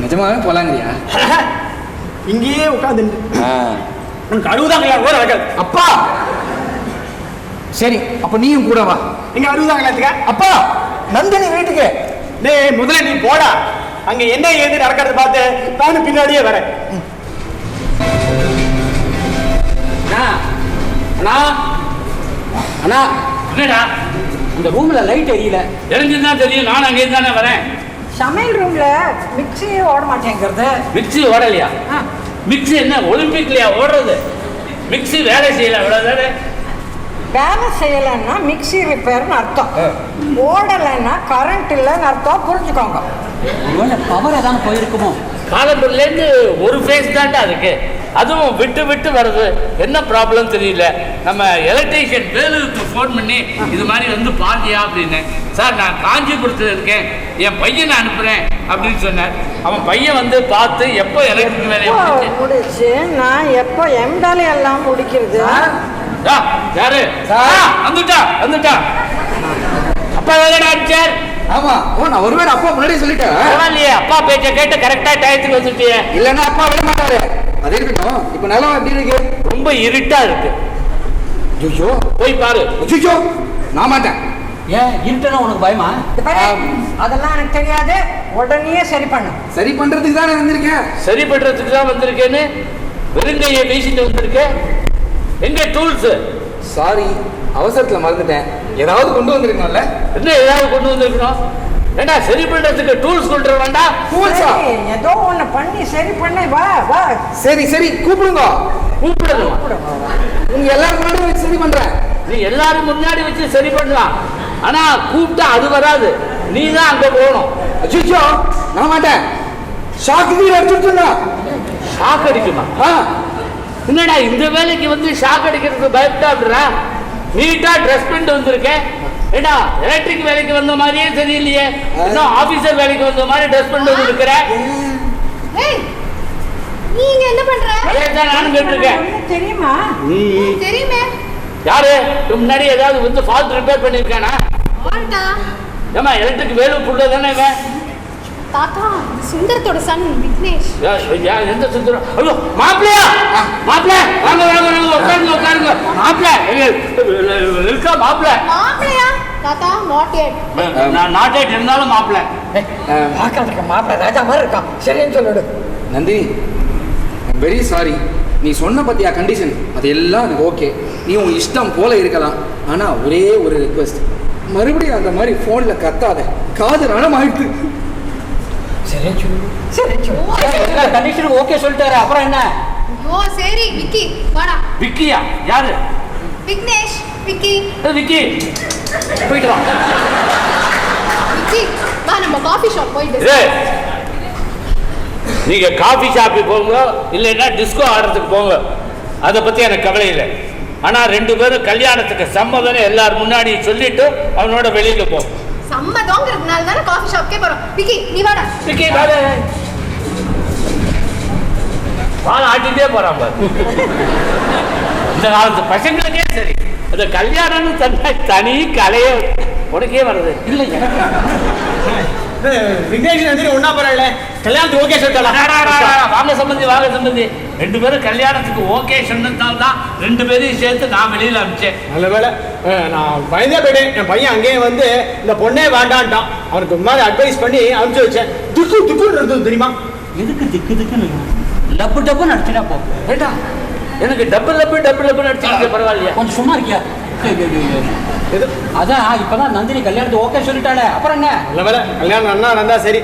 நிஜமாவே போலாங்கிறியா? இங்கேயே உட்காந்து உனக்கு அறுபதாம் கூட நடக்காது. அப்பா சரி அப்ப நீயும் கூட வா. இங்க அறுபதாம் அப்பா நந்தினி வீட்டுக்கு. டேய் முதல்ல நீ போடா. அங்க என்ன ஏது நடக்கிறது பார்த்து நானும் பின்னாடியே வரேன். அண்ணா அண்ணா என்னடா இந்த ரூம்ல லைட் எரியல. தெரிஞ்சுதான் தெரியும். நான் அங்கே தானே வரேன். சமையல் ரூம்ல மிக்ஸியே ஓட மாட்டேங்கிறது. மிக்ஸி ஓடலையா? மிக்ஸி என்ன ஒலிம்பிக்லையா ஓடுறது? மிக்ஸி வேலை செய்யல அவ்வளவுதானே. வேலை செய்யலைன்னா மிக்ஸி ரிப்பேர்னு அர்த்தம். ஓடலைன்னா கரண்ட் இல்லைன்னு அர்த்தம். புரிஞ்சுக்கோங்க. ஒருவேளை பவர் தான் போயிருக்குமோ? காலம்பூர்லேருந்து ஒரு ஃபேஸ் தான்டா இருக்கு. அதுவும் விட்டு விட்டு வருது. என்ன ப்ராப்ளம் தெரியல. நம்ம எலக்ட்ரீஷியன் வேலுவுக்கு ஃபோன் பண்ணி இது மாதிரி வந்து பாத்தியா அப்படின்னு. சார் நான் காஞ்சிபுரத்தில் இருக்கேன், என் பையனை அனுப்புகிறேன் அப்படின்னு சொன்னார். அவன் பையன் வந்து பார்த்து எப்போ எலக்ட்ரிக் வேலையை முடிச்சு நான் எப்போ எம் வேலையெல்லாம் முடிக்கிறது. யாரு வந்துட்டா வந்துட்டா அப்பா வேலைடா சார். ஆமா நான் ஒருவேளை அப்பா முன்னாடியே சொல்லிட்டேன். பரவாயில்லையே அப்பா பேச்சை கேட்டு கரெக்டா டயத்துக்கு வந்துட்டியே. இல்லைன்னா அப்பா விட மாட்டாரு. அது இருக்கட்டும். இப்ப நிலம் எப்படி இருக்கு? ரொம்ப இருட்டா இருக்கு. ஐயோ போய் பாரு. ஐயோ நான் மாட்டேன். ஏன் இருட்டுனா உனக்கு பயமா? அதெல்லாம் எனக்கு தெரியாது. உடனே சரி பண்ணும். சரி பண்றதுக்கு தான் வந்திருக்கேன். சரி பண்றதுக்கு தான் வந்திருக்கேன்னு வெறுங்கையை வீசிட்டு வந்திருக்கேன். எங்க டூல்ஸ்? சாரி அவசரத்துல மறந்துட்டேன். ஏதாவது கொண்டு வந்திருக்கணும்ல. என்ன ஏதாவது கொண்டு வந்திருக்கணும்? ஏண்டா சரி பண்றதுக்கு டூல்ஸ் கொண்டு வர வேண்டாம்? டூல்ஸா? ஏதோ ஒண்ணு பண்ணி சரி பண்ண வா வா. சரி சரி கூப்பிடுங்க. கூப்பிடணும். உங்க எல்லாரும் முன்னாடி வச்சு சரி பண்றேன். நீ எல்லாரும் முன்னாடி வச்சு சரி பண்ணலாம். ஆனா கூப்பிட்டா அது வராது. நீ தான் அங்க போகணும். அச்சோ நான் மாட்டேன். ஷாக்கு அடிச்சுட்டுனா. ஷாக் அடிக்குமா? என்னடா இந்த வேலைக்கு வந்து ஷாக் அடிக்கிறதுக்கு பயப்பட்டா அப்படின்னா நீட்டா ட்ரெஸ் பண்ணிட்டு வந்திருக்கேன். ஏடா எலக்ட்ரிக் வேலைக்கு வந்த மாதிரியே தெரியலையே. இன்னும் ஆபீசர் வேலைக்கு வந்த மாதிரி ட்ரெஸ் பண்ணிட்டு வந்திருக்கிற. நீங்க என்ன பண்ற? அதேதான் நானும் கேட்டிருக்கேன். தெரியுமா? தெரியுமே. யாரு முன்னாடி ஏதாவது வந்து ஃபால்ட் ரிப்பேர் பண்ணிருக்கானா? ஏமா எலக்ட்ரிக் வேலு புள்ள தானே இவன். தாத்தா சுந்தரத்தோட சன் விக்னேஷ். எந்த சுந்தரம்? ஐயோ மாப்பிள்ளையா? மாப்பிள்ளை வாங்க வாங்க வாங்க உட்காருங்க உட்காருங்க. மாப்பிள்ளை இருக்கா? மாப்பிள்ளை மாப்பிள்ளையா? தாத்தா நாட் எட். நான் நாட் எட் இருந்தாலும் மாப்பிள்ளை. பார்க்கறதுக்கு மாப்பிள்ளை ராஜா மாதிரி இருக்கான். சரின்னு சொல்லிடு. Nandini very sorry. நீ சொன்ன பத்தியா கண்டிஷன் அது எல்லாம் எனக்கு ஓகே. நீ உன் இஷ்டம் போல இருக்கலாம். ஆனா ஒரே ஒரு ரிக்வெஸ்ட், மறுபடியும் அந்த மாதிரி போன்ல கத்தாத. காது ரணம் ஆயிடுது. சரி சொல்லு. சரி சொல்லு. கண்டிஷனுக்கு ஓகே சொல்லிட்டாரு. அப்புறம் என்ன? ஓ சரி விக்கி வாடா. விக்கியா? யாரு? விக்னேஷ். விக்கி. விக்கி போயிட்டு வா. விக்கி வா நம்ம காஃபி ஷாப் போயிட்டு. நீங்க காஃபி ஷாப்புக்கு போங்க, இல்லைன்னா டிஸ்கோ ஆடுறதுக்கு போங்க. அதை பத்தி எனக்கு கவலை இல்லை. ஆனா 2 பேரும் கல்யாணத்துக்கு சம்மதம் எல்லாரும் முன்னாடி சொல்லிட்டு அவனோட வெளியில போ. சம்மதம்ங்கிறதுனால தானே காஃபி ஷாப்க்கே போறோம். விக்கி நீ வாடா. விக்கி வாடா. வாழை ஆட்டிகிட்டே போகிறான் பாரு. இந்த காலத்து பசங்களுக்கே சரி, அந்த கல்யாணம்னு தனி கலையே உனக்கே வருது இல்லை. விக்னேஷ் நந்தினி ஒன்னா பரவாயில்ல, கல்யாணத்துக்கு ஓகே சொல்லிட்டாளா? வாங்க சம்பந்தி, வாங்க சம்பந்தி. 2 பேரும் கல்யாணத்துக்கு ஓகே சொன்னதால் தான் 2 பேரையும் சேர்த்து நான் வெளியில் அனுப்பிச்சேன். நல்ல வேலை, நான் பயந்தே போயிட்டேன். என் பையன் அங்கேயே வந்து இந்த பொண்ணே வேண்டான்ட்டான். அவனுக்கு ஒரு மாதிரி அட்வைஸ் பண்ணி அனுப்பிச்சு வச்சேன். துக்குன்னு இருந்தது தெரியுமா? எதுக்கு திக்குன்னு லப்பு டப்பு நடிச்சுனா போ. ஏட்டா எனக்கு டபுள் நடிச்சு பரவாயில்லையா? கொஞ்சம் சும்மா இருக்கியா? அதான் இப்பதான் நந்தினி கல்யாணத்துக்கு ஓகே சொல்லிட்டாளே, அப்புறம் என்ன? நல்ல வேலை, கல்யாணம் அண்ணா நடந்தா சரி.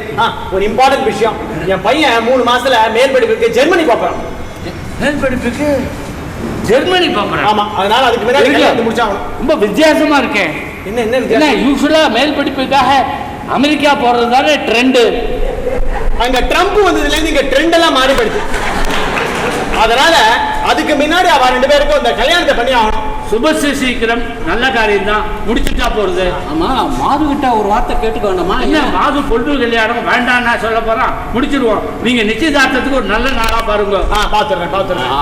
ஒரு இம்பார்ட்டன்ட் விஷயம், என் பையன் 3 மாசத்துல மேல் படிப்புக்கு ஜெர்மனி பார்ப்பறான். மேல் படிப்புக்கு ஜெர்மனி பார்ப்பறான்? ஆமா, அதனால அதுக்கு முன்னாடி கல்யாணத்தை முடிச்சாகணும். ரொம்ப வித்தியாசமா இருக்கேன். என்ன யூஸ்வலா மேல் படிப்புக்காக அமெரிக்கா போறது தானே ட்ரெண்டு. அங்க ட்ரம்ப் வந்ததுல இருந்து இங்க ட்ரெண்ட் எல்லாம் மாறி போயிடுச்சு. அதனால அதுக்கு முன்னாடி அவ 2 பேருக்கும் இந்த கல்யாணத்தை பண்ணி ஆகணும். சுபஸ்ரீ சீக்கிரம் நல்ல காரியம் தான், முடிச்சுட்டா போறது. ஆமா, மாது கிட்ட ஒரு வார்த்தை கேட்டுக்க வேண்டாமா? என்ன மாது பொண்ணு கல்யாணம் வேண்டாம்னா சொல்ல போறான், முடிச்சிருவோம். நீங்க நிச்சயதார்த்தத்துக்கு ஒரு நல்ல நாளா பாருங்க. பாத்துறேன்.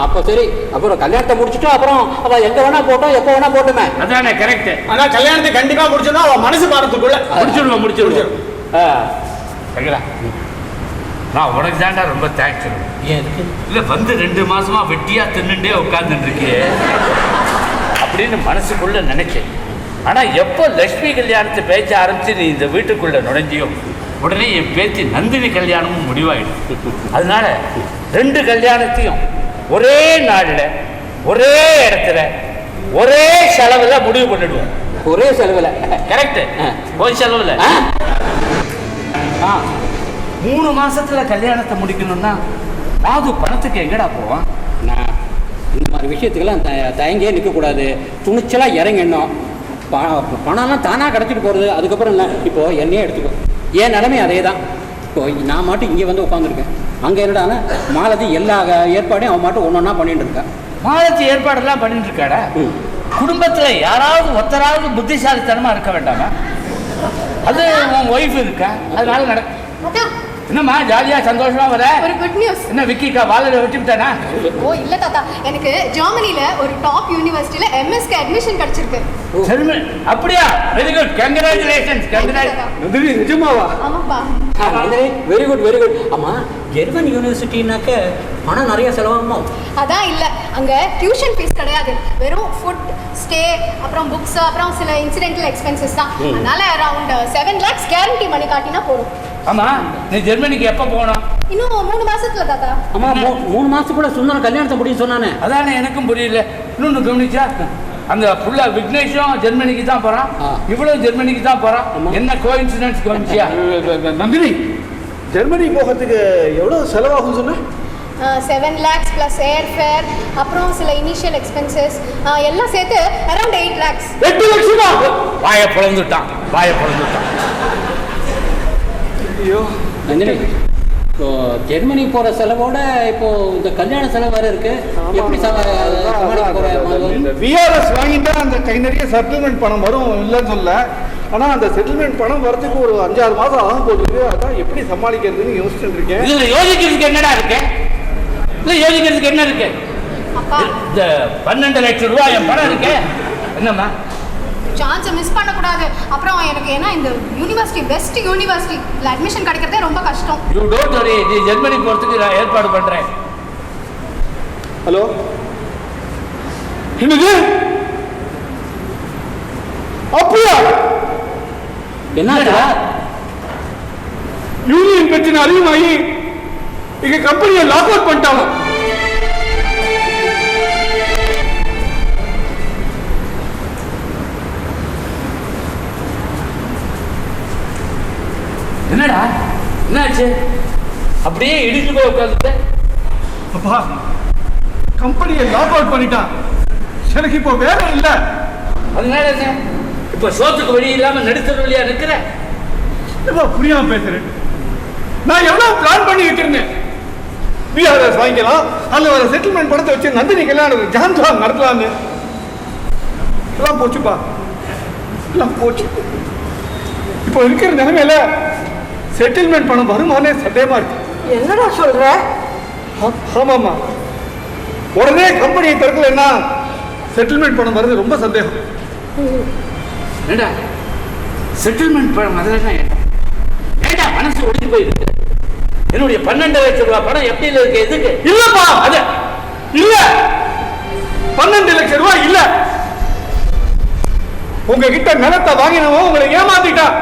அப்போ சரி, அப்புறம் கல்யாணத்தை முடிச்சுட்டு அப்புறம் அவ எங்க வேணா போட்டோம், எப்போ வேணா போட்டுமே. அதானே கரெக்ட். ஆனா கல்யாணத்தை கண்டிப்பா முடிச்சிடணும். அவ மனசு பாரத்துக்குள்ள முடிச்சிருவோம். நான் உனக்கு தாண்டா ரொம்ப தேங்க்ஸ் சொல்லுவேன். இல்லை வந்து 2 மாசமா வெட்டியா தின்னுட்டே உட்கார்ந்துட்டு இருக்கே அப்படின்னு மனசுக்குள்ள நினைச்சேன். ஆனா எப்போ லட்சுமி கல்யாணத்தை பேச்ச ஆரம்பிச்சு நீ இந்த வீட்டுக்குள்ள நுழைஞ்சியும் உடனே என் பேத்தி நந்தினி கல்யாணமும் முடிவாயிடும். அதனால 2 கல்யாணத்தையும் ஒரே நாளில் ஒரே இடத்துல ஒரே செலவுல முடிவு பண்ணிடுவோம். ஒரே செலவுல? கரெக்ட், ஒரு செலவுல. 3 மாசத்துல கல்யாணத்தை முடிக்கணும்னா மாது பணத்துக்கு எங்கடா போவான்? நான் இந்த மாதிரி விஷயத்துக்கெல்லாம் தயங்கே நிற்கக்கூடாது, துணிச்சலாக இறங்கணும். பணம்லாம் தானாக கிடச்சிட்டு போகிறது. அதுக்கப்புறம் இல்லை, இப்போது என்னையே எடுத்துக்கோ, என் நிலைமை அதே தான். இப்போ நான் மட்டும் இங்கே வந்து உட்காந்துருக்கேன், அங்கே என்னடானா மாலதி எல்லா ஏற்பாடையும் அவன் மட்டும் ஒன்றா பண்ணிட்டு இருக்கேன். மாலதி ஏற்பாடெல்லாம் பண்ணிட்டு இருக்காடா? குடும்பத்தில் யாராவது ஒருத்தராவது புத்திசாலித்தனமாக இருக்க வேண்டாமா? அது உன் ஒய்ஃப் இருக்கா, அதனால நடக்கும். என்னம்மா ஜாலியா சந்தோஷமா வர? ஒரு குட் நியூஸ். என்ன விக்கிக்கா வாழை வெட்டிவிட்டானா? ஓ இல்ல தாத்தா, எனக்கு ஜெர்மனில ஒரு டாப் யூனிவர்சிட்டியில எம்எஸ்க்கு அட்மிஷன் கிடைச்சிருக்கு. சரி, அப்படியா? Very good, congratulations. நந்தினி நிஜமாவா? ஆமாப்பா. Very good very good. ஆமா, ஜெர்மன் யூனிவர்சிட்டினாக்க பணம் நிறைய செலவாகுமா? அதான் இல்ல, அங்க டியூஷன் ஃபீஸ் கிடையாது, வெறும் ஃபுட் ஸ்டே அப்புறம் புக்ஸ் அப்புறம் சில இன்சிடென்டல் எக்ஸ்பென்சஸ் தான். அதனால அரௌண்ட் 7 lakhs கேரண்டி மணி காட்டினா போதும். ஆமா, நீ ஜெர்மனிக்கு எப்போ போகணும்? இன்னும் 3 மாசத்துல தாத்தா. ஆமா, 3 மாசத்துக்குள்ள சுந்தரம் கல்யாணத்தை முடியும் சொன்னானே. அதானே எனக்கும் புரியல. இன்னொன்று கவனிச்சா, அந்த புள்ள விக்னேஷும் ஜெர்மனிக்கு தான் போறான், இவ்வளவு ஜெர்மனிக்கு தான் போறான். என்ன கோஇன்சிடென்ஸ் கவனிச்சியா? நந்தினி, ஜெர்மனி போகிறதுக்கு எவ்வளோ செலவாகும் சொன்ன? 7 lakhs plus airfare அப்புறம் சில இனிஷியல் எக்ஸ்பென்சஸ் எல்லாம் சேர்த்து அரௌண்ட் 8 lakhs. 8 லட்சமா? வாயை பொழந்துட்டான். ஐயோ நந்தினி, இப்போ ஜெர்மனி போகிற செலவோட இப்போ இந்த கல்யாண செலவு வேறு இருக்கு, எப்படி சமாளிக்க போகிற? இந்த விஆர்எஸ் வாங்கிட்டா அந்த கை நிறைய செட்டில்மெண்ட் பணம் வரும், இல்லைன்னு சொல்ல. ஆனால் அந்த செட்டில்மெண்ட் பணம் வரதுக்கு ஒரு 5-6 மாதம் ஆகும் போட்டுருக்கு. அதான் எப்படி சமாளிக்கிறதுன்னு யோசிச்சுட்டு இருக்கேன். இதில் யோசிக்கிறதுக்கு என்னடா இருக்கு? இல்லை யோசிக்கிறதுக்கு என்ன இருக்கு? இந்த 12 லட்சம் ரூபாய் என் பணம் இருக்கு. என்னம்மா சான்ஸை மிஸ் பண்ணக்கூடாது. அப்புறம் எனக்கு ஏன்னா இந்த யூனிவர்சிட்டி பெஸ்ட் யூனிவர்சிட்டி இல்லை அட்மிஷன் கிடைக்கிறதே ரொம்ப கஷ்டம். யூ டோன்ட் வரி, நீ ஜெர்மனி போகிறதுக்கு நான் ஏற்பாடு பண்ணுறேன். ஹலோ, என்னது? அப்படியா? என்ன யூனியன் பிரச்சனை அதிகமாகி எங்க கம்பெனியை லாக் அவுட் பண்ணிட்டாங்க. என்னடா என்னாச்சு? அப்படியே இடிச்சு போய் உட்காந்துட்ட. அப்பா, கம்பெனியை லாக் அவுட் பண்ணிட்டான். எனக்கு இப்போ வேலை இல்லை. அதனால என்ன? இப்ப சோத்துக்கு வழி இல்லாம நடுத்தர வழியா இருக்கிற? புரியாம பேசுறேன். நான் எவ்வளவு பிளான் பண்ணிட்டு இருந்தேன். விஆர்எஸ் வாங்கிக்கலாம், அதுல வர செட்டில்மெண்ட் படத்தை வச்சு நந்தினி கல்யாணம் ஜான்ஜான் நடத்தலான்னு. எல்லாம் போச்சுப்பா, எல்லாம் போச்சு. இப்போ இருக்கிற நிலைமையில செட்டில்மெண்ட் பணம் வருமானே சந்தேகமா இருக்கு. என்னடா சொல்ற? ஆமாம்மா, உடனே கம்பெனியை திறக்கலன்னா செட்டில்மெண்ட் பணம் வருது, ரொம்ப சந்தேகம். ஏண்டா செட்டில்மெண்ட் பணம் வரலன்னா ஏண்டா மனசு ஒடிஞ்சு போயிருக்கு? என்னுடைய 12 லட்சம் ரூபாய் பணம் எப்படி இருக்கு? எதுக்கு இல்லப்பா, அது இல்ல, 12 லட்சம் ரூபாய் இல்ல. உங்ககிட்ட நிலத்தை வாங்கினவன் உங்களை ஏமாத்திட்டான்.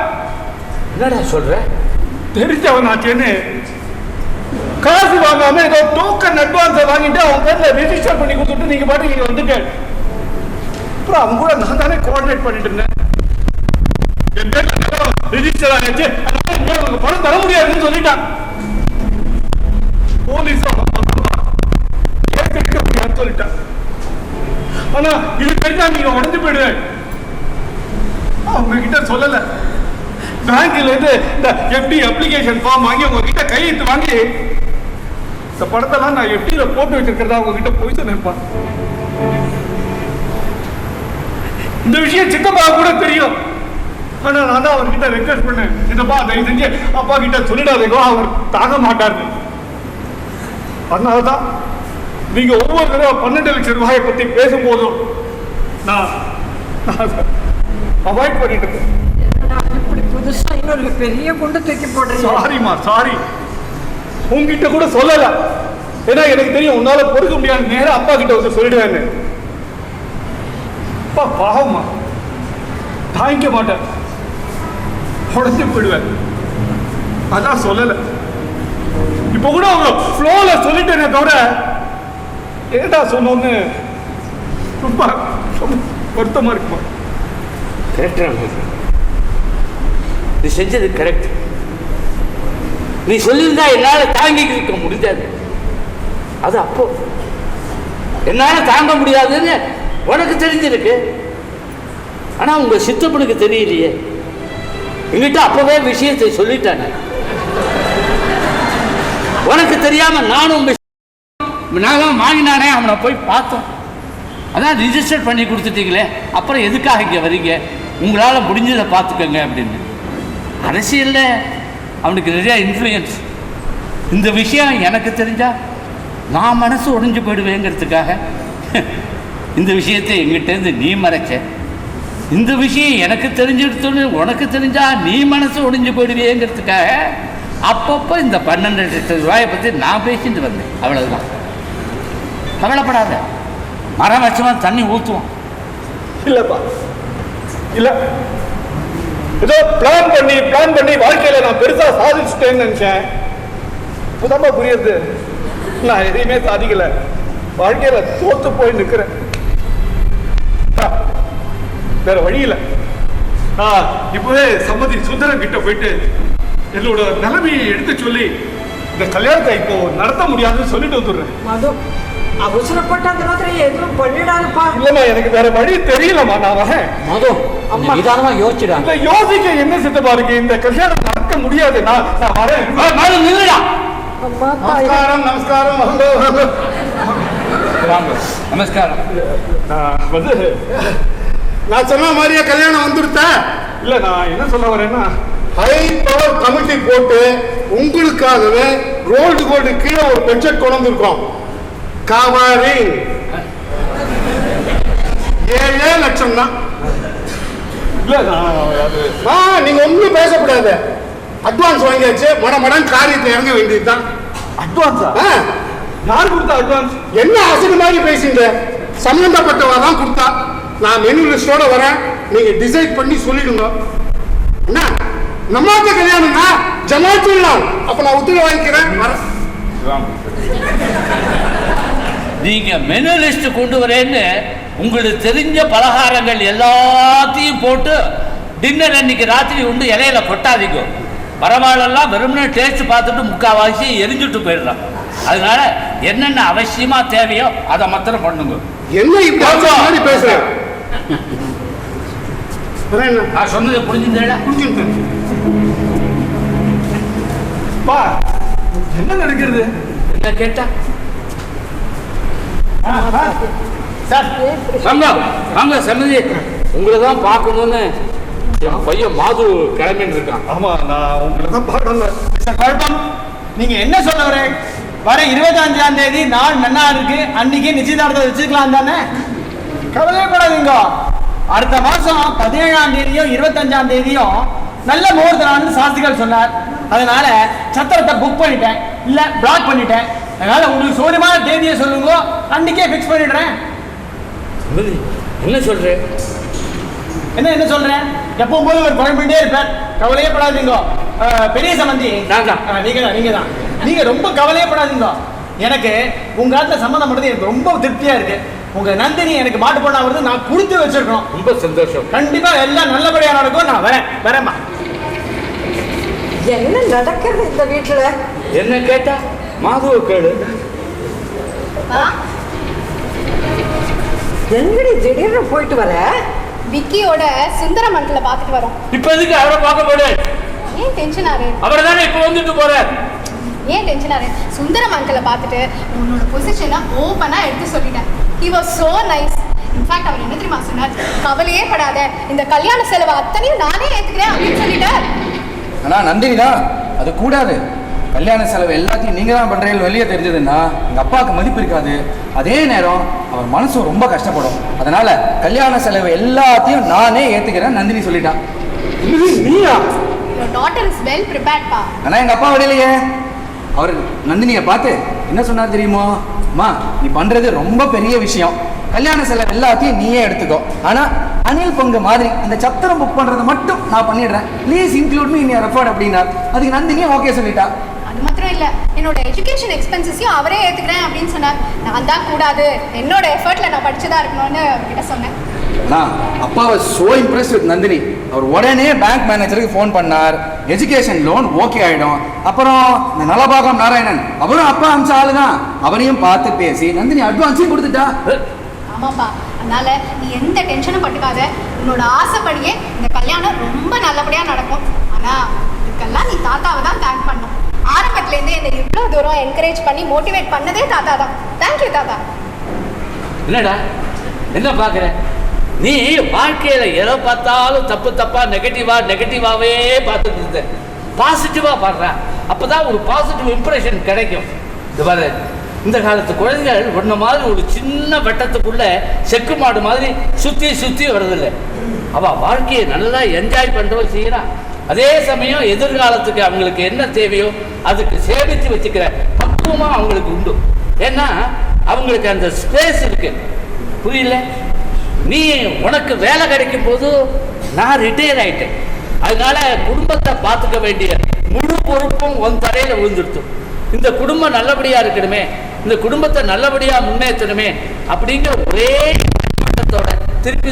என்னடா சொல்ற? தெரிஞ்சவன் ஆச்சேன்னு காசு வாங்காம ஏதோ டோக்கன் அட்வான்ஸை வாங்கிட்டு அவன் பேர்ல ரெஜிஸ்டர் பண்ணி கொடுத்துட்டு நீங்க பாட்டு நீங்க வந்துட்டு, அப்புறம் அவன் கூட நான் தானே கோஆர்டினேட் பண்ணிட்டு இருந்தேன். என் பேர்ல ரெஜிஸ்டர் ஆகிடுச்சு, அதனால பணம் தர முடியாதுன்னு சொல்லிட்டான். போலீஸ் கேட்க முடியாதுன்னு சொல்லிட்டான். ஆனா இது தெரிஞ்சா நீங்க உடஞ்சு போயிடுவேன். அவங்க கிட்ட சொல்லல. பேங்க்ல இருந்து இந்த எஃப்டி அப்ளிகேஷன் ஃபார்ம் வாங்கி உங்ககிட்ட கையெழுத்து வாங்கி இந்த படத்தெல்லாம் நான் எஃப்டியில போட்டு வச்சிருக்கிறதா உங்ககிட்ட போய் நினைப்பான். இந்த விஷயம் சித்தப்பா கூட தெரியும். ஆனா நான் தான் அவர்கிட்ட ரெக்வெஸ்ட் பண்ணேன், சித்தப்பா தயவு செஞ்சு அப்பா கிட்ட சொல்லிடாதீங்க, அவர் தாங்க மாட்டாரு. அதனாலதான் நீங்க ஒவ்வொரு தடவை 12 லட்சம் ரூபாயை பத்தி பேசும்போதும் நான் அவாய்ட் பண்ணிட்டு இருக்கேன். இப்படி புதுசா இன்னொரு பெரிய குண்டு தூக்கி போடுறீங்க. சாரிமா, சாரி. உங்ககிட்ட கூட சொல்லல, ஏன்னா எனக்கு தெரியும் உன்னால பொறுக்க முடியாது. நேரம் அப்பா கிட்ட வந்து சொல்லிடுவேன்னு. அப்பா பாவமா, தாங்கிக்க மாட்டேன், உடஞ்சு போயிடுவேன். அதான் சொல்லல. இப்ப கூட அவங்க ஃப்ளோல சொல்லிட்டேனே தவிர ஏடா சொன்னோன்னு ரொம்ப வருத்தமா இருக்குமா? நீ செஞ்சது கரெக்ட். நீ சொல்லியிருந்தா என்னால தாங்கிக்க முடியாது. அது அப்போ என்னால தாங்க முடியாதுன்னு உனக்கு தெரிஞ்சிருக்கு. ஆனா உங்க சித்தப்பனுக்கு தெரியலையே. எங்கிட்ட அப்பவே விஷயத்தை சொல்லிட்டாங்க. உனக்கு தெரியாம நானும் உங்க நகம் வாங்கினானே, அவனை போய் பார்த்தோம். அதான் ரிஜிஸ்டர் பண்ணி கொடுத்துட்டீங்களே, அப்புறம் எதுக்காக இங்கே வரீங்க? உங்களால் முடிஞ்சதை பார்த்துக்கோங்க அப்படின்னு. அரசியலில் அவனுக்கு நிறையா இன்ஃப்ளூயன்ஸ். இந்த விஷயம் எனக்கு தெரிஞ்சா நான் மனசு உடைஞ்சு போயிடுவேங்கிறதுக்காக இந்த விஷயத்தை எங்கிட்டேருந்து நீ மறைச்ச. இந்த விஷயம் எனக்கு தெரிஞ்சிடுத்துன்னு உனக்கு தெரிஞ்சா நீ மனசு உடைஞ்சு போயிடுவேங்கிறதுக்காக அப்பப்போ இந்த 12 லட்சம் ரூபாயை பற்றி நான் பேசிட்டு வந்தேன். அவ்வளவுதான். கவலைப்படாத, மரம் வச்சவன் தண்ணி ஊற்றுவான். இல்லப்பா, இல்ல, ஏதோ பிளான் பண்ணி வாழ்க்கையில நான் பெருசா சாதிச்சுட்டேன்னு நினைச்சேன். புதமா புரியுது, நான் எதையுமே சாதிக்கல. வாழ்க்கையில தோத்து போய் நிக்கிறேன். வேற வழி இல்லை. இப்பவே சம்மதி சுந்தரம் கிட்ட போயிட்டு என்னோட நிலைமையை எடுத்து சொல்லி இந்த கல்யாணத்தை இப்போ நடத்த முடியாதுன்னு சொல்லிட்டு வந்துடுறேன். மது, அவசரப்பட்ட அந்த மாதிரி எதுவும் பண்ணிடாதுப்பா. இல்லம்மா, எனக்கு வேற வழி தெரியலம்மா, நான் வரேன். மது, நிதானமா யோசிச்சுடா. இந்த யோசிக்க என்ன சித்தப்பா இருக்கு? இந்த கல்யாணம் நடக்க முடியாது. நான் வரேன். நில்லுடா. நமஸ்காரம், நமஸ்காரம். நமஸ்காரம். நான் சொன்ன மாதிரியே கல்யாணம் வந்துடுத்தேன். இல்ல, நான் என்ன சொல்ல வரேன்னா, ஹை பவர் கமிட்டி போட்டு உங்களுக்காகவே ரோல்டு கோல்டு கீழே ஒரு பெட்ஷெட் கொண்டு வந்திருக்கோம். கவரிங் 7 லட்சம் தான். இல்ல, நீங்க ஒன்றும் பேசக்கூடாது. அட்வான்ஸ் வாங்கியாச்சு, மடமடன் காரியத்தை இறங்க வேண்டியதுதான். அட்வான்ஸா? யார் கொடுத்தா அட்வான்ஸ்? என்ன அசடு மாதிரி பேசிங்க? சம்பந்தப்பட்டவா தான் கொடுத்தா. நான் மெனு லிஸ்டோட வரேன், நீங்க டிசைட் பண்ணி சொல்லிடுங்க. என்ன நம்மாத்த கல்யாணம்னா ஜமாத்துலாம். அப்ப நான் உத்தரவு வாங்கிக்கிறேன். நீங்க மெனு லிஸ்ட் கொண்டு வரேன்னு உங்களுக்கு தெரிஞ்ச பலகாரங்கள் எல்லாத்தையும் போட்டு டின்னர் அன்னைக்கு ராத்திரி உண்டு இலையில கொட்டாதீங்க. பரவாயில்லாம் வெறும்னு டேஸ்ட் பார்த்துட்டு முக்கால்வாசி எரிஞ்சுட்டு போயிடுறான். அதனால என்னென்ன அவசியமா தேவையோ அதை மாத்திரம் பண்ணுங்க. என்ன இப்படி பேசுறேன்? நான் சொன்னதை புரிஞ்சுட்டேன். என்ன நடக்கிறது? என்ன கேட்டா சார் வாங்க வாங்க சன்னதி, உங்களை தான் பார்க்கணும்னு என் பையன் மாது கிளம்பின்னு இருக்கான். ஆமா, நான் உங்களை தான் பார்க்கணும். நீங்க என்ன சொல்ல வரேன்? வர 25ஆம் தேதி நாள் நன்னா இருக்கு, அன்னைக்கு நிச்சயதார்த்தம் வச்சுக்கலாம் தானே? கவலைப்படாதீங்க. அடுத்த மாசம் 17ஆம் தேதியும் 25ஆம் தேதியும் நல்ல முகூர்த்த நாள்னு சாஸ்திரிகள் சொன்னார். அதனால சத்திரத்தை புக் பண்ணிட்டேன், இல்ல பிளாக் பண்ணிட்டேன். அதனால உங்களுக்கு சௌரியமான தேதியை சொல்லுங்க, அன்னைக்கே ஃபிக்ஸ் பண்ணிடுறேன். என்ன சொல்றேன்? என்ன சொல்றேன்? எப்பவும் போது ஒரு குழம்பிட்டே இருப்பேன். கவலையே படாதீங்க. பெரிய சம்பந்தி நீங்க தான். நீங்க ரொம்ப கவலையே படாதீங்க. எனக்கு உங்க ஆத்துல சம்மந்தம் பண்றது எனக்கு ரொம்ப திருப்தியா இருக்கு. உங்க நந்தினி எனக்கு மாட்டு பொண்ணா வருது, நான் கொடுத்து வச்சிருக்கணும். ரொம்ப சந்தோஷம். கண்டிப்பா எல்லாம் நல்லபடியா நடக்கும். நான் வரேன்மா. என்ன நடக்கிறது இந்த வீட்டுல? என்ன கேட்டா மாதுவ கேளு. என்னடி திடீர்னு போயிட்டு வர? விக்கியோட சுந்தரம் அங்கிளை பார்த்துட்டு வரோம். இப்ப எதுக்கு அவரை பார்க்க போடு? ஏன் டென்ஷன் ஆறு? அவர் தானே இப்ப வந்துட்டு போறார். ஏன் டென்ஷன் ஆறு? சுந்தரம் அங்கிளை பார்த்துட்டு உன்னோட பொசிஷனை ஓப்பனா எடுத்து சொல்லிட்டேன். He was so nice. In fact அவர் என்ன தெரியுமா சொன்னார்? கவலையே படாத, இந்த கல்யாண செலவு அத்தனையும் நானே ஏத்துக்கிறேன் அப்படின்னு சொல்லிட்டார். ஆனா நந்தினி தான் அது கூடாது. கல்யாண செலவு எல்லாத்தையும் நீங்க தான் பண்றீங்க வெளியே தெரிஞ்சதுன்னா எங்க அப்பாவுக்கு மதிப்பு இருக்காது. அதே நேரம் அவர் மனசு ரொம்ப கஷ்டப்படும். அதனால கல்யாண செலவு எல்லாத்தையும் நானே ஏத்துக்கிறேன் நந்தினி சொல்லிட்டான். நீயா? Your daughter is well prepared பா. ஆனா எங்க அப்பா விடலையே. அவர் நந்தினியை பார்த்து என்ன சொன்னார் தெரியுமோ? அம்மா, நீ பண்றது ரொம்ப பெரிய விஷயம். கல்யாண செலவு எல்லாத்தையும் நீயே எடுத்துக்கோ. ஆனா அனில் பங்கு மாதிரி இந்த சத்திரம் புக் பண்றதை மட்டும் நான் பண்ணிடுறேன். Please include me in your effort அப்படின்னார். அதுக்கு நந்தினியும் ஓகே சொல்லிட்டா. அது மாத்திரம் இல்ல, என்னோட எஜுகேஷன் எக்ஸ்பென்சஸையும் அவரே ஏத்துக்கிறேன் அப்படின்னு சொன்னார். நான் தான் கூடாது, என்னோட எஃபர்ட்ல நான் படிச்சுதான் இருக்கணும்னு கிட்ட சொன்னேன். நான் அப்பாவை சோ இம்ப்ரெஸ் வித் நந்தினி. அவர் உடனே பேங்க் மேனேஜருக்கு ஃபோன் பண்ணார். எஜுகேஷன் லோன் ஓகே ஆயிடும். அப்புறம் இந்த நலபாகம் நாராயணன் அவரும் அப்பா அமிச்ச ஆளுதான். அவரையும் பார்த்து பேசி நந்தினி அட்வான்ஸையும் கொடுத்துட்டா. ஆமாப்பா, அதனால நீ எந்த டென்ஷனும் பட்டுக்காத. உன்னோட ஆசைப்படியே இந்த கல்யாணம் ரொம்ப நல்லபடியா நடக்கும். ஆனா இதுக்கெல்லாம் நீ தாத்தாவை தான் தேங்க் பண்ணும். ஆரம்பத்துல இருந்தே என்னை இவ்வளவு தூரம் என்கரேஜ் பண்ணி மோட்டிவேட் பண்ணதே தாத்தா தான். தேங்க்யூ தாத்தா. என்னடா என்ன பாக்குற? நீ வாழ்க்கையில எதை பார்த்தாலும் தப்பா நெகட்டிவாவே பார்த்துட்டு இருந்த. பாசிட்டிவா பாடுற, அப்பதான் ஒரு பாசிட்டிவ் இம்ப்ரெஷன் கிடைக்கும். இது பாரு, இந்த காலத்து குழந்தைகள் ஒன்ன மாதிரி ஒரு சின்ன வட்டத்துக்குள்ள செக்கு மாடு மாதிரி சுத்தி வருதில்லை. அவ வாழ்க்கையை நல்லா என்ஜாய் பண்றவ செய்யறான். அதே சமயம் எதிர்காலத்துக்கு அவங்களுக்கு என்ன தேவையோ அதுக்கு சேமித்து வச்சுக்கிற பக்குவமா அவங்களுக்கு உண்டு. ஏன்னா அவங்களுக்கு அந்த ஸ்பேஸ் இருக்கு. புரியல? நீ உனக்கு வேலை கிடைக்கும் போது நான் ரிட்டையர் ஆயிட்டேன். அதனால குடும்பத்தை பார்த்துக்க வேண்டிய முழு பொறுப்பும் உன் தலையில விழுந்துடுத்து. இந்த குடும்பம் நல்லபடியா இருக்கணுமே, இந்த குடும்பத்தை நல்லபடியா முன்னேற்றணுமே அப்படிங்கிற ஒரே மட்டத்தோட திருப்பி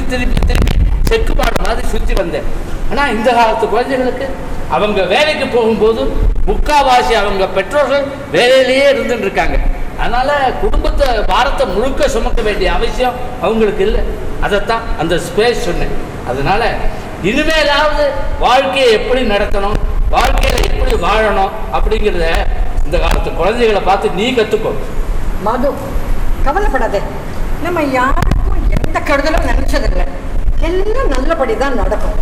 செக்குப்பாடு மாதிரி சுற்றி வந்தேன். ஆனா இந்த காலத்து குழந்தைகளுக்கு அவங்க வேலைக்கு போகும்போது முக்காவாசி அவங்க பெற்றோர்கள் வேலையிலேயே இருந்துட்டு இருக்காங்க. அதனால குடும்பத்தை பாரத்தை முழுக்க சுமக்க வேண்டிய அவசியம் அவங்களுக்கு இல்லை. அதைத்தான் அந்த ஸ்பேஸ் சொன்னேன். அதனால இனிமேலாவது வாழ்க்கையை எப்படி நடத்தணும், வாழ்க்கையில எப்படி வாழணும் அப்படிங்கிறத இந்த காலத்து குழந்தைகளை பார்த்து நீ கத்துக்கோ. மது, கவலைப்படாதே. நம்ம யாருக்கும் எந்த கெடுதலும் நினைச்சதில்லை. எல்லாம் நல்லபடிதான் நடக்கும்.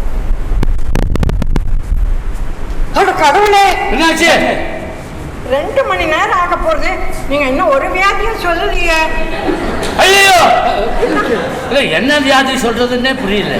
கடவுளே, என்னாச்சு? 2 மணி நேரம் ஆக போறது. நீங்க இன்னும் ஒரு வியாதியும் சொல்லலையே. ஐயோ, என்ன வியாதி சொல்றதுன்னே புரியல.